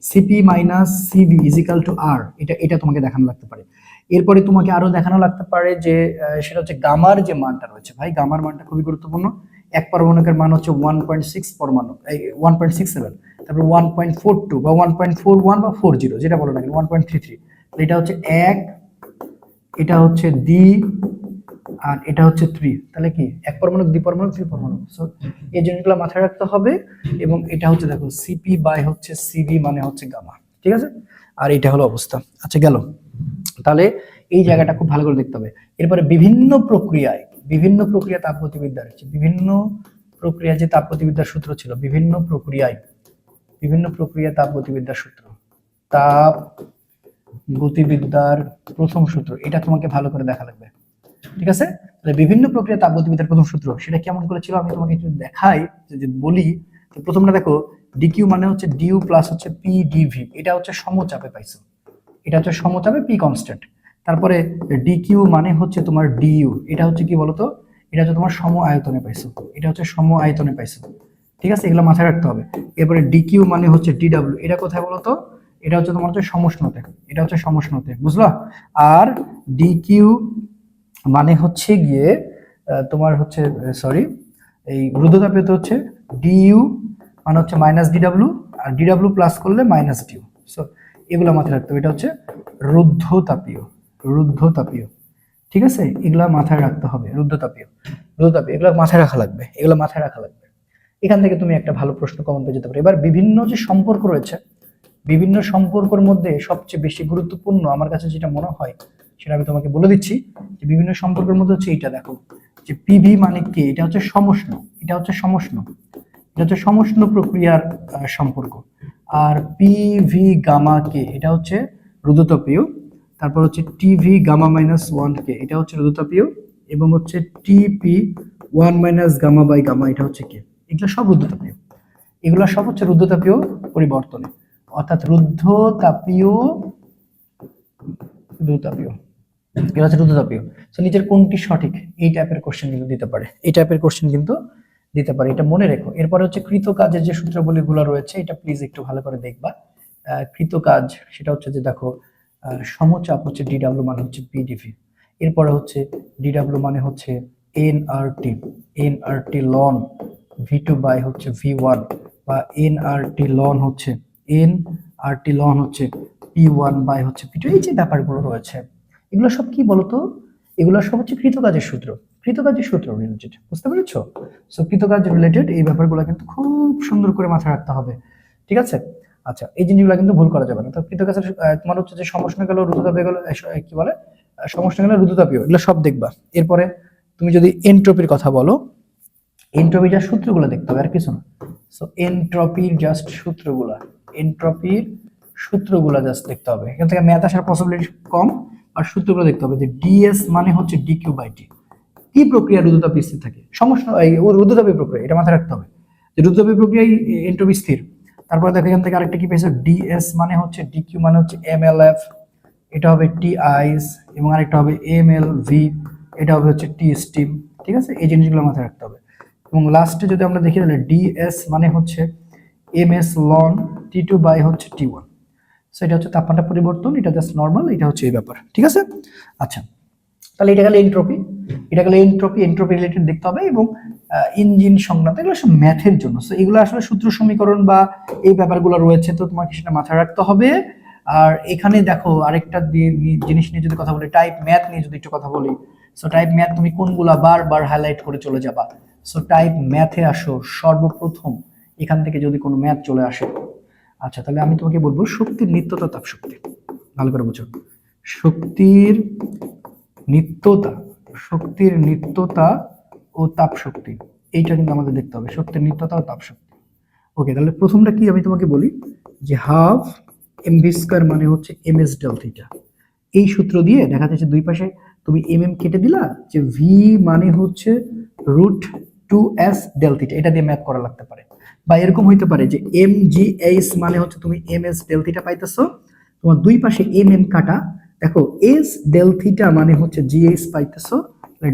CP minus CV equal to R, এটা তোমাকে দেখানো লাগতে পারে। এরপরে তোমাকে আরো দেখানো লাগতে পারে যে সেটা হচ্ছে গামার যে মানটা রয়েছে, ভাই গামার মানটা খুবই গুরুত্বপূর্ণ। এক পারমাণবিকের মান হচ্ছে 1.6 পরমাণু, এই 1.67, তারপর 1.42 বা 1.41 বা 40, যেটা বলো না কেন, 1.33, এটা হচ্ছে এক, এটা হচ্ছে দ্বি, আর এটা হচ্ছে থ্রি, তাহলে কি এক পরমাণু, দ্বিপরমাণু, ত্রিপরমাণু। সো এই জিনিসগুলো মাথায় রাখতে হবে। এবং এটা হচ্ছে দেখো সিপি বাই হচ্ছে সিভি মানে হচ্ছে গামা, ঠিক আছে, আর এটা হলো অবস্থা। আচ্ছা, গেল, তাহলে এই জায়গাটা খুব ভালো করে দেখতে হবে। এরপরে বিভিন্ন প্রক্রিয়া তাপগতিবিদ্যার, বিভিন্ন প্রক্রিয়া যে তাপগতিবিদ্যার সূত্র ছিল, বিভিন্ন প্রক্রিয়া তাপগতিবিদ্যার সূত্র, তাপ গতিবিদ্যার প্রথম সূত্র, এটা তোমাকে ভালো করে দেখা লাগবে, ঠিক আছে। তাহলে বিভিন্ন প্রক্রিয়া তাপগতিবিদ্যার প্রথম সূত্র সেটা কেমন করে ছিল আমি তোমাকে একটু দেখাই, যদি বলি। তো প্রথমটা দেখো, ডিকিউ মানে হচ্ছে ডিউ প্লাস হচ্ছে পি ডিভি, এটা হচ্ছে সমচাপে পাইছো, এটা হচ্ছে সমচাপে পি কনস্ট্যান্ট। তারপরে ডিকিউ মানে হচ্ছে তোমার ডিইউ, এটা হচ্ছে কি বলতো, এটা হচ্ছে তোমার সম আয়তনে পাইছো, এটা হচ্ছে সম আয়তনে পাইছো, ঠিক আছে, এগুলো মাথায় রাখতে হবে। এরপরে ডিকিউ মানে হচ্ছে ডিডব্লিউ, এটা কোথায় বলতো, এটা হচ্ছে তোমার হচ্ছে সমষ্ণতে, এটা হচ্ছে সমষ্ণতে, বুঝলা। আর ডিকিউ মানে হচ্ছে গিয়ে তোমার হচ্ছে সরি, এই রুদ্ধতাপীয়তে হচ্ছে ডিইউ মানে হচ্ছে মাইনাস ডিডব্লিউ, আর ডিডব্লিউ প্লাস করলে মাইনাস ডিউ। সো এগুলো মাথায় রাখতে হবে, এটা হচ্ছে রুদ্ধতাপীয়, ঠিক আছে, এগুলা মাথায় রাখতে হবে। রুদ্ধতাপীয়, এগুলো মাথায় রাখা লাগবে, এখান থেকে তুমি একটা ভালো প্রশ্ন কমন পেয়ে যেতে পারো। এবার বিভিন্ন যে সম্পর্ক রয়েছে, বিভিন্ন সম্পর্কের মধ্যে সবচেয়ে বেশি গুরুত্বপূর্ণ আমার কাছে যেটা মনে হয় সেটা আমি তোমাকে বলে দিচ্ছি, যে বিভিন্ন সম্পর্কের মধ্যে হচ্ছে এইটা দেখো, যে পিভি মানে কি, এটা হচ্ছে সমষ্ণ, এটা হচ্ছে সমষ্ণ প্রক্রিয়ার সম্পর্ক। আর পিভি গামা কে, এটা হচ্ছে রুদ্ধতাপীয়। তারপর হচ্ছে টিভি গামা মাইনাস 1 কে, এটা হচ্ছে রুদ্ধতাপীয়। এবং হচ্ছে টিপি 1 - গামা বাই গামা, এটা হচ্ছে কে, এগুলো সব রুদ্ধতাপীয়, এগুলো সব হচ্ছে রুদ্ধতাপীয় পরিবর্তনে, অর্থাৎ রুদ্ধতাপীয়, এটা হচ্ছে রুদ্ধতাপীয়। তো নিচের কোনটি সঠিক, এই টাইপের কোশ্চেন কিন্তু দিতে পারে, এটা মনে রেখো। এরপরে হচ্ছে কৃত কাজের যে সূত্রাবলীগুলো রয়েছে, এটা প্লিজ একটু ভালো করে দেখবা। কৃত কাজ সেটা হচ্ছে যে দেখো, সমচাপ হচ্ছে ডিডব্লিউ মানে হচ্ছে পিডিভি, এরপরে হচ্ছে ডিডব্লিউ মানে হচ্ছে এনআরটি লন ভি2 বাই হচ্ছে ভি1, বা এনআরটি লন হচ্ছে পি1 বাই হচ্ছে পি2। এই যে ব্যাপারগুলো রয়েছে, এগুলো সব কি বলতো, এগুলো সব হচ্ছে কৃতকাজের সূত্র রিলেটেড, বুঝতে পেরেছো? সো কৃতকাজ রিলেটেড এই ব্যাপারগুলো কিন্তু খুব সুন্দর করে মাথায় রাখতে হবে, ঠিক আছে। আচ্ছা, এই জিনিসগুলো কিন্তু ভুল করা যাবে না। তো কৃতকাজের তোমার হচ্ছে যে সমষ্ণ গেল, রুদ্ধতাপীয় গেল, কি বলে সমষ্ণ গেল, রুদ্ধতাপীয়, এগুলো সব দেখবা। এরপরে তুমি যদি এনট্রপির কথা বলো, এনট্রপির যা সূত্রগুলো দেখতে হবে, আর কিছু না। সো এনট্রপির সূত্রগুলো জাস্ট দেখতে হবে, এখান থেকে ম্যাথ আসার পসিবিলিটি কম। আর সূত্রগুলো দেখতে হবে, যে ডিএস মানে হচ্ছে ডিকিউ বাই টি, কি প্রক্রিয়া রুদ্ধতাপ স্থির থাকে, সমস্যা এই রুদ্ধতাপীয় প্রক্রিয়া, এটা মাথায় রাখতে হবে, যে রুদ্ধতাপীয় প্রক্রিয়ায় এনট্রপি স্থির। তারপর দেখো এখান থেকে আরেকটা কি পেয়েছো, ডিএস মানে হচ্ছে ডিকিউ মানে হচ্ছে এমএলএফ, এটা হবে টি আইস, এবং আরেকটা হবে এমএলভি, এটা হবে হচ্ছে টি স্টিম। ঠিক আছে, এই জিনিসগুলো মাথায় রাখতে হবে। এবং লাস্টে যদি আমরা দেখি তাহলে ডিএস মানে হচ্ছে m s ln, t two by হচ্ছে টি ওয়ান। সো এটা হচ্ছে তাপমাত্রা পরিবর্তন, এটা জাস্ট নর্মাল, এটা হচ্ছে এই ব্যাপার। ঠিক আছে, আচ্ছা তাহলে এটা গেলে এনট্রপি, এটা গেলে এনট্রপি, এনট্রপি রিলেটেড দেখতে হবে, এবং ইঞ্জিন সংক্রান্ত এগুলো সব ম্যাথের জন্য। সো এগুলো আসলে সূত্র সমীকরণ বা এই ব্যাপারগুলো রয়েছে, তো তোমাকে সেটা মাথায় রাখতে হবে। আর এখানে দেখো আরেকটা জিনিস নিয়ে যদি কথা বলি, টাইপ ম্যাথ নিয়ে যদি একটু কথা বলি, সো টাইপ ম্যাথ তুমি কোনগুলা বারবার হাইলাইট করে চলে যাবা। সো টাইপ ম্যাথে আসো সর্বপ্রথম, এখান থেকে যদি কোনো ম্যাথ চলে আসে, আচ্ছা তাহলে আমি তোমাকে বলবো শক্তির নিত্যতা তাপ শক্তি, ভালো করে বুঝো। শক্তির নিত্যতা, শক্তির নিত্যতা ও তাপ শক্তি, এইটা কিন্তু আমাদের দেখতে হবে, শক্তির নিত্যতা ও তাপ শক্তি। ওকে, তাহলে প্রথমটা কি আমি তোমাকে বলি যে হাফ এমভি স্কয়ার মানে হচ্ছে এমএস ডেল থিটা। এই সূত্র দিয়ে দেখা যাচ্ছে দুই পাশে তুমি এমএম কেটে দিলা, যে ভি মানে হচ্ছে root two s del theta, এটা দিয়ে ম্যাথ করা লাগতে পারে। বা এরকম হইতে পারে যে এম জি এইচ মানে হচ্ছে তুমি এম এস ডেল থিটা পাইতেছো, তোমার দুই পাশে এম এম কাটা, দেখো এস ডেল থিটা মানে হচ্ছে জি এইচ পাইতেছো,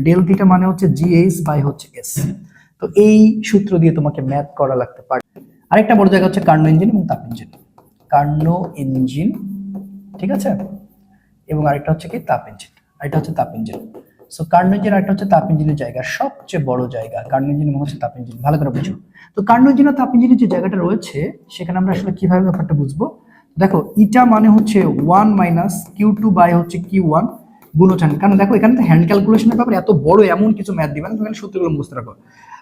ডেল থিটা মানে হচ্ছে জি এইচ বাই হচ্ছে এস। তো এই সূত্র দিয়ে তোমাকে ম্যাথ করা লাগতে পারে। আরেকটা বড় জায়গা হচ্ছে কার্নো ইঞ্জিন এবং তাপ ইঞ্জিন, কার্নো ইঞ্জিন, ঠিক আছে, এবং আরেকটা হচ্ছে কি তাপ ইঞ্জিন, আরেকটা হচ্ছে তাপ ইঞ্জিন। সো কার্নো ইঞ্জিন আরেকটা হচ্ছে তাপ ইঞ্জিনের জায়গা, সবচেয়ে বড় জায়গা কার্নো ইঞ্জিন এবং হচ্ছে তাপ ইঞ্জিন, ভালো করে বুঝো। তো কার্নো ইঞ্জিন আর তাপ ইঞ্জিনের যে জায়গাটা রয়েছে সেখানে আমরা আসলে কিভাবে ব্যাপারটা বুঝবো, দেখো ইটা মানে হচ্ছে 1 মাইনাস কিউ টু বাই হচ্ছে কিউ ওয়ান গুণন, কারণ দেখো এখানে তো হ্যান্ড ক্যালকুলেশনের ব্যাপারে এত বড় এমন কিছু ম্যাথ দিবেন, তুমি সূত্রগুলো বুঝতে রাখো।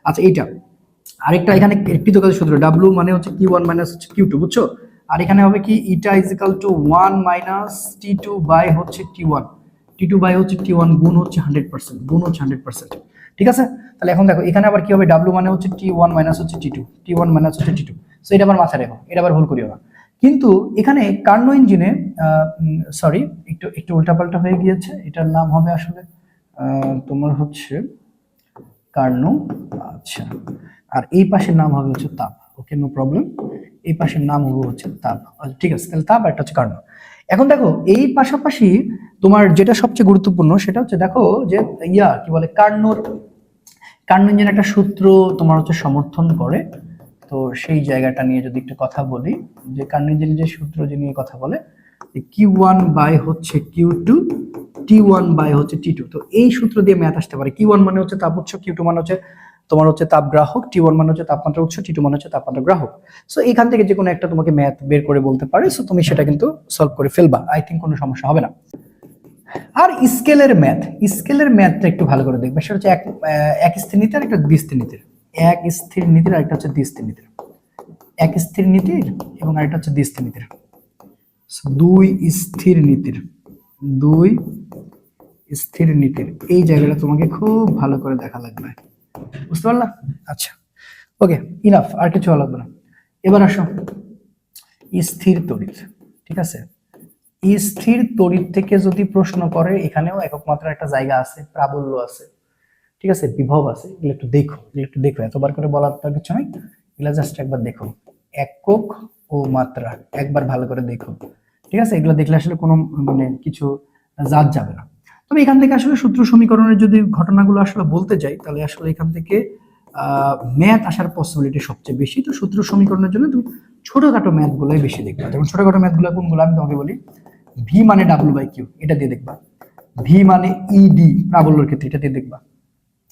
আচ্ছা এইটা আরেকটা, এখানে কৃতকাজ সূত্র ডাব্লিউ মানে হচ্ছে কিউ ওয়ান মাইনাস হচ্ছে কিউ টু, বুঝছো। আর এখানে হবে কি eta is equal to 1 minus T two by হচ্ছে টি ওয়ান, টি টু বাই হচ্ছে টি ওয়ান গুণ হচ্ছে 100%, গুণ হচ্ছে 100%। ঠিক আছে, তাহলে এখন দেখো এখানে আবার কি হবে, ডাব্লিউ মানে হচ্ছে টি ওয়ান মাইনাস হচ্ছে t two, t one minus হচ্ছে টি টু। সো এটা আবার মাথায় রেখো, এটা আবার ভুল করিও না। কিন্তু এখানে কার্নো ইঞ্জিনে সরি একটু একটু উল্টাপাল্টা হয়ে গিয়েছে, এটার নাম হবে আসলে তোমার হচ্ছে কার্নো, আচ্ছা, আর এই পাশের নাম হবে হচ্ছে তাপ। ওকে, নো প্রবলেম, এই পাশের নাম হবে হচ্ছে তাপ। আচ্ছা, ঠিক আছে, তাহলে তাপ একটা হচ্ছে কার্নো। এখন দেখো এই পাশাপাশি তোমার যেটা সবচেয়ে গুরুত্বপূর্ণ সেটা হচ্ছে দেখো যে কি বলে কার্নো ইঞ্জিন একটা সূত্র তোমার হচ্ছে সমর্থন করে। তো সেই জায়গাটা নিয়ে যদি একটু কথা বলি, যে কার্নো ইঞ্জিনের যে সূত্র যে নিয়ে কথা বলে, কিউ ওয়ান বাই হচ্ছে Q two, t one by হচ্ছে টি টু। তো এই সূত্র দিয়ে ম্যাথ আসতে পারে, কিউ ওয়ান মানে হচ্ছে তাপ উৎস, কিউ টু মানে হচ্ছে তোমার হচ্ছে তাপ গ্রাহক, টি ওয়ান মানে হচ্ছে তাপমাত্রা উৎস, টি টু মানে হচ্ছে তাপমাত্রা গ্রাহক। সো এখান থেকে যে কোনো একটা তোমাকে ম্যাথ বের করে বলতে পারে, সো তুমি সেটা কিন্তু সলভ করে ফেলবা, আই থিঙ্ক কোনো সমস্যা হবে না। আর স্কেলের ম্যাথটা একটু ভালো করে দেখবে, সেটা হচ্ছে এক স্থির নীতি আর একটা দ্বিস্থির নীতির, এক স্থির নীতির আর একটা হচ্ছে দ্বিস্থির নীতির, এক স্থির নীতির এবং আরেকটা হচ্ছে দ্বিস্থির নীতির, দুই স্থির নীতির, দুই স্থির নীতির এই জায়গাটা তোমাকে খুব ভালো করে দেখা লাগবে, বুঝতে পারলা? আচ্ছা ওকে, ইনাফ, আর কিছু লাগবে না। এবার আসো স্থির তড়িৎ, ঠিক আছে, স্থির তড়িৎ থেকে যদি প্রশ্ন করে, এখানেও একক মাত্রার একটা জায়গা আছে, প্রাবল্য আছে, ঠিক আছে, বিভব আছে, এগুলো একটু দেখো, এগুলো একটু দেখো, এতবার করে বলার তো কিছু নাই, এগুলো জাস্ট একবার দেখো, একক ও মাত্রা একবার ভালো করে দেখো, ঠিক আছে, এগুলো দেখলে আসলে কোনো মানে কিছু জাত যাবে না। তবে এখান থেকে আসলে সূত্র সমীকরণের যদি ঘটনাগুলো আসলে বলতে যাই, তাহলে আসলে এখান থেকে ম্যাথ আসার পসিবিলিটি সবচেয়ে বেশি। তো সূত্র সমীকরণের জন্য তুমি ছোটখাটো ম্যাথ গুলোই বেশি দেখবা, যেমন ছোটখাটো ম্যাথ গুলো কোনগুলো আমি তোমাকে বলি, ভি মানে ডাব্লিউ বাই কিউ, এটা দিয়ে দেখবা, ভি মানে ইডি প্রাবল্যের ক্ষেত্রে, এটা দিয়ে দেখবা,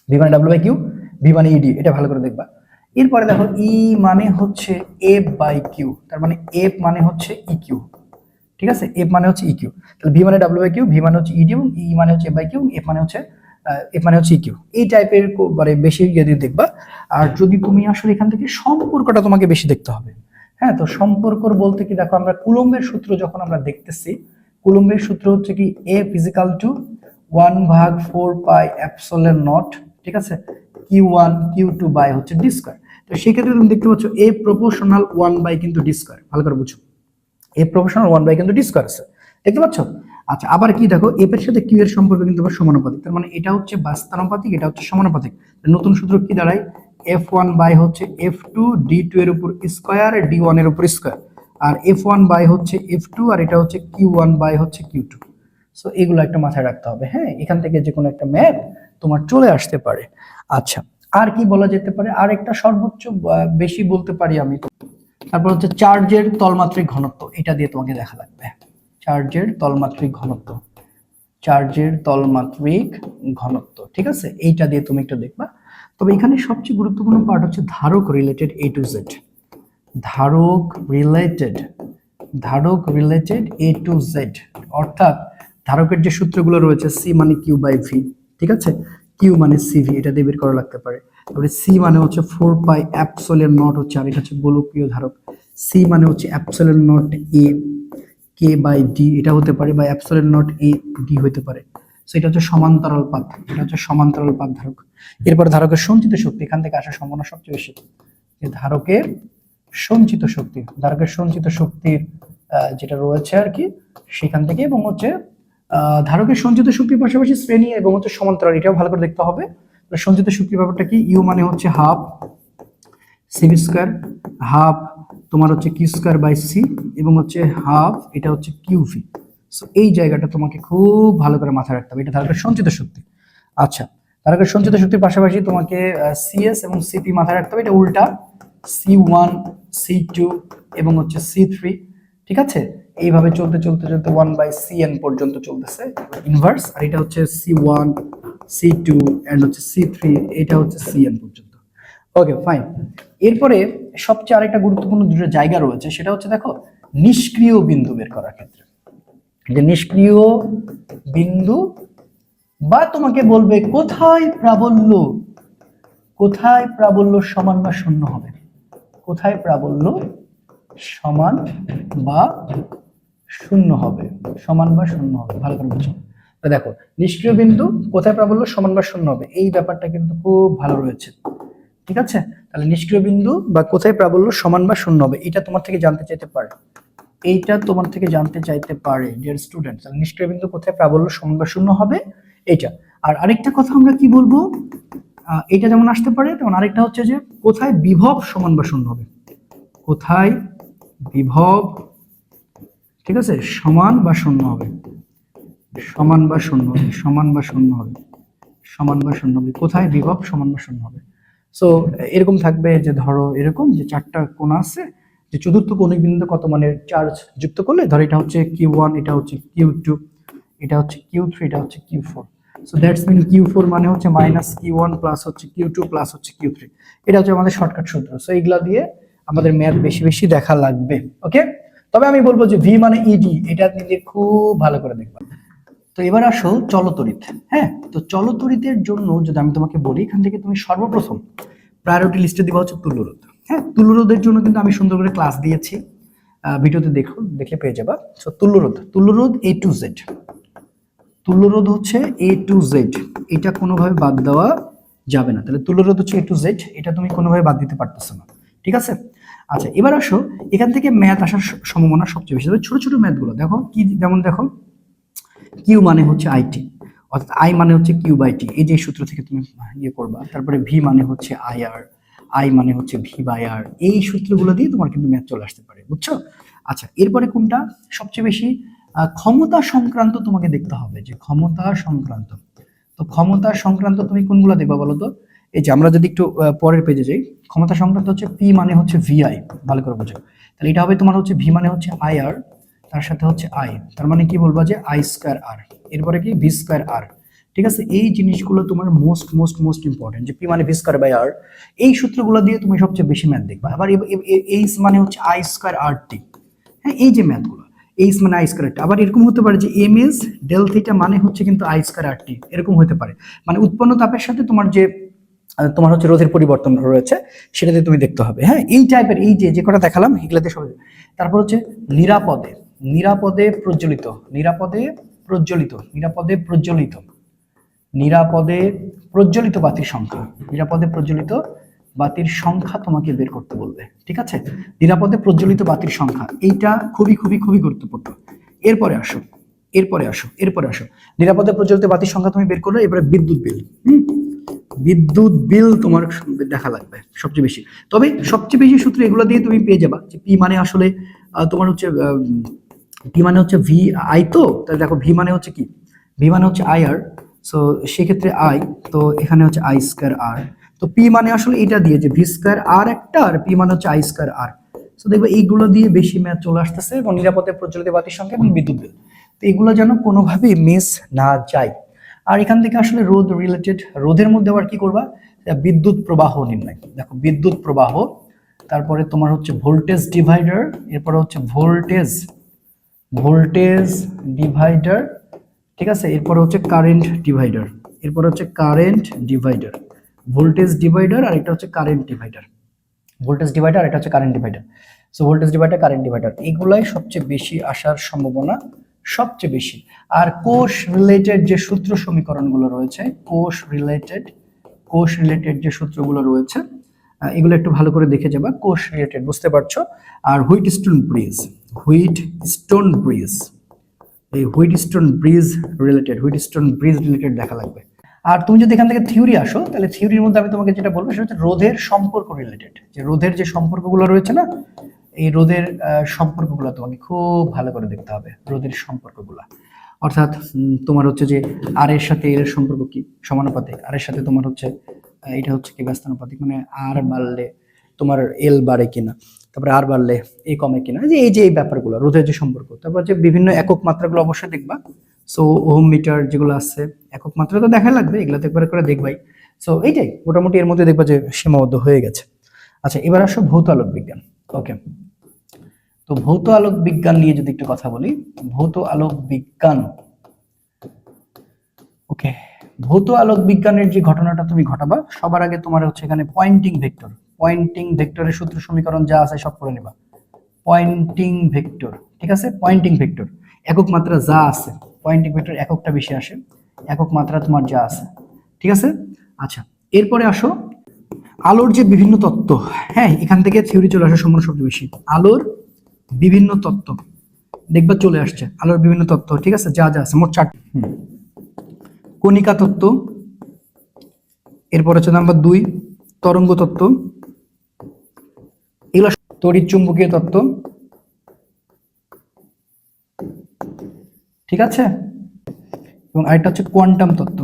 ভি মানে ডাব্লিউ বাই কিউ, ভি মানে ইডি, এটা ভালো করে দেখবা। এরপরে দেখো ই মানে হচ্ছে এফ বাই কিউ, তার মানে এফ মানে হচ্ছে ই কিউ, ঠিক আছে, এফ মানে হচ্ছে ই কিউ, তাহলে ভি মানে ডাব্লিউ বাই কিউ, ভি মানে হচ্ছে ইডি এবং ই মানে হচ্ছে এফ বাই কিউ, এফ মানে হচ্ছে ই কিউ, এই টাইপের মানে বেশি যদি দেখবা। আর যদি তুমি আসলে এখান থেকে সম্পর্কটা তোমাকে বেশি দেখতে হবে, হ্যাঁ, তো সম্পর্ক বলতে কি, দেখো আমরা কুলম্বের সূত্র যখন আমরা দেখতেছি, কুলম্বের সূত্র হচ্ছে কি F equal to 1/4 pi epsilon naught, ঠিক আছে, q one q two by হচ্ছে ডি স্কয়ার। তো সেই ক্ষেত্রে তুমি দেখতে পাচ্ছ এ প্রপোর্শনাল 1 বাই কিন্তু ডি স্কয়ার, ভালো করে বুঝো, এ প্রপোর্শনাল 1 বাই কিন্তু ডি স্কয়ার আছে, দেখতে পাচ্ছ। আচ্ছা আবার কি দেখো, এফ এর সাথে কিউ এর সম্পর্ক কিন্তু আবার সমানুপাতিক, তার মানে এটা হচ্ছে বাস্তানুপাতিক, এটা হচ্ছে সমানুপাতিক। নতুন সূত্র কি দাঁড়ায়, F1 বাই হচ্ছে F2 D2 এর উপর স্কয়ার D1 এর উপর স্কয়ার, আর F1 বাই হচ্ছে F2, আর এটা হচ্ছে Q1 বাই হচ্ছে Q2। সো এগুলো একটা মাথায় রাখতে হবে। হ্যাঁ, এখান থেকে যে কোনো একটা ম্যাথ তোমার চলে আসতে পারে। আচ্ছা, আর কি বলা যেতে পারে? আর একটা সর্বোচ্চ বেশি বলতে পারি আমি। তারপর হচ্ছে চার্জের তলমাত্রিক ঘনত্ব, এটা দিয়ে তোমাকে দেখা লাগবে। চার্জের তলমাত্রিক ঘনত্ব, চার্জের তলমাত্রিক ঘনত্ব, ঠিক আছে, এইটা দিয়ে তুমি একটু দেখবা। তবে এখানে সবচেয়ে গুরুত্বপূর্ণ পার্ট হচ্ছে ধারক রিলেটেড A to Z। ধারক রিলেটেড A to Z, অর্থাৎ ধারকের যে সূত্রগুলো রয়েছে, সি মানে কিউ বাই ভি, ঠিক আছে, কিউ মানে সিভি, এটা দিয়ে বের করা লাগতে পারে। তারপরে সি মানে হচ্ছে 4 পাই অ্যাপসিলন নট হচ্ছে, আর এটা হচ্ছে গোলকীয় ধারক। সি মানে হচ্ছে epsilon naught a k by d, এটা হতে পারে, বা অ্যাপসিলন নট এ ডি হতে পারে। সো এটা হচ্ছে সমান্তরাল পাত, এটা হচ্ছে সমান্তরাল পাত ধারক। এরপর ধারকের সঞ্চিত শক্তি, এখান থেকে আসার সম্ভাবনা সবচেয়ে বেশি। যে ধারকের সঞ্চিত শক্তি, ধারকের সঞ্চিত শক্তির যেটা রয়েছে আর কি, সেখান থেকে, এবং হচ্ছে ধারকের সঞ্চিত শক্তির পাশাপাশি শ্রেণী এবং হচ্ছে সমান্তরাল, এটাও ভালো করে দেখতে হবে। সঞ্চিত শক্তির ব্যাপারটা কি? ইউ মানে হচ্ছে হাফ সিভি স্কয়ার, হাফ তোমার হচ্ছে কিউ স্কয়ার বাই সি, এবং হচ্ছে হাফ এটা হচ্ছে কিউভি। সো এই জায়গাটা তোমাকে খুব ভালো করে মাথায় রাখতে হবে, এটা ধারকের সঞ্চিত শক্তি। আচ্ছা, ধারকের সঞ্চিত শক্তির পাশাপাশি তোমাকে সিএস এবং সিপি মাথায় রাখতে হবে, এটা উল্টা, C1 C2 এবং হচ্ছে C3, ঠিক আছে, এইভাবে চলতে চলতে চলতে 1/Cn পর্যন্ত চলতেছে ইনভার্স, আর এটা হচ্ছে C1 C2 এন্ড হচ্ছে C3, এটা হচ্ছে Cn পর্যন্ত। ওকে, ফাইন। এরপরে সবচেয়ে আরেকটা গুরুত্বপূর্ণ দুটো জায়গা রয়েছে, সেটা হচ্ছে দেখো নিষ্ক্রিয় বিন্দু বের করার ক্ষেত্রে। যে নিষ্ক্রিয় বিন্দু, বা তোমাকে বলবে কোথায় প্রাবল্য সমান বা শূন্য হবে, কোথায় প্রাবল্য সমান বা শূন্য হবে, সমান বা শূন্য হবে, ভালো করে বুঝো। দেখো নিষ্ক্রিয় বিন্দু কোথায় প্রাবল্য সমান বা শূন্য হবে, এই ব্যাপারটা কিন্তু খুব ভালো রয়েছে, ঠিক আছে। তাহলে নিষ্ক্রিয় বিন্দু বা কোথায় প্রাবল্য সমান বা শূন্য হবে, এটা তোমার থেকে জানতে চাইতে পারে, ডিয়ার স্টুডেন্ট। তাহলে নিষ্ক্রিয় বিন্দু কোথায় প্রাবল্য সমান বা শূন্য হবে, এটা। আর আরেকটা কথা আমরা কি বলবো, এটা যেমন আসতে পারে, তেমন আরেকটা হচ্ছে যে কোথায় বিভব সমান বা শূন্য হবে, কোথায় বিভব, ঠিক আছে, সমান বা শূন্য হবে, কোথায় বিভব সমান বা শূন্য হবে। সো এরকম থাকবে যে ধরো এরকম যে চারটা কোণ আছে, যে চতুর্থ কৌণিক বিন্দুতে কত মানের চার্জ যুক্ত করলে, ধরো এটা হচ্ছে Q1, এটা হচ্ছে Q2, এটা হচ্ছে Q3, এটা হচ্ছে Q4। So that's mean Q4 মানে হচ্ছে -Q1 প্লাস হচ্ছে Q2 প্লাস হচ্ছে Q3, এটা হচ্ছে আমাদের শর্টকাট সূত্র। সো এইগুলা দিয়ে আমাদের ম্যাথ বেশি বেশি দেখা লাগবে, ওকে। তবে আমি বলবো যে V মানে ইডি, এটা নিজে খুব ভালো করে দেখবা। তো এবার আসো চলতড়িৎ। হ্যাঁ, তো চলতড়িতের জন্য যদি আমি তোমাকে বলি, এখান থেকে তুমি সর্বপ্রথম প্রায়োরিটি লিস্টে দিবা হচ্ছে তুল্যরোধ। হ্যাঁ, তুল্যরোধের জন্য কিন্তু আমি সুন্দর করে ক্লাস দিয়েছি, ভিডিওতে দেখলে পেয়ে যাবা। সো তুল্যরোধ A to Z, তুল্যরোধ হচ্ছে A to Z, এটা কোনোভাবে বাদ দেওয়া যাবে না। তাহলে তুল্যরোধ হচ্ছে A to Z, এটা তুমি কোনোভাবে বাদ দিতে পারতেছো না, ঠিক আছে। আচ্ছা, এবার আসো এখান থেকে ম্যাথ আসার সম্ভাবনা সবচেয়ে বেশি। তবে ছোট ছোট ম্যাথগুলো দেখো কি, যেমন দেখো কিউ মানে হচ্ছে আইটি, অর্থাৎ আই মানে হচ্ছে কিউ বাই টি, এই যে সূত্র থেকে তুমি ইয়ে করবা। তারপরে ভি মানে হচ্ছে আইআর, আই মানে হচ্ছে ভি বাই আর, এই সূত্রগুলো দিয়ে তোমার কিন্তু ম্যাথ চলে আসতে পারে, বুঝছো। আচ্ছা, এরপরে কোনটা সবচেয়ে বেশি ক্ষমতা সংক্রান্ত তোমাকে দেখতে হবে, যে ক্ষমতা সংক্রান্ত। তো ক্ষমতা সংক্রান্ত তুমি কোনগুলো দেখবা বলো তো? এই যে আমরা যদি একটু পরের পেজে যাই, ক্ষমতা সংক্রান্ত হচ্ছে পি মানে হচ্ছে ভিআই, ভালো করে বুঝো। তাহলে এটা হবে তোমার হচ্ছে ভি মানে হচ্ছে আইআর, তার সাথে হচ্ছে আই, তার মানে কি বলবা যে আই স্কয়ার আর, এরপরে কি ভি স্কয়ার আর, ঠিক আছে। এই জিনিসগুলো তোমার মোস্ট ইম্পর্টেন্ট, যে পি মানে ভি স্কয়ার বাই আর, এই সূত্রগুলো দিয়ে তুমি সবচেয়ে বেশি ম্যাথ দেখবা। আবার এইচ মানে হচ্ছে আই স্কয়ার আর টি, হ্যাঁ, এই যে ম্যাথগুলো, এইচ মানে আই স্কয়ার আর টি। আবার এরকম হতে পারে যে এম এস ডেল থিটা মানে হচ্ছে কিন্তু আই স্কয়ার আর টি, এরকম হতে পারে। মানে উৎপন্ন তাপের সাথে তোমার হচ্ছে রোধের পরিবর্তন রয়েছে, সেটাতে তুমি দেখতে হবে। হ্যাঁ, এই টাইপের এই যে কটা দেখালাম এগুলাতে সব। তারপর হচ্ছে নিরাপদে প্রজ্বলিত বাতির সংখ্যা তোমাকে বের করতে বলবে, ঠিক আছে। নিরাপদে প্রজ্বলিত বাতির সংখ্যা, এইটা খুবই খুবই খুবই গুরুত্বপূর্ণ। এরপরে আসো নিরাপদে প্রজ্বলিত বাতির সংখ্যা তুমি বের করলে, এবারে বিদ্যুৎ বিল। বিদ্যুৎ বিল তোমার দেখা লাগবে সবচেয়ে বেশি। তবে সবচেয়ে বেশি সূত্র এগুলো দিয়ে তুমি পেয়ে যাবা যে পি মানে আসলে তোমার হচ্ছে পি মানে হচ্ছে ভি আই, তো তাহলে দেখো ভি মানে হচ্ছে কি, ভি মানে হচ্ছে আই আর, সো সেক্ষেত্রে আই, তো এখানে হচ্ছে আই স্কয়ার আর, তো পি মানে আসলে এটা দিয়ে যে ভি স্কয়ার আর একটা, আর পি মানে হচ্ছে আই স্কয়ার আর। সো দেখবে এইগুলো দিয়ে বেশি ম্যাথ চলে আসতেছে, এবং নিরাপদে প্রচলিত বাতির সংখ্যা এবং বিদ্যুৎ বিল, তো এগুলো যেন কোনোভাবেই মিস না যায়। আর এখান থেকে আসলে রোধ রিলেটেড, রোধের মধ্যে আবার কি করবা, বিদ্যুৎ প্রবাহ নির্ণয়। দেখো বিদ্যুৎ প্রবাহ, তারপরে তোমার হচ্ছে ভোল্টেজ ডিভাইডার, এরপরে হচ্ছে ভোল্টেজ ভোল্টেজ ডিভাইডার, ঠিক আছে, এরপরে হচ্ছে কারেন্ট ডিভাইডার, এরপরে হচ্ছে কারেন্ট ডিভাইডার, ভোল্টেজ ডিভাইডার, আর এটা হচ্ছে কারেন্ট ডিভাইডার, ভোল্টেজ ডিভাইডার, এটা হচ্ছে current divider. So voltage divider, current divider, এগুলাই সবচেয়ে বেশি আসার সম্ভাবনা সবচেয়ে বেশি। আর কোষ রিলেটেড যে সূত্র সমীকরণগুলো রয়েছে, কোষ রিলেটেড যে সূত্রগুলো রয়েছে, এগুলো একটু ভালো করে দেখে যাবা, কোষ রিলেটেড, বুঝতে পারছো। আর হুইটস্টোন ব্রিজ, এই হুইটস্টোন ব্রিজ রিলেটেড দেখা লাগবে। আর তুমি যদি এখান থেকে থিওরি আসো, তাহলে থিওরির মধ্যে আমি তোমাকে যেটা বলবো সেটা হচ্ছে রোধের সম্পর্ক রিলেটেড, যে রোধের যে সম্পর্কগুলো রয়েছে না, এই রোধের সম্পর্কগুলো তোমাকে খুব ভালো করে দেখতে হবে, রোধের সম্পর্কগুলো। অর্থাৎ তোমার হচ্ছে যে আর এর সাথে এর সম্পর্ক কি, সমানুপাতিক, আর এর সাথে তোমার হচ্ছে এটা হচ্ছে কি ব্যস্তানুপাতিক, মানে আর বাড়লে তোমার এল বাড়ে কিনা, তারপরে আর বাড়লে এ কমে কিনা, যে এই ব্যাপারগুলো রোধের যে সম্পর্ক। তারপর যে বিভিন্ন একক মাত্রাগুলো অবশ্যই দেখবা, সো ওহম মিটার যেগুলো আছে, একক মাত্রা তো দেখা লাগবে, এগুলো তো একবার করে দেখবাই। সো এইটাই মোটামুটি এর মধ্যে দেখবা যে সীমাবদ্ধ হয়ে গেছে। আচ্ছা, এবার আসো ভৌত আলোক বিজ্ঞান। ওকে, তো ভৌত আলোক বিজ্ঞান নিয়ে যদি একটু কথা বলি, ভৌত আলোক বিজ্ঞান, ওকে, ভৌত আলোক বিজ্ঞানের যে ঘটনাটা তুমি ঘটাবা, সবার আগে তোমার হচ্ছে এখানে পয়েন্টিং ভেক্টরের সূত্র সমীকরণ যা আছে সব পড়ে নেবা। পয়েন্টিং ভেক্টর, ঠিক আছে, পয়েন্টিং ভেক্টর একক মাত্রা যা আছে, পয়েন্টিং ভেক্টর এককটা বেশি আসে, একক মাত্রা তোমার যা আছে, ঠিক আছে। আচ্ছা, এরপরে আসো আলোর যে বিভিন্ন তত্ত্ব, হ্যাঁ, এখান থেকে থিওরি চলে আসার সম্ভাবনা সবচেয়ে বেশি। আলোর বিভিন্ন তত্ত্ব দেখবা চলে আসছে, আলোর বিভিন্ন তত্ত্ব, ঠিক আছে, যা যা আছে মোট 4টি। কণিকা তত্ত্ব, এরপর হচ্ছে নাম্বার 2 তরঙ্গ তত্ত্ব, এগুলো তড়িৎ চুম্বকীয় তত্ত্ব, ঠিক আছে, এবং আরেকটা হচ্ছে কোয়ান্টাম তত্ত্ব।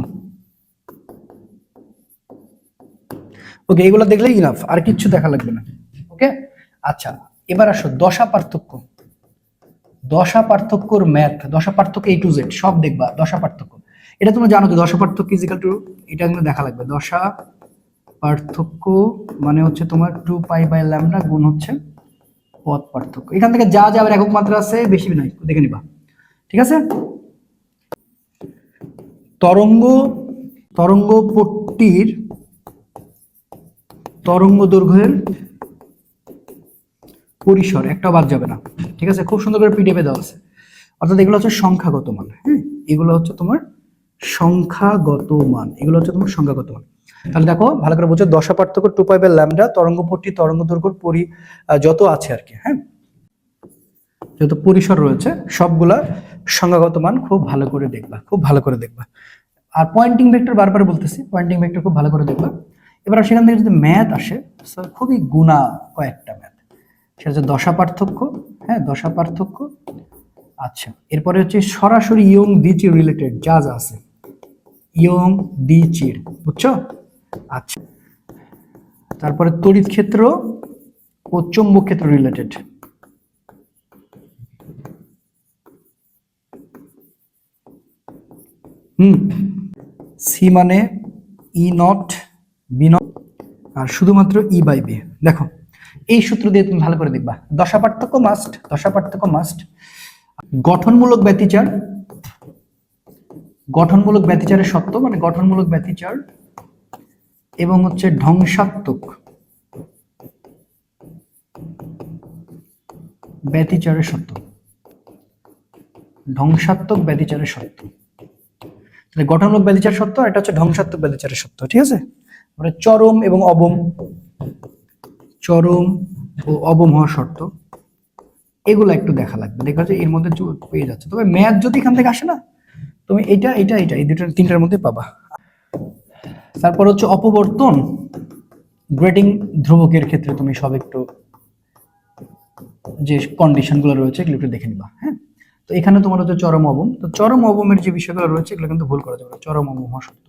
ওকে, এগুলো দেখলেই ইনাফ, আর কিচ্ছু দেখা লাগবে না। ওকে, আচ্ছা, এবার আসো দশা পার্থক্যর ম্যাথ, দশা পার্থক্য A to Z সব দেখবা। দশা পার্থক্য, এটা তোমরা জানো যে দশা পার্থক্য ইজিক্যাল টু, এটা কিন্তু দেখা লাগবে। দশা পার্থক্য মানে হচ্ছে তোমার 2π/λ গুণ হচ্ছে পথ পার্থক্য। এখান থেকে যা যা একক মাত্রা আছে বেশি নাই, দেখে নিবা, ঠিক আছে। তরঙ্গ পট্টির তরঙ্গ দৈর্ঘ্যের পরিসর একটা বাদ যাবে না, ঠিক আছে, খুব সুন্দর করে পিডিএফে দেওয়া আছে। অর্থাৎ এগুলো হচ্ছে সংখ্যাগত মান, হ্যাঁ, এগুলো হচ্ছে তোমার সংখ্যাগত মান, এগুলো হচ্ছে তোমার সংখ্যাগত মান। তাহলে দেখো ভালো করে বুঝো, দশা পার্থক্য 2π/λ, তরঙ্গপট্টি, তরঙ্গ দৈর্ঘ্য যত আছে আর কি, হ্যাঁ, যত পরিসর রয়েছে সবগুলা সংখ্যাগত মান খুব ভালো করে দেখবা। আর পয়েন্টিং ভেক্টর বারবার বলতেছি, পয়েন্টিং ভেক্টর খুব ভালো করে দেখবা। এবার সেখান থেকে যদি ম্যাথ আসে, খুবই গুণা কয়েকটা ম্যাথ, সেটা হচ্ছে দশা পার্থক্য, হ্যাঁ, দশা পার্থক্য। আচ্ছা, এরপরে হচ্ছে সরাসরি ইয়ং দ্বিচির রিলেটেড যা যা আছে, ইয়ং দ্বিচির, বুঝছো। আচ্ছা, তারপরে তড়িৎ ক্ষেত্র ও চৌম্বক ক্ষেত্র রিলেটেড, সি মানে ই নট বি নট, আর শুধুমাত্র E/B। দেখো এই সূত্র দিয়ে তুমি ভালো করে দেখবা, দশা পার্থক্য মাস্ট। গঠনমূলক ব্যতিচারের সত্য, মানে গঠনমূলক ব্যতিচার, এবং হচ্ছে ধ্বংসাত্মক ব্যতিচারের সত্য, তাহলে গঠনমূলক ব্যতিচার সত্য, আর এটা হচ্ছে ধ্বংসাত্মক ব্যতিচারের সত্য, ঠিক আছে। মানে চরম ও অবম হওয়ার শর্ত, এগুলো একটু দেখা লাগবে, দেখা যায় এর মধ্যে পেয়ে যাচ্ছে। তবে ম্যাথ যদি এখান থেকে আসে না, তুমি এটা এই দুটো তিনটার মধ্যে পাবা। তারপর হচ্ছে অপবর্তন গ্রেডিং ধ্রুবকের ক্ষেত্রে তুমি সব একটু যে কন্ডিশনগুলো রয়েছে এগুলো একটু দেখে নিবা। হ্যাঁ, তো এখানে তোমার হচ্ছে চরম অবম, তো চরম অবমের যে বিষয়গুলো রয়েছে এগুলো কিন্তু ভুল করা যাবে না, চরম অবম হওয়া সত্য।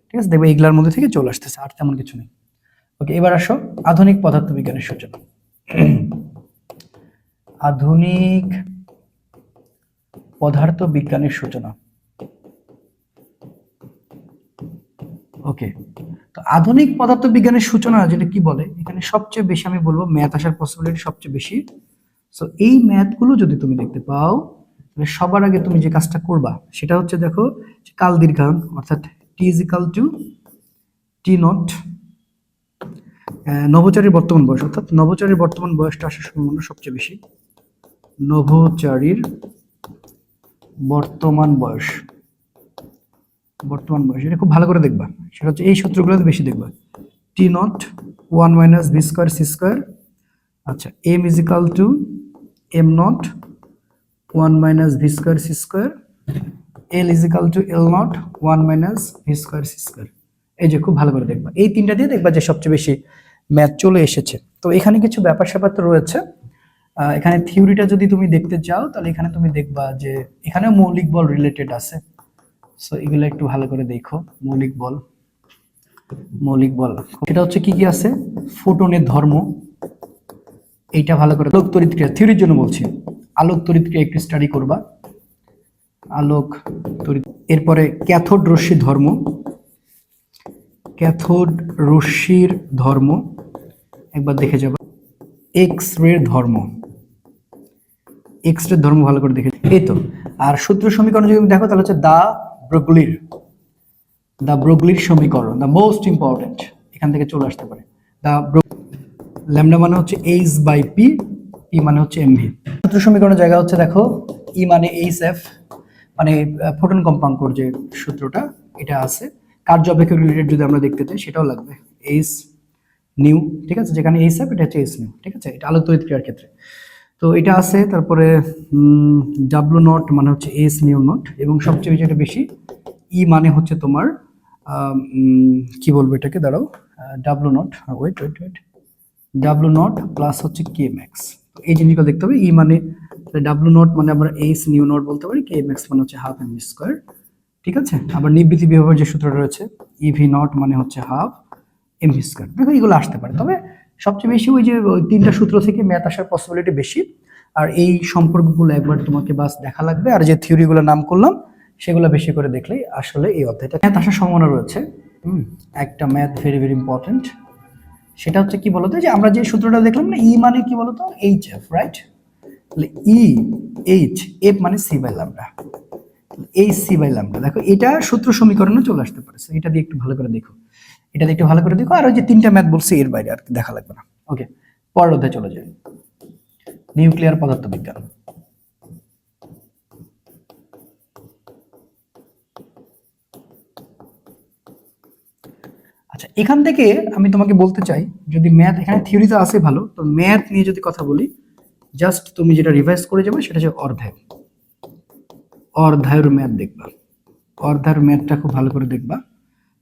ঠিক আছে, দেখবে এগুলার মধ্যে থেকে চলে আসতেছে, আর তেমন কিছু নেই। ওকে, এবার আসো আধুনিক পদার্থবিজ্ঞানের সূচনা। আধুনিক পদার্থবিজ্ঞানের সূচনা। ওকে, তো আধুনিক পদার্থবিজ্ঞানের সূচনা যেটা কি বলে, এখানে সবচেয়ে বেশি আমি বলবো ম্যাথ আসার পসিবিলিটি সবচেয়ে বেশি। সো এই ম্যাথগুলো যদি তুমি দেখতে পাও, তাহলে সবার আগে তুমি যে কাজটা করবা সেটা হচ্ছে দেখো কাল দীর্ঘায়ন, অর্থাৎ T is equal to T naught নভোচারীর বর্তমান বয়স, অর্থাৎ নভোচারীর বর্তমান বয়সটা আসার সম্ভাবনা সবচেয়ে বেশি। নভোচারীর বর্তমান বয়স, বর্তমান বয়স এটা খুব ভালো করে দেখবা, সেটা হচ্ছে এই সূত্রগুলোতে বেশি দেখবা। T nought 1 minus V square C square, আচ্ছা M is equal to M nought 1 minus V square C square, L is equal to L nought 1 minus V square C square. এই যে খুব ভালো করে দেখবা, এই তিনটা দিয়ে দেখবা যে সবচেয়ে বেশি ম্যাথ চলে এসেছে। তো এখানে কিছু ব্যাপার স্যাপার তো রয়েছে। এখানে থিওরিটা যদি তুমি দেখতে চাও তাহলে এখানে তুমি দেখবা যে এখানে মৌলিক বল রিলেটেড আছে। সো এগুলো একটু ভালো করে দেখো। মৌলিক বল, মৌলিক বল এটা হচ্ছে কি কি আছে, ফোটনের ধর্ম, এইটা ভালো করে। আলোক তড়িৎ ক্রিয়া থিওরির জন্য বলছি, আলোক তড়িৎ ক্রিয়া একটু স্টাডি করবা, আলোক তড়িৎ। এরপরে ক্যাথোড রশ্মির ধর্ম, ক্যাথোড রশ্মির ধর্ম একবার দেখে যাবা। এক্স রে ধর্ম, এক্স রে ধর্ম ভালো করে দেখে, এই তো। আর সূত্র সমীকরণ যদি দেখো তাহলে হচ্ছে দা ব্রোগলির সমীকরণ, দা মোস্ট ইম্পর্টেন্ট, এখান থেকে চলে আসতে পারে। ল্যামডা মানে হচ্ছে এইচ বাই পি, পি মানে হচ্ছে এমভি। সূত্র সমীকরণের জায়গা হচ্ছে দেখো ই মানে এইচ এফ, মানে ফোটন কম্পাঙ্কর যে সূত্রটা এটা আছে। কার্য অপেক্ষক রিলেটেড যদি আমরা দেখতে চাই সেটাও লাগবে, এইচ নিউ, ঠিক আছে, যেখানে এইচ এফ এটা হচ্ছে এইচ নিউ, ঠিক আছে, এটা আলোক তড়িৎ ক্রিয়ার ক্ষেত্রে। তো এটা আছে। তারপরে ডাব্লু নট মানে হচ্ছে এইচ নিউ নট, এবং সবচেয়ে বেশি এটা বেশি ই মানে হচ্ছে তোমার কি বলবো এটাকে, দাঁড়াও, W naught, wait wait wait, W naught plus হচ্ছে কে ম্যাক্স। এই জিনিসগুলো দেখতে হবে। ই মানে ডাব্লু নট মানে আমরা এইচ নিউ নট বলতে পারি, কে ম্যাক্স মানে হচ্ছে হাফ এম স্কোয়ার, ঠিক আছে। আবার নিবৃত্তি বিভবের যে সূত্র রয়েছে ইভি নট মানে হচ্ছে হাফ এম ভি স্কোয়ার, দেখো এগুলো আসতে পারে। তবে সবচেয়ে বেশি ওই যে ওই তিনটা সূত্র থেকে ম্যাথ আসার পসিবিলিটি বেশি। আর এই সম্পর্কগুলো একবার তোমাকে বাস দেখা লাগবে, আর যে থিওরিগুলো নাম করলাম সেগুলো বেশি করে দেখলেই আসলে এই অধ্যায়টা ম্যাথ আসার সম্ভাবনা রয়েছে। একটা ম্যাথ ভেরি ভেরি ইম্পর্টেন্ট, সেটা হচ্ছে কি বলতো, যে আমরা যে সূত্রটা দেখলাম না, ই মানে কি বলতো এইচ এফ, রাইট? তাহলে ই এইচ এফ মানে সি বাই ল্যামডা, এই সি বাই ল্যামডা, দেখো এটা সূত্র সমীকরণে চলে আসতে পারে। এটা দিয়ে একটু ভালো করে দেখো, এটা দিয়ে একটু ভালো করে দেখো। আর ওই যে তিনটা ম্যাথ বলছে এর বাইরে আর দেখা লাগবে না। ওকে, পরের অধ্যায়ে চলে যাই, নিউক্লিয়ার পদার্থবিজ্ঞান। আচ্ছা, এখান থেকে আমি তোমাকে বলতে চাই, যদি ম্যাথ এখানে থিওরিতে আছে ভালো, তো ম্যাথ নিয়ে যদি কথা বলি, জাস্ট তুমি যেটা রিভাইজ করে যাবে সেটা হচ্ছে অর্ধায়ু, অর্ধায়ুর ম্যাথ দেখবা, অর্ধায়ুর ম্যাথটা খুব ভালো করে দেখবা,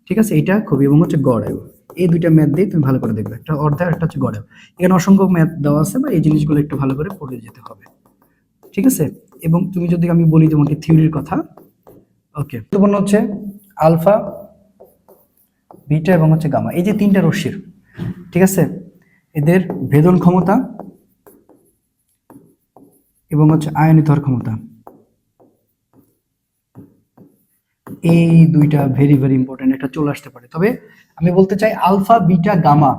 ঠিক আছে। এটা খুবই, এবং হচ্ছে গড়ায়ু, এই দুইটা ম্যাথ দিয়ে তুমি ভালো করে দেখবে, একটা অর্ধায়ু একটা হচ্ছে গড়ায়ু। এখানে অসংখ্য ম্যাথ দেওয়া আছে, বা এই জিনিসগুলো একটু ভালো করে পড়ে যেতে হবে, ঠিক আছে। এবং তুমি যদি আমি বলি তোমাকে থিওরির কথা, ওকে, গুরুত্বপূর্ণ হচ্ছে আলফা, বিটা এবং হচ্ছে গামা, এই যে তিনটা রশ্মির, ঠিক আছে, এদের ভেদন ক্ষমতা এবং হচ্ছে আয়নিত হওয়ার ক্ষমতা, এই দুইটা ভেরি ভেরি ইম্পর্টেন্ট, এটা চলে আসতে পারে। তবে আমি বলতে চাই alpha beta gamma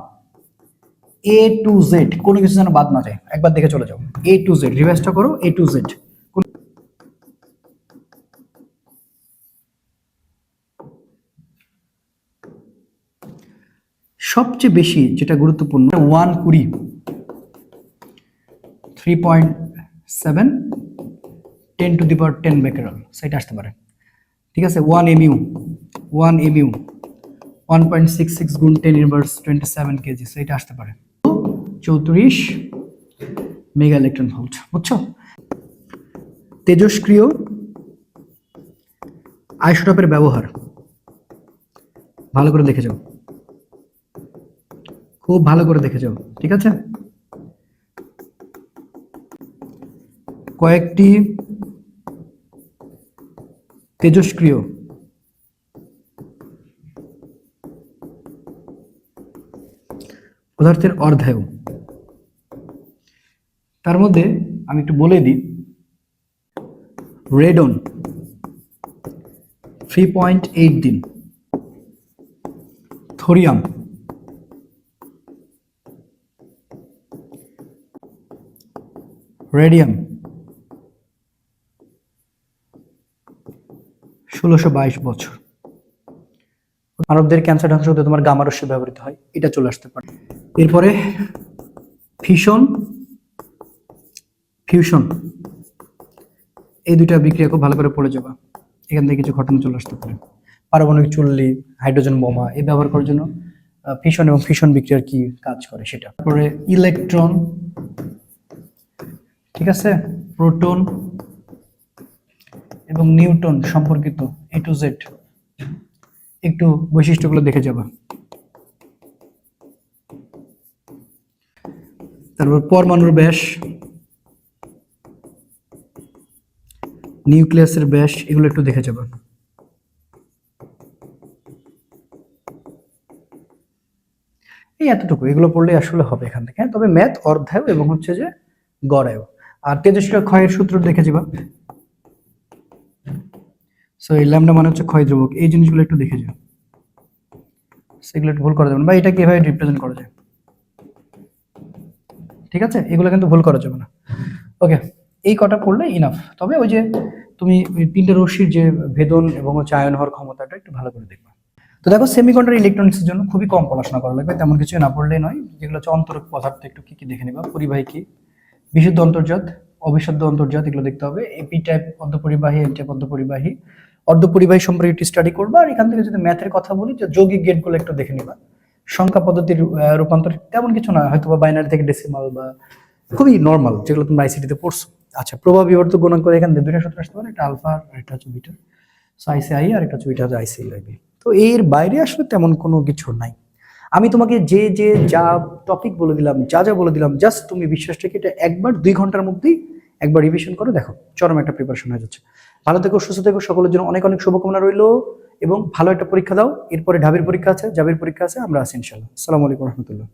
A to Z কোনো কিছু যেন বাদ না যায়, একবার দেখে চলে যাও। এ টু জেড রিভাইজটা করো, এ টু জেড। সবচেয়ে বেশি যেটা গুরুত্বপূর্ণ 120 3.7 10 টু দি পাওয়ার 10 বেকেরেল, সেটা আসতে পারে, ঠিক আছে। 1 এমইউ 1.66 গুণ 10 ইনভার্স 27 কেজি, সেটা আসতে পারে। 34 মেগা ইলেকট্রন ভোল্ট, বুঝছো। তেজস্ক্রিয় আইসোটোপের ব্যবহার, ভালো করে দেখে যাও, খুব ভালো করে দেখে যাও, ঠিক আছে? কয়েকটি তেজস্ক্রিয় পদার্থের অর্ধায়ু, তার মধ্যে আমি একটু বলে দিই, রেডন 3.8 দিন, থোরিয়াম রেডিয়াম 1622 বছর। মানবদের ক্যান্সার ধ্বংস করতে তোমার গামা রশ্মি ব্যবহৃত হয়, এটা চলে আসতে পারে। এরপরে ফিশন, ফিউশন, এই দুইটা বিক্রিয়া খুব ভালো করে পড়ে যাবা, এখান থেকে কিছু ঘটনা চলে আসতে পারে। পারমাণবিক চুল্লি, হাইড্রোজেন বোমা এই ব্যবহার করার জন্য ফিশন এবং ফিশন বিক্রিয়ার কি কাজ করে সেটা। তারপরে ইলেকট্রন, ঠিক আছে, প্রোটন এবং নিউটন সম্পর্কিত A to Z একটু বৈশিষ্ট্যগুলো দেখে যাবা। তারপর পরমাণুর ব্যাস, নিউক্লিয়াসের ব্যাস, এগুলো একটু দেখে যাবা। এই এতটুকু, এগুলো পড়লে আসলে হবে এখান থেকে। তবে ম্যাথ অর্ধায়ু এবং হচ্ছে যে গড়ায়ু, আর তেজস্ক্রিয় ক্ষয়ের সূত্র দেখে যাবা। সো এই ল্যামডা মানে হচ্ছে ক্ষয় ধ্রুবক, এই জিনিসগুলো একটু দেখে যাও, সেগুলো একটু ভুল করা যাবে না, বা এটা কিভাবে রিপ্রেজেন্ট করা যায়, ঠিক আছে? এগুলো কিন্তু ভুল করা যাবে না। ওকে, এই কটা পড়লে ইনাফ। তবে ওই যে তুমি ওই তিনটে রশ্মির যে ভেদন এবং হচ্ছে আয়ন হওয়ার ক্ষমতাটা একটু ভালো করে দেখবা। তো দেখো, সেমিকন্ডাক্টর ইলেকট্রনিক্সের জন্য খুবই কম পড়াশোনা করা লাগবে, তেমন কিছু না পড়লেই নয়। যেগুলো হচ্ছে অন্তরক পদার্থ একটু কি কি দেখে নিবা, পরিবাহী কি, বিশুদ্ধ অন্তর্জাত, অবিশুদ্ধ অন্তর্জাত, এগুলো দেখতে হবে। এপি টাইপ অর্ধপরিবাহী, এন টাইপ অর্ধপরিবাহী, অর্ধপরিবাহী সম্পর্কে একটু স্টাডি করবা। আর এখান থেকে যদি ম্যাথের কথা বলি, যে যৌগিক গেটগুলো একটু দেখে নিবা। সংখ্যা পদ্ধতির রূপান্তর তেমন কিছু না, হয়তো বা বাইনারি থেকে ডেসিমাল বা খুবই নর্মাল, যেগুলো তোমরা আইসিটিতে পড়ছো। আচ্ছা, প্রভাব বিবর্তক গুণাঙ্ক করে এখান থেকে দুইটা সূত্র আসতে পারে, একটা আলফা আর একটা হচ্ছে বিটা। সো আইসি আই আর একটা হচ্ছে বিটা আইসি আইবি। তো এর বাইরে আসলে তেমন কোনো কিছু নাই। আমি তোমাকে যে যে যা টপিক বলে দিলাম, যা যা বলে দিলাম, জাস্ট তুমি বিশ্বাস রেখে এটা একবার 2 ঘন্টার মধ্যেই একবার রিভিশন করে দেখো, চরম একটা প্রিপারেশন হয়ে যাচ্ছে। ভালো থেকো, সুস্থ থেকো, সকলের জন্য অনেক অনেক শুভকামনা রইলো, এবং ভালো একটা পরীক্ষা দাও। এরপরে ঢাবির পরীক্ষা আছে, জাবির পরীক্ষা আছে, আমরা আছি ইনশাআল্লাহ। আসসালামু আলাইকুম রহমতুল্লাহ।